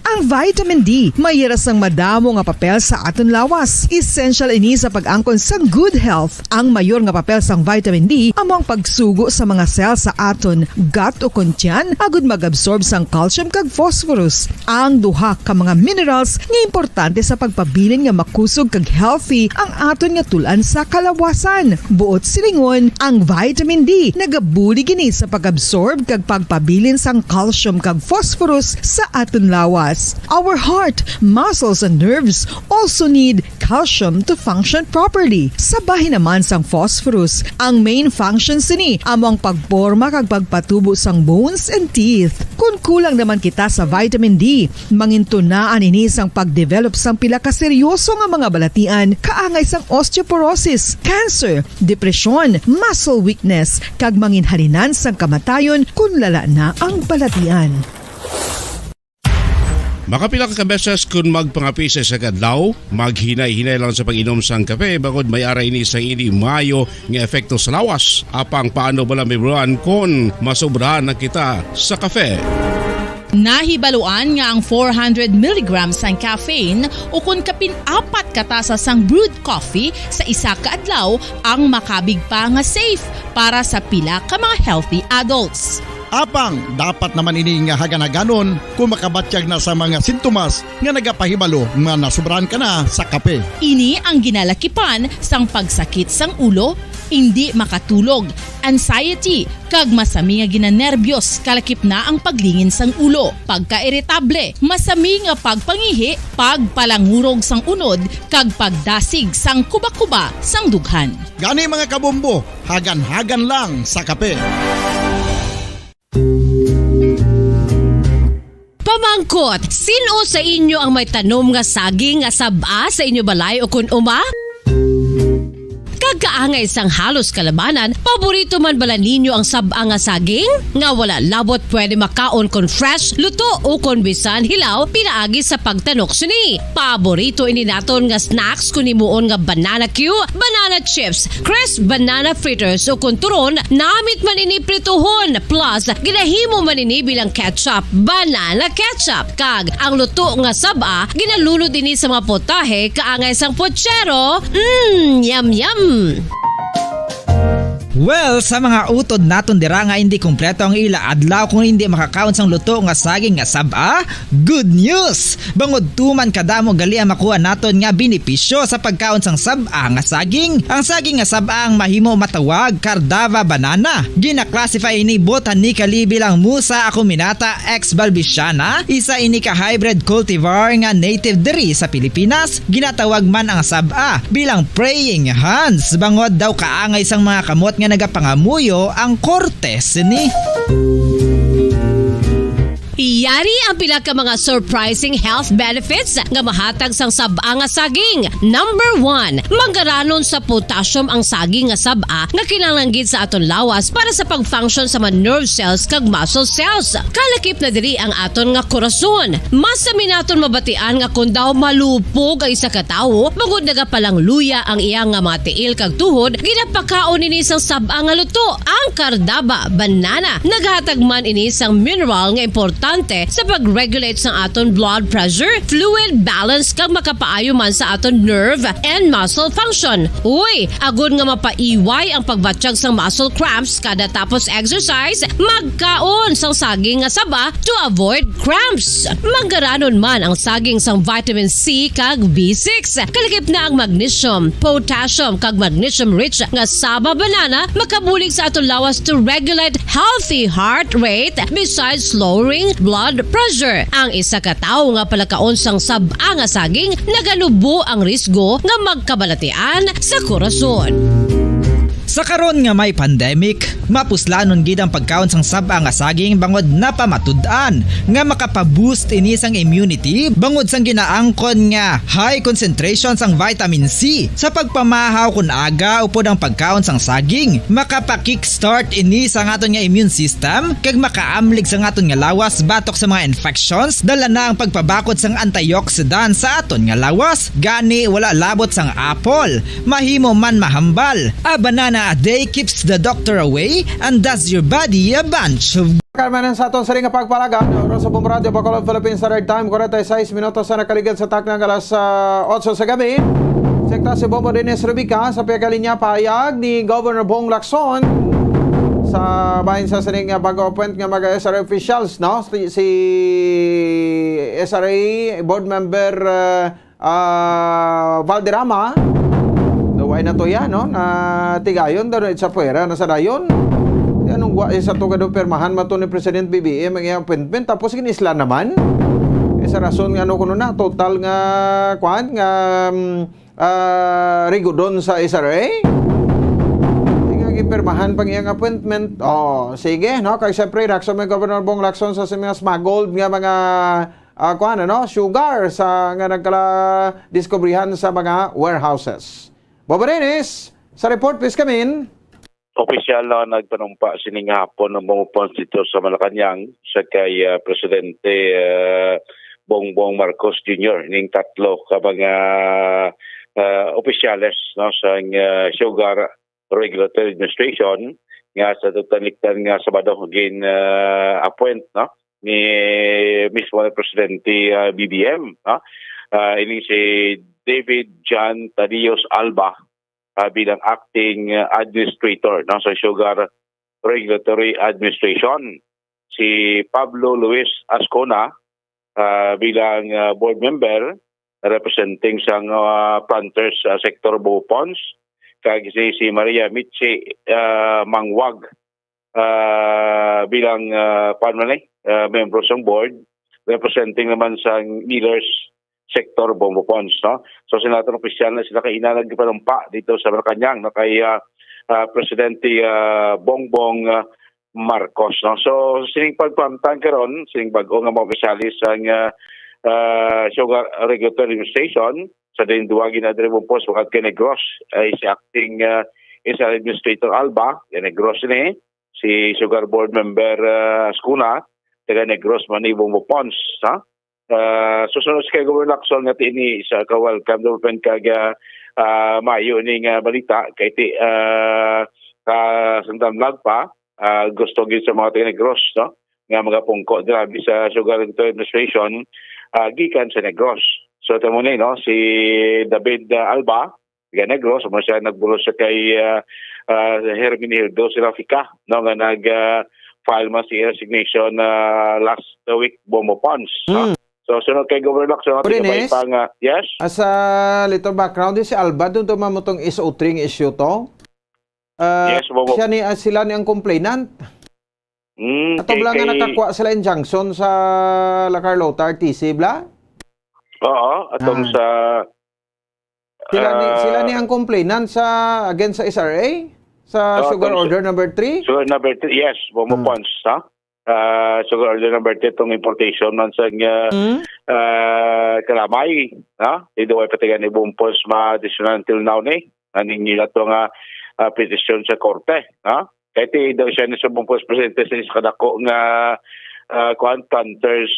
Ang vitamin D, mayiras ang madamo nga papel sa aton lawas. Essential ini sa pag-angkon sa good health. Ang mayor nga papel sang vitamin D amo ang pagsugo sa mga cell sa aton gut o kuntyan agud mag-absorb sang calcium kag phosphorus. Ang duha ka mga minerals nga importante sa pagpabilin nga makusog kag healthy ang aton nga tulan sa kalawasan. Buot silingon, ang vitamin D nagabuli gini sa pag-absorb kag pagpabilin sang calcium kag phosphorus sa aton lawas. Our heart, muscles, and nerves also need calcium to function properly. Sabahin naman sang phosphorus. Ang main function sini amo ang pagporma kag pagpatubo sang bones and teeth. Kung kulang naman kita sa vitamin D, mangintunaan ini sang pagdevelop sang pila ka seryoso nga mga balatian kaangay sang osteoporosis, cancer, depresyon, muscle weakness, kag manginhalinan sang kamatayon kung lala na ang balatian. Makapila ka beses kung magpangapisa sa kadlaw, maghinay-hinay lang sa pag-inom sang kape bagod may ara ini sa hindi mayo nga efekto sa lawas. Apang paano bala mibruan kung masobrahan na kita sa kape? Nahibaluan nga ang 400 mg sang caffeine o kung kapin-4 katasa sang brewed coffee sa isa ka adlaw ang makabig pa nga safe para sa pila ka mga healthy adults. Apang, dapat naman ini nga haganaganon kung makabatyag na sa mga sintomas nga nagapahibalo nga nasubrahan ka na sa kape. Ini ang ginalakipan sang pagsakit sang ulo, hindi makatulog, anxiety, kag masami nga ginanerbiyos kalakip na ang paglingin sang ulo, pagka-iritable, masami nga pagpangihi, pagpalangurog sang unod, kag pagdasig sang kuba-kuba sang dughan. Gani mga kabombo, hagan-hagan lang sa kape. Pamangkot, sino sa inyo ang may tanom nga saging nga saba sa inyo balay o kun uma? Kagkaangay sang halos kalabanan, paborito man bala ninyo ang saba nga saging? Nga wala labot pwede makaon kon fresh, luto o kon bisan hilaw, pinaagi sa pagtanok suni. Paborito ini naton nga snacks kun himuon nga banana Q, banana chips, crisp banana fritters o kun turon, namit man ini prituhon, plus ginahimo man ini bilang ketchup, banana ketchup. Kag ang luto nga saba, ginalunod ini sa mga potahe kaangay sang pochero. Yum yum. Well, sa mga utod naton dira nga hindi kumpleto ang ila adlaw kung hindi makakaon sang luto nga saging nga saba, good news! Bangod tuman kadamo gali ang makuha naton nga benepisyo sa pagkaon sang saba nga saging. Ang saging nga saba ang mahimo matawag Cardava banana. Gina-classify ini botanically bilang Musa acuminata ex balbisiana, isa ini ka hybrid cultivar nga native diri sa Pilipinas. Ginatawag man ang saba bilang praying hands. Bangod daw kaangay sang mga kamot nga nagapangamuyo ang kortes ni. Yari ang pila ka mga surprising health benefits nga mahatag sang saba nga saging. Number 1, manggaranon sa potassium ang saging nga saba nga kinahanglan sa aton lawas para sa pag-function sa mga nerve cells kag muscle cells. Kalakip na diri ang aton nga korason. Mas sa minaton mabatian nga kun daw malupog ang isa ka tawo, magud nagapalang luya ang iyang nga mga tiil kag tuhod, ginapakaon ini sang saba nga luto. Ang Cardava banana naghatag man ini sang mineral nga importante sa pag-regulate sa aton blood pressure, fluid balance kag makapaayo man sa aton nerve and muscle function. Uy, agud nga mapaiway ang pagbatsyag sang muscle cramps kada tapos exercise, magkaon sang saging nga saba to avoid cramps. Manggaranon man ang saging sang vitamin C kag B6. Kalakip na ang magnesium, potassium kag magnesium rich nga saba banana makabulig sa aton lawas to regulate healthy heart rate besides lowering blood pressure. Ang isa ka tawo nga palakaon sang saba nga saging nagalubo ang risgo nga magkabalatian sa korason. Sa karon nga may pandemic, mapuslanon gid ang pagkaon sang saba nga saging bangod napamatud-an nga makapaboost ini sang immunity bangod sang ginaangkon nga high concentration sang vitamin C. Sa pagpamahaw kun aga upod ang pagkaon sang saging, makapa-kickstart ini sa aton nga immune system kag makaamlig sa aton nga lawas batok sa mga infections, dala na ang pagpabakod sang antioxidant sa aton nga lawas. Gani wala labot sang apple, mahimo man mahambal. A banana a day keeps the doctor away and does your body a bunch of Karmanan sa aton sa ring pagpalaga sa Bomradio Bacolod Philippines Standard Time 46 minutos sa nakaligid sa taknang alas 8 sa gabi. Sekta si Bombo Dines Rebica sa pagkalinya pahayag ni Governor Bong Lacson sa bahin sa sining bago-appoint nga mga SRA officials, no? Si SRA board member Valderrama. Daway na to yan, no? Na tigayon daw sa puwera na sa dayon. Anong sa to gado permahan mato ni President BBM ang iyang appointment tapos kinisla naman. Sa rason nga ano kuno na total nga kuan nga rigodon sa SRA. Nga gipirmahan pang iyang appointment. Oh, sige no kay siyempre Lacson may Governor Bong Lacson sa mga smuggled nga mga kuan ano sugar sa nga nagkala diskubrihan sa mga warehouses. Bobarenes, sa report please come in. Opisyal na nagpanumpa sining hapon ng mga dito sa Malacanang sa kay Presidente Bongbong Marcos Jr. ning tatlo ka mga opisyales no sa Sugar Regulatory Administration nga sa tutaliktan nga Sabado gin appoint no ni mismo na Presidente BBM no ini si David John Tadios Alba bilang acting administrator no, sa Sugar Regulatory Administration. Si Pablo Luis Ascona bilang board member representing sa planters sector Bupons. Kag si Maria Michi Mangwag bilang member sa board representing naman sa leaders sector Bombo Pons, no? So senator opisyal na sila kainalag panumpa dito sa Malacanang na kay Presidente Bongbong Marcos, no? So sining pagpamtan karon sining bag-o nga mga opisyalis ang Sugar Regulatory Administration sa din duwagin na Bombo Pons wakad kay Negros ay si acting isa Administrator Alba, kay Negros ni si Sugar Board Member Ascuna, taga Negros man ni Bombo Pons, ha? Susunod sa kay Governor Lacson nga ini sa ka-welcome development kaga mayo ning balita kay ti sandang lag pa gusto gid sa mga taga Negros no nga mga pungko grabe sa Sugar Administration gikan sa Negros. So tamo ni no si David Alba taga Negros mo siya nagbulos sa kay Herminildo Serafica no nga nag file man si resignation last week Bombo Pons. No? So, sunod kay Governor Lacson, yes? As a little background, si Alba, doon tumamutong is-utring issue to? Yes, Bobo. Sila ni ang complainant. Ato bala nga nakakuha sila injunction sa La Carlota, RTC, bla? Oo, atong sa... Sila ni ang complainant sa against sa SRA? Sa Sugar Order number 3? Sugar number 3, yes, Bombo Pons, ha? Sugar Order number 3 itong importation man sa kalamay, ha? Ito ay patigan ni Bumpos ma-additional until now ni. Aning nila ito nga petition sa korte, ha? Kahit daw siya ni sa Bumpos presente sa kadako nga Planters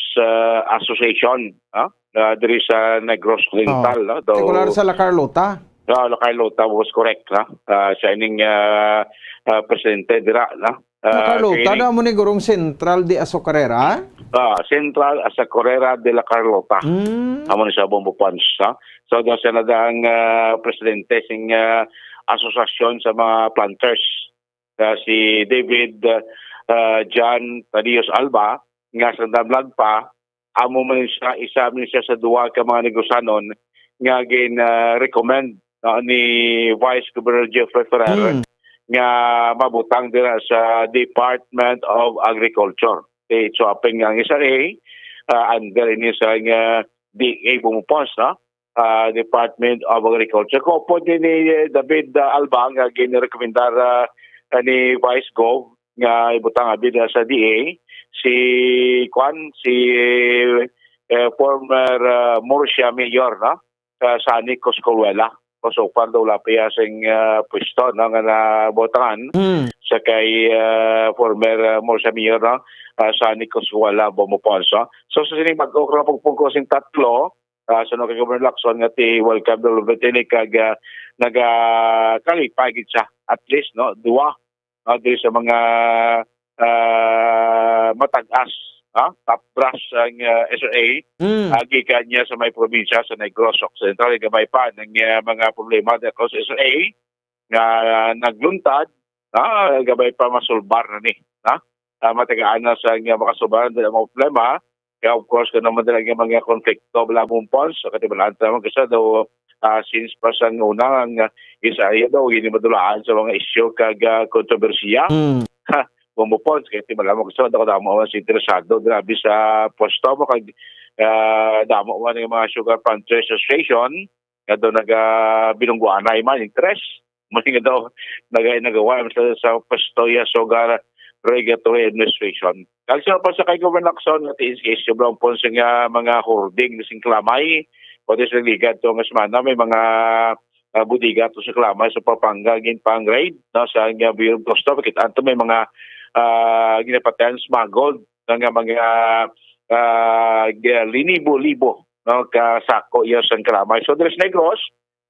Association, ha? Diri sa Negros Oriental, no? Particular sa La Carlota. La Carlota was correct, ha? Siya ining presidente dira, na? La Carlota na mo ni gurong Central de Azucarera? Central Azucarera de la Carlota. Amo ni sa Bombo Pons, ha? So daw siya na ang presidente sing asosasyon sa mga planters. Si David John Tadios Alba nga sa damlag pa amo man siya isa man siya sa duwa ka mga negosyanon nga gin-recommend ni Vice Governor Jeffrey Ferrer nga mabutang dira sa Department of Agriculture. Okay, so apeng nga SRA under ini sa DA Bumupos, no? Department of Agriculture. Ko po din ni David Alba nga gin-recommendar ni Vice Gov nga ibutang abid sa DA si former Murcia Mayor, no? Sani Coscolwela. So daw lapia sing pwesto no nga nabotangan sa kay former Murcia Mayor, no? Sani Coscolwela Bomoponso. So sa sining mag-okra pagpungko sing tatlo sa no kay Governor Lacson nga ti welcome development kag nagakalipay gid siya at least no duwa diri sa mga matag-as top brass ang SRA gikan niya sa may probinsya sa Negros Occidental gamay pa ng mga problema sa SRA nga nagluntad gamay pa masulbar na ni matagaan na sa makasulbaran ng mga problema kaya of course kung naman talaga mga konflikto bala Bumpons sa katibalaan naman kasi daw since pa sa una ang SRA daw hindi madulaan sa mga issue kag kontrobersiya Bumupons, kaya ti malamang gusto ako damo mas interesado grabe sa posto mo kag damo man yung mga Sugar Planters Association nga daw binungguanay man interest mo nga daw nagawa sa Pastoya Sugar Regulatory Administration. Kalsyo pa sa kay Governor Lacson at is sobrang po sa mga hoarding sing Klamay o sa ligad to nga semana may mga budiga to sa Klamay sa Pampanga gin pang grade no sa nga Bureau of Customs kita anto may mga ginapatayan smuggled nga mga linibo-libo no kasako iya sa Klamay. So there's Negros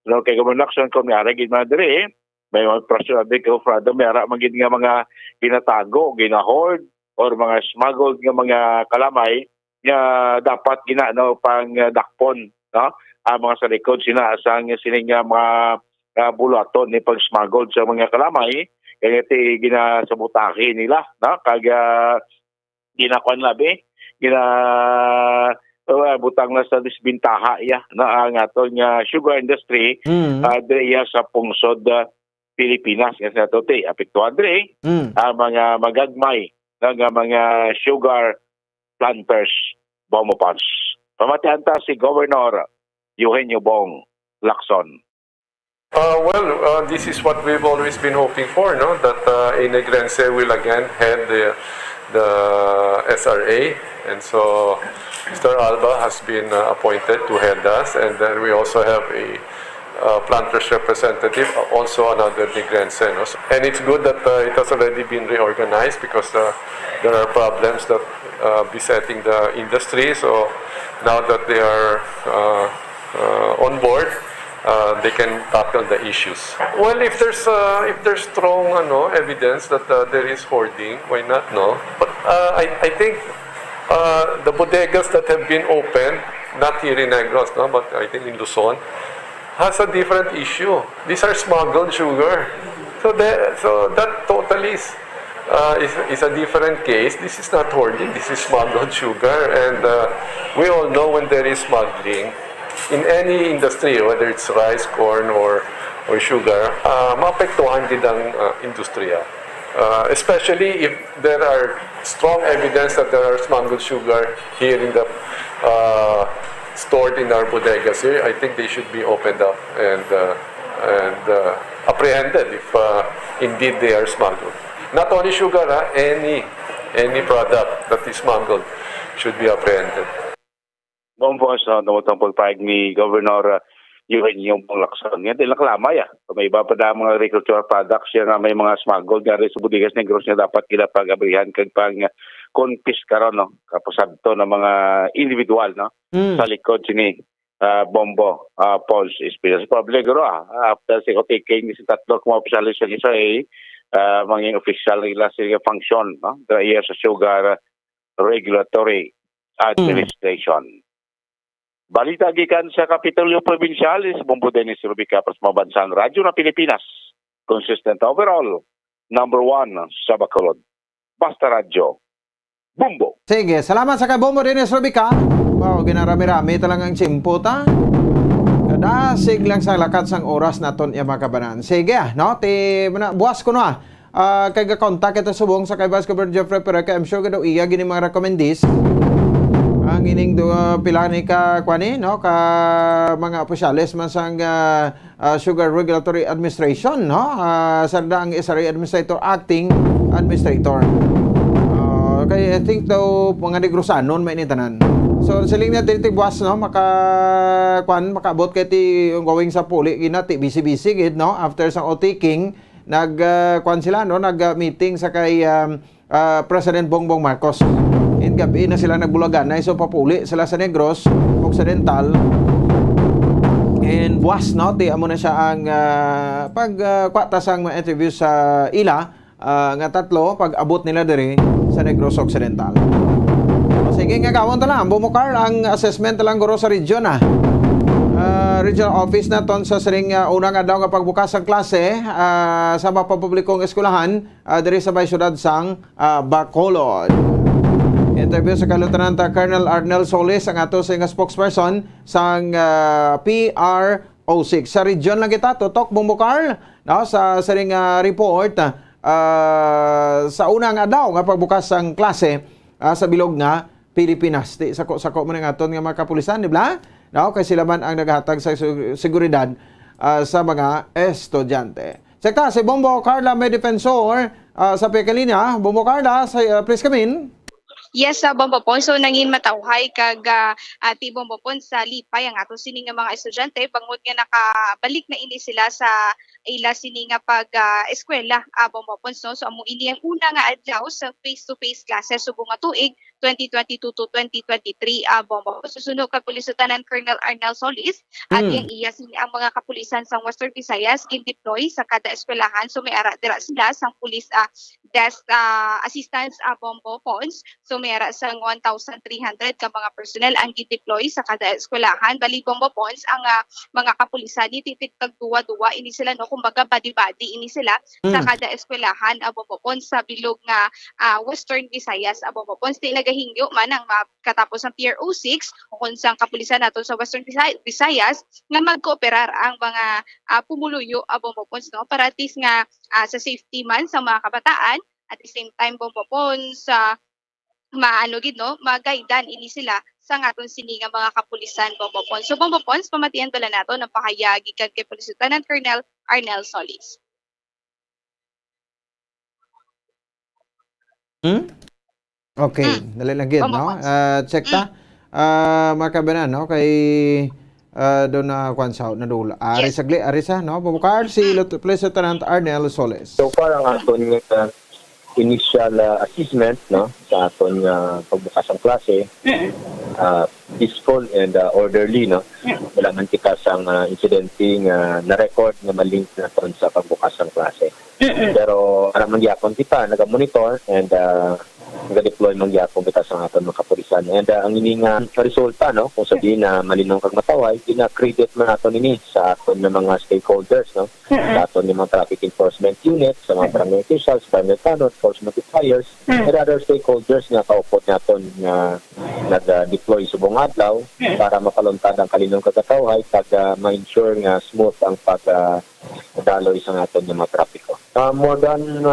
no kay Governor Lacson kung may gid man dire may mga personal ko frado may ara magid nga mga ginatago, ginahoard or mga smuggled nga mga kalamay nga dapat ginano pang dakpon no mga sa likod sinasang sining nga mga bulaton ni pag smuggled sa mga kalamay kaya ti ginasabutahi nila no kag ginakuan labi butang na sa disbintaha ya na ang aton nga sugar industry diya sa pungsod Pilipinas kasi ato ti apektuhan dire ang mga magagmay nga mga sugar planters bomopans. Pamatihan ta si Governor Eugenio Bong Lacson. This is what we've always been hoping for, no? That Inegrense will again head the SRA, and so Mr. Alba has been appointed to head us, and then we also have a planters representative, also another Negrense. No? And it's good that it has already been reorganized because there are problems that besetting the industry. So now that they are on board, they can tackle the issues. Well, if there's strong evidence that there is hoarding, why not? No, but I think the bodegas that have been opened, not here in Negros, no, but I think in Luzon, has a different issue. These are smuggled sugar, so that totally is a different case. This is not hoarding. This is smuggled sugar, and we all know when there is smuggling in any industry, whether it's rice, corn, or sugar, maapektuhan din ang industriya. Especially if there are strong evidence that there are smuggled sugar here in the stored in our bodegas here. I think they should be opened up and apprehended if indeed they are smuggled. Not only sugar, any product that is smuggled should be apprehended. Bombo sa namutang pagpahig ni Governor Eugenio Bong Lacson. Yan din naklamay May iba pa na mga agricultural products yan may mga smuggled nga rin sa Budigas Negros na dapat kinapag-abrihan kag pang confiscaron no kapasabto ng mga individual no sa likod sini Bombo Pauls Espinas. Probably guro after sa taking si tatlo kuma opisyalis sa isa mga official nila sila function no dahil sa Sugar Regulatory Administration. Balita gikan sa Kapitolyo Provincial is Bombo Dennis Rubica para sa Mabansang Radyo na Pilipinas. Consistent overall. Number 1 sa Bacolod. Basta Radyo. Bombo. Sige, salamat sa kay Bombo Dennis Rubica. Wow, ginarami-rami talagang simpo ta. Kadasig lang sa lakat sang oras naton iya makabanan. Sige, no? Buwas ko na. Kay ga-contact ito subong sa kay Vice Governor Jeffrey Pereca. I'm sure kadaw iya gini mga recommendees. Ang ining pila ni ka kwani no ka mga opisyales man sang Sugar Regulatory Administration no sa ang SRA Administrator acting administrator. Kaya I think daw mga negrosanon may tanan. So siling na dito buwas no makaabot kay ti going sa puli ginati busy gid no after sang OT-king nag sila no nag-meeting sa kay President Bongbong Marcos. In gabi na sila nagbulagan na iso papuli sila sa Negros Occidental and buwas no ti amo na siya ang pagkwata sang mga interview sa ila nga tatlo pag abot nila diri sa Negros Occidental. Sige nga gawon ta lang bumukar ang assessment lang guro sa region regional office naton sa siring unang adlaw nga pagbukas ang klase sa mapapublikong eskwelahan diri sa bay syudad sang Bacolod. Interview sa Lieutenant Colonel Arnel Solis ang ato sa spokesperson sang PR06 sa region lang kita tutok bumukar no sa siring report sa unang adlaw nga pagbukas ang klase sa bilog nga Pilipinas. Di sako-sako man ang aton nga mga kapulisan, di ba? No, kay sila man ang naghatag sa seguridad sa mga estudyante. Sekta, si Bombo Carla may defensor sa Pekalinya. Bombo Carla, please come in. Yes, Bombopon. So, nangin matawhay kag ati Bombopon sa lipay ang ato sini nga mga estudyante bangod nga nakabalik na ini sila sa ila sini nga pag eskwela Bombopon. So, amo ini ang una nga adlaw sa face-to-face classes subong nga tuig 2022 to 2023 Bombopon. Susunod kag Police Lieutenant Colonel Arnel Solis at yung iya sini ang mga kapulisan sa Western Visayas gin-deploy sa kada eskwelahan. So, may ara dira sila sang police desk assistance Bombopons. So may ara sang 1,300 ka mga personnel ang gi-deploy sa kada eskwelahan. Bali Bombopons ang mga kapulisan ni tipit kag duwa-duwa ini sila no kumbaga body-body ini sila sa kada eskwelahan Bombopons sa bilog nga Western Visayas Bombopons. Di nagahingyo man ang katapos ng Pier 06 o kung sang kapulisan nato sa Western Visayas nga magkooperar ang mga pumuluyo Bombopons no para at least nga sa safety man sa mga kabataan at the same time Bombopons sa maanugid no magaidan ini sila sa ngaton sini nga mga kapulisan Bombopons. So Bombopons pamatian pala nato ng pahayagi kag kay Police Lieutenant Colonel Arnel Solis. Okay, dali lang gid no. Check ta. Makabanan no kay doon na kwansaw na dula. Ari sagli ari sa no Bombo si Police Lieutenant Arnel Solis. So far ang aton initial assessment no sa aton pagbukas ng klase peaceful and orderly no wala man kita sang incidente nga na-record nga malink naton sa pagbukas ng klase pero ara man gyapon kita naga-monitor and nag-deploy man gyapon kita sa aton mga kapulisan and ang ini nga resulta no kung sabihin na malinong kag mataway gina-credit man naton ini sa aton nga mga stakeholders no sa aton nga mga traffic enforcement unit sa mga barangay officials, barangay tanod, force multipliers and other stakeholders nga kaupot naton nga nag-deploy subong adlaw para mapaluntad ang kalinong kagatawhay kag ma-ensure nga smooth ang pagdaloy sa aton nga mga trapiko. More than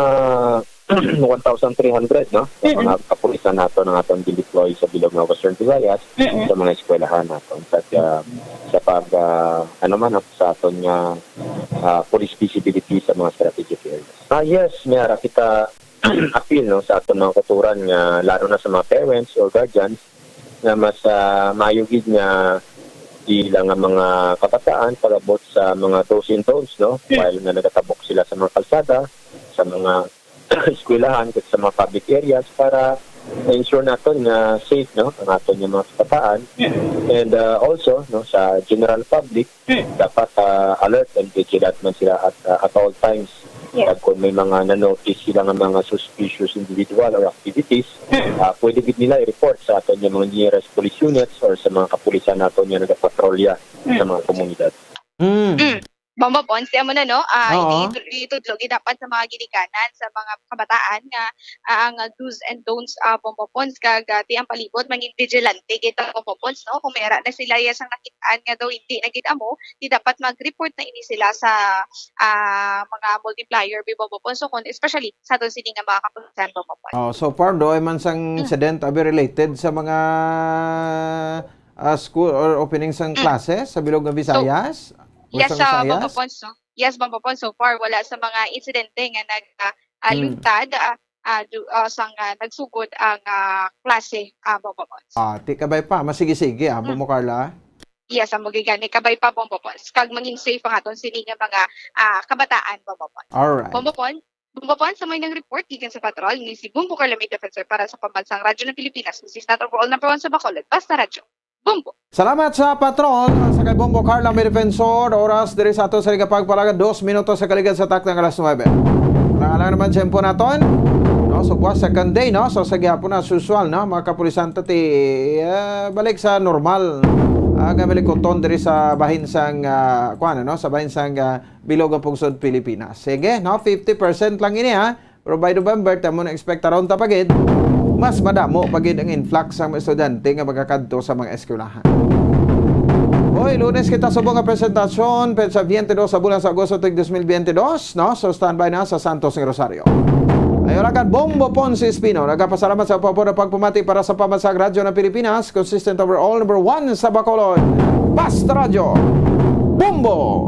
1,300 no mga kapulisan nato ng aton deploy sa bilog ng Western Visayas sa mga eskwelahan naton sa pag sa aton nga police visibility sa mga strategic areas. Yes, mayara kita appeal no sa aton mga kuturan nga lalo na sa mga parents or guardians na mas mayugid nga ilang mga kabataan pag-abot sa mga do's and don'ts no while nga nagatabok sila sa mga kalsada sa mga eskwelahan at sa mga public areas para ensure natin na safe no ang aton yung mga kabataan and also no sa general public dapat alert and vigilant man sila at all times kung may mga na-notice sila ng mga suspicious individual or activities pwede gid nila i-report sa aton yung mga nearest police units or sa mga kapulisan naton yung nagapatrolya sa mga komunidad. Bombopons, tiyan mo na no, itudlog dapat sa mga ginikanan sa mga kabataan nga ang do's and don'ts Bombopons kag tiyang palibot maging vigilante kita Bombopons no kung mayara na sila sang nakitaan nga daw hindi nagitamo di dapat mag-report na ini sila sa mga multiplier Bombopons so especially sa aton sini nga mga kapulisan Bombopons. So far do ay man sang incident related sa mga school or opening sang classes sa bilog ng Visayas. Yes, Bombopons. No? Yes, Bombopons. So far, wala sa mga insidente nga nag-lutad sang nagsugod ang klase, Bombopons. Ti kabay pa, masige-sige, Bombo Carla. Yes, ang magigani kabay pa, Bombopons. Kag maging safe ang aton sini nga mga kabataan, Bombopons. Alright. Bombopons, sa may nang-report gikan sa patrol ni si Bombo Carla May Defensor para sa Pambansang Radyo ng Pilipinas. This is not overall number 1 sa Bacolod. Basta Radyo. Bombo. Salamat sa patron sa kay Bombo Carla May Defensor. Oras diri sa ato sa ligapagpalaga 2 minutos sa kaligid sa tak ng alas 9. Wala naman tempo naton. No, so buwas second day no. So sa gyapon na usual no mga kapulisan ti balik sa normal. Gamili konton diri sa bahin sang no sa bahin sang bilog ang pungsod Pilipinas. Sige no 50% lang ini ha. Pero by November tamo na expect around tapagid. Mas madamo pagid ang influx sa mga estudyante nga magakadto sa mga eskwelahan. Hoy, Lunes kita subong nga presentasyon sa 22 sa bulan sa Agosto 2022, no? So standby na sa Santos ng Rosario. Ayon agad, Bombo Ponce Espino. Nagpasalamat sa papo na pagpumati para sa Pamansang Radyo ng Pilipinas. Consistent overall, number 1 sa Bacolod. Basta Radyo. Bombo!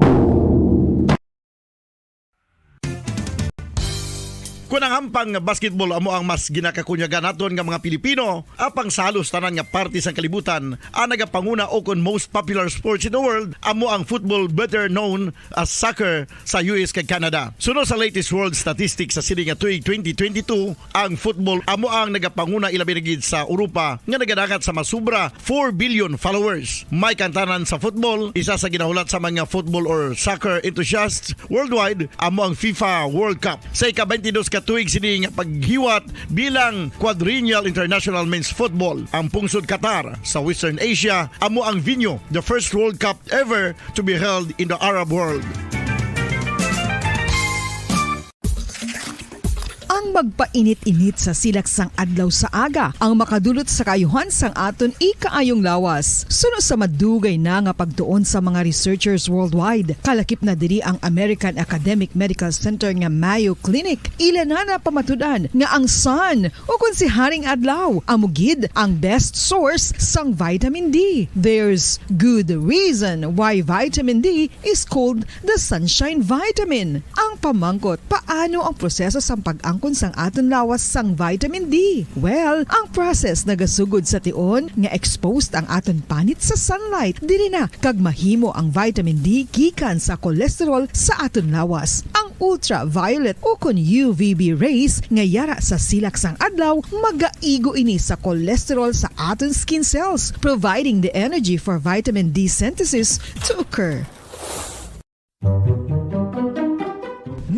Kung ang hampang basketball amo ang mas ginakakunyagan naton nga mga Pilipino, apang salos tanan nga parte sang kalibutan, ang nagapanguna o kon most popular sports in the world, amo ang football better known as soccer sa US kag Canada. Suno sa latest world statistics sa sini nga tuig 2022, ang football amo ang nagapanguna ilabi na gid sa Europa nga nagadagat sa masubra 4 billion followers. May kantanan sa football, isa sa ginahulat sa mga football or soccer enthusiasts worldwide, amo ang FIFA World Cup. Sa ika-22 tuig sini nga paghiwat bilang quadrennial international men's football. Ang pungsod Qatar sa Western Asia amo ang venue, the first World Cup ever to be held in the Arab world. Ang magpainit-init sa silaksang adlaw sa aga ang makadulot sa kayuhan sang aton ikaayong lawas. Suno sa madugay na nga pagtuon sa mga researchers worldwide, kalakip na diri ang American Academic Medical Center nga Mayo Clinic. Ila na pamatudan nga ang sun o kung si Haring Adlaw amugid ang best source sang vitamin D. There's good reason why vitamin D is called the sunshine vitamin. Ang pamangkot, paano ang proseso sang pag-angkon sang aton lawas sang vitamin D? Well, ang process nagasugod sa tion nga exposed ang aton panit sa sunlight dili na kag mahimo ang vitamin D gikan sa cholesterol sa aton lawas. Ang ultraviolet o kon UVB rays nga yara sa silak sang adlaw magaigo ini sa cholesterol sa aton skin cells, providing the energy for vitamin D synthesis to occur.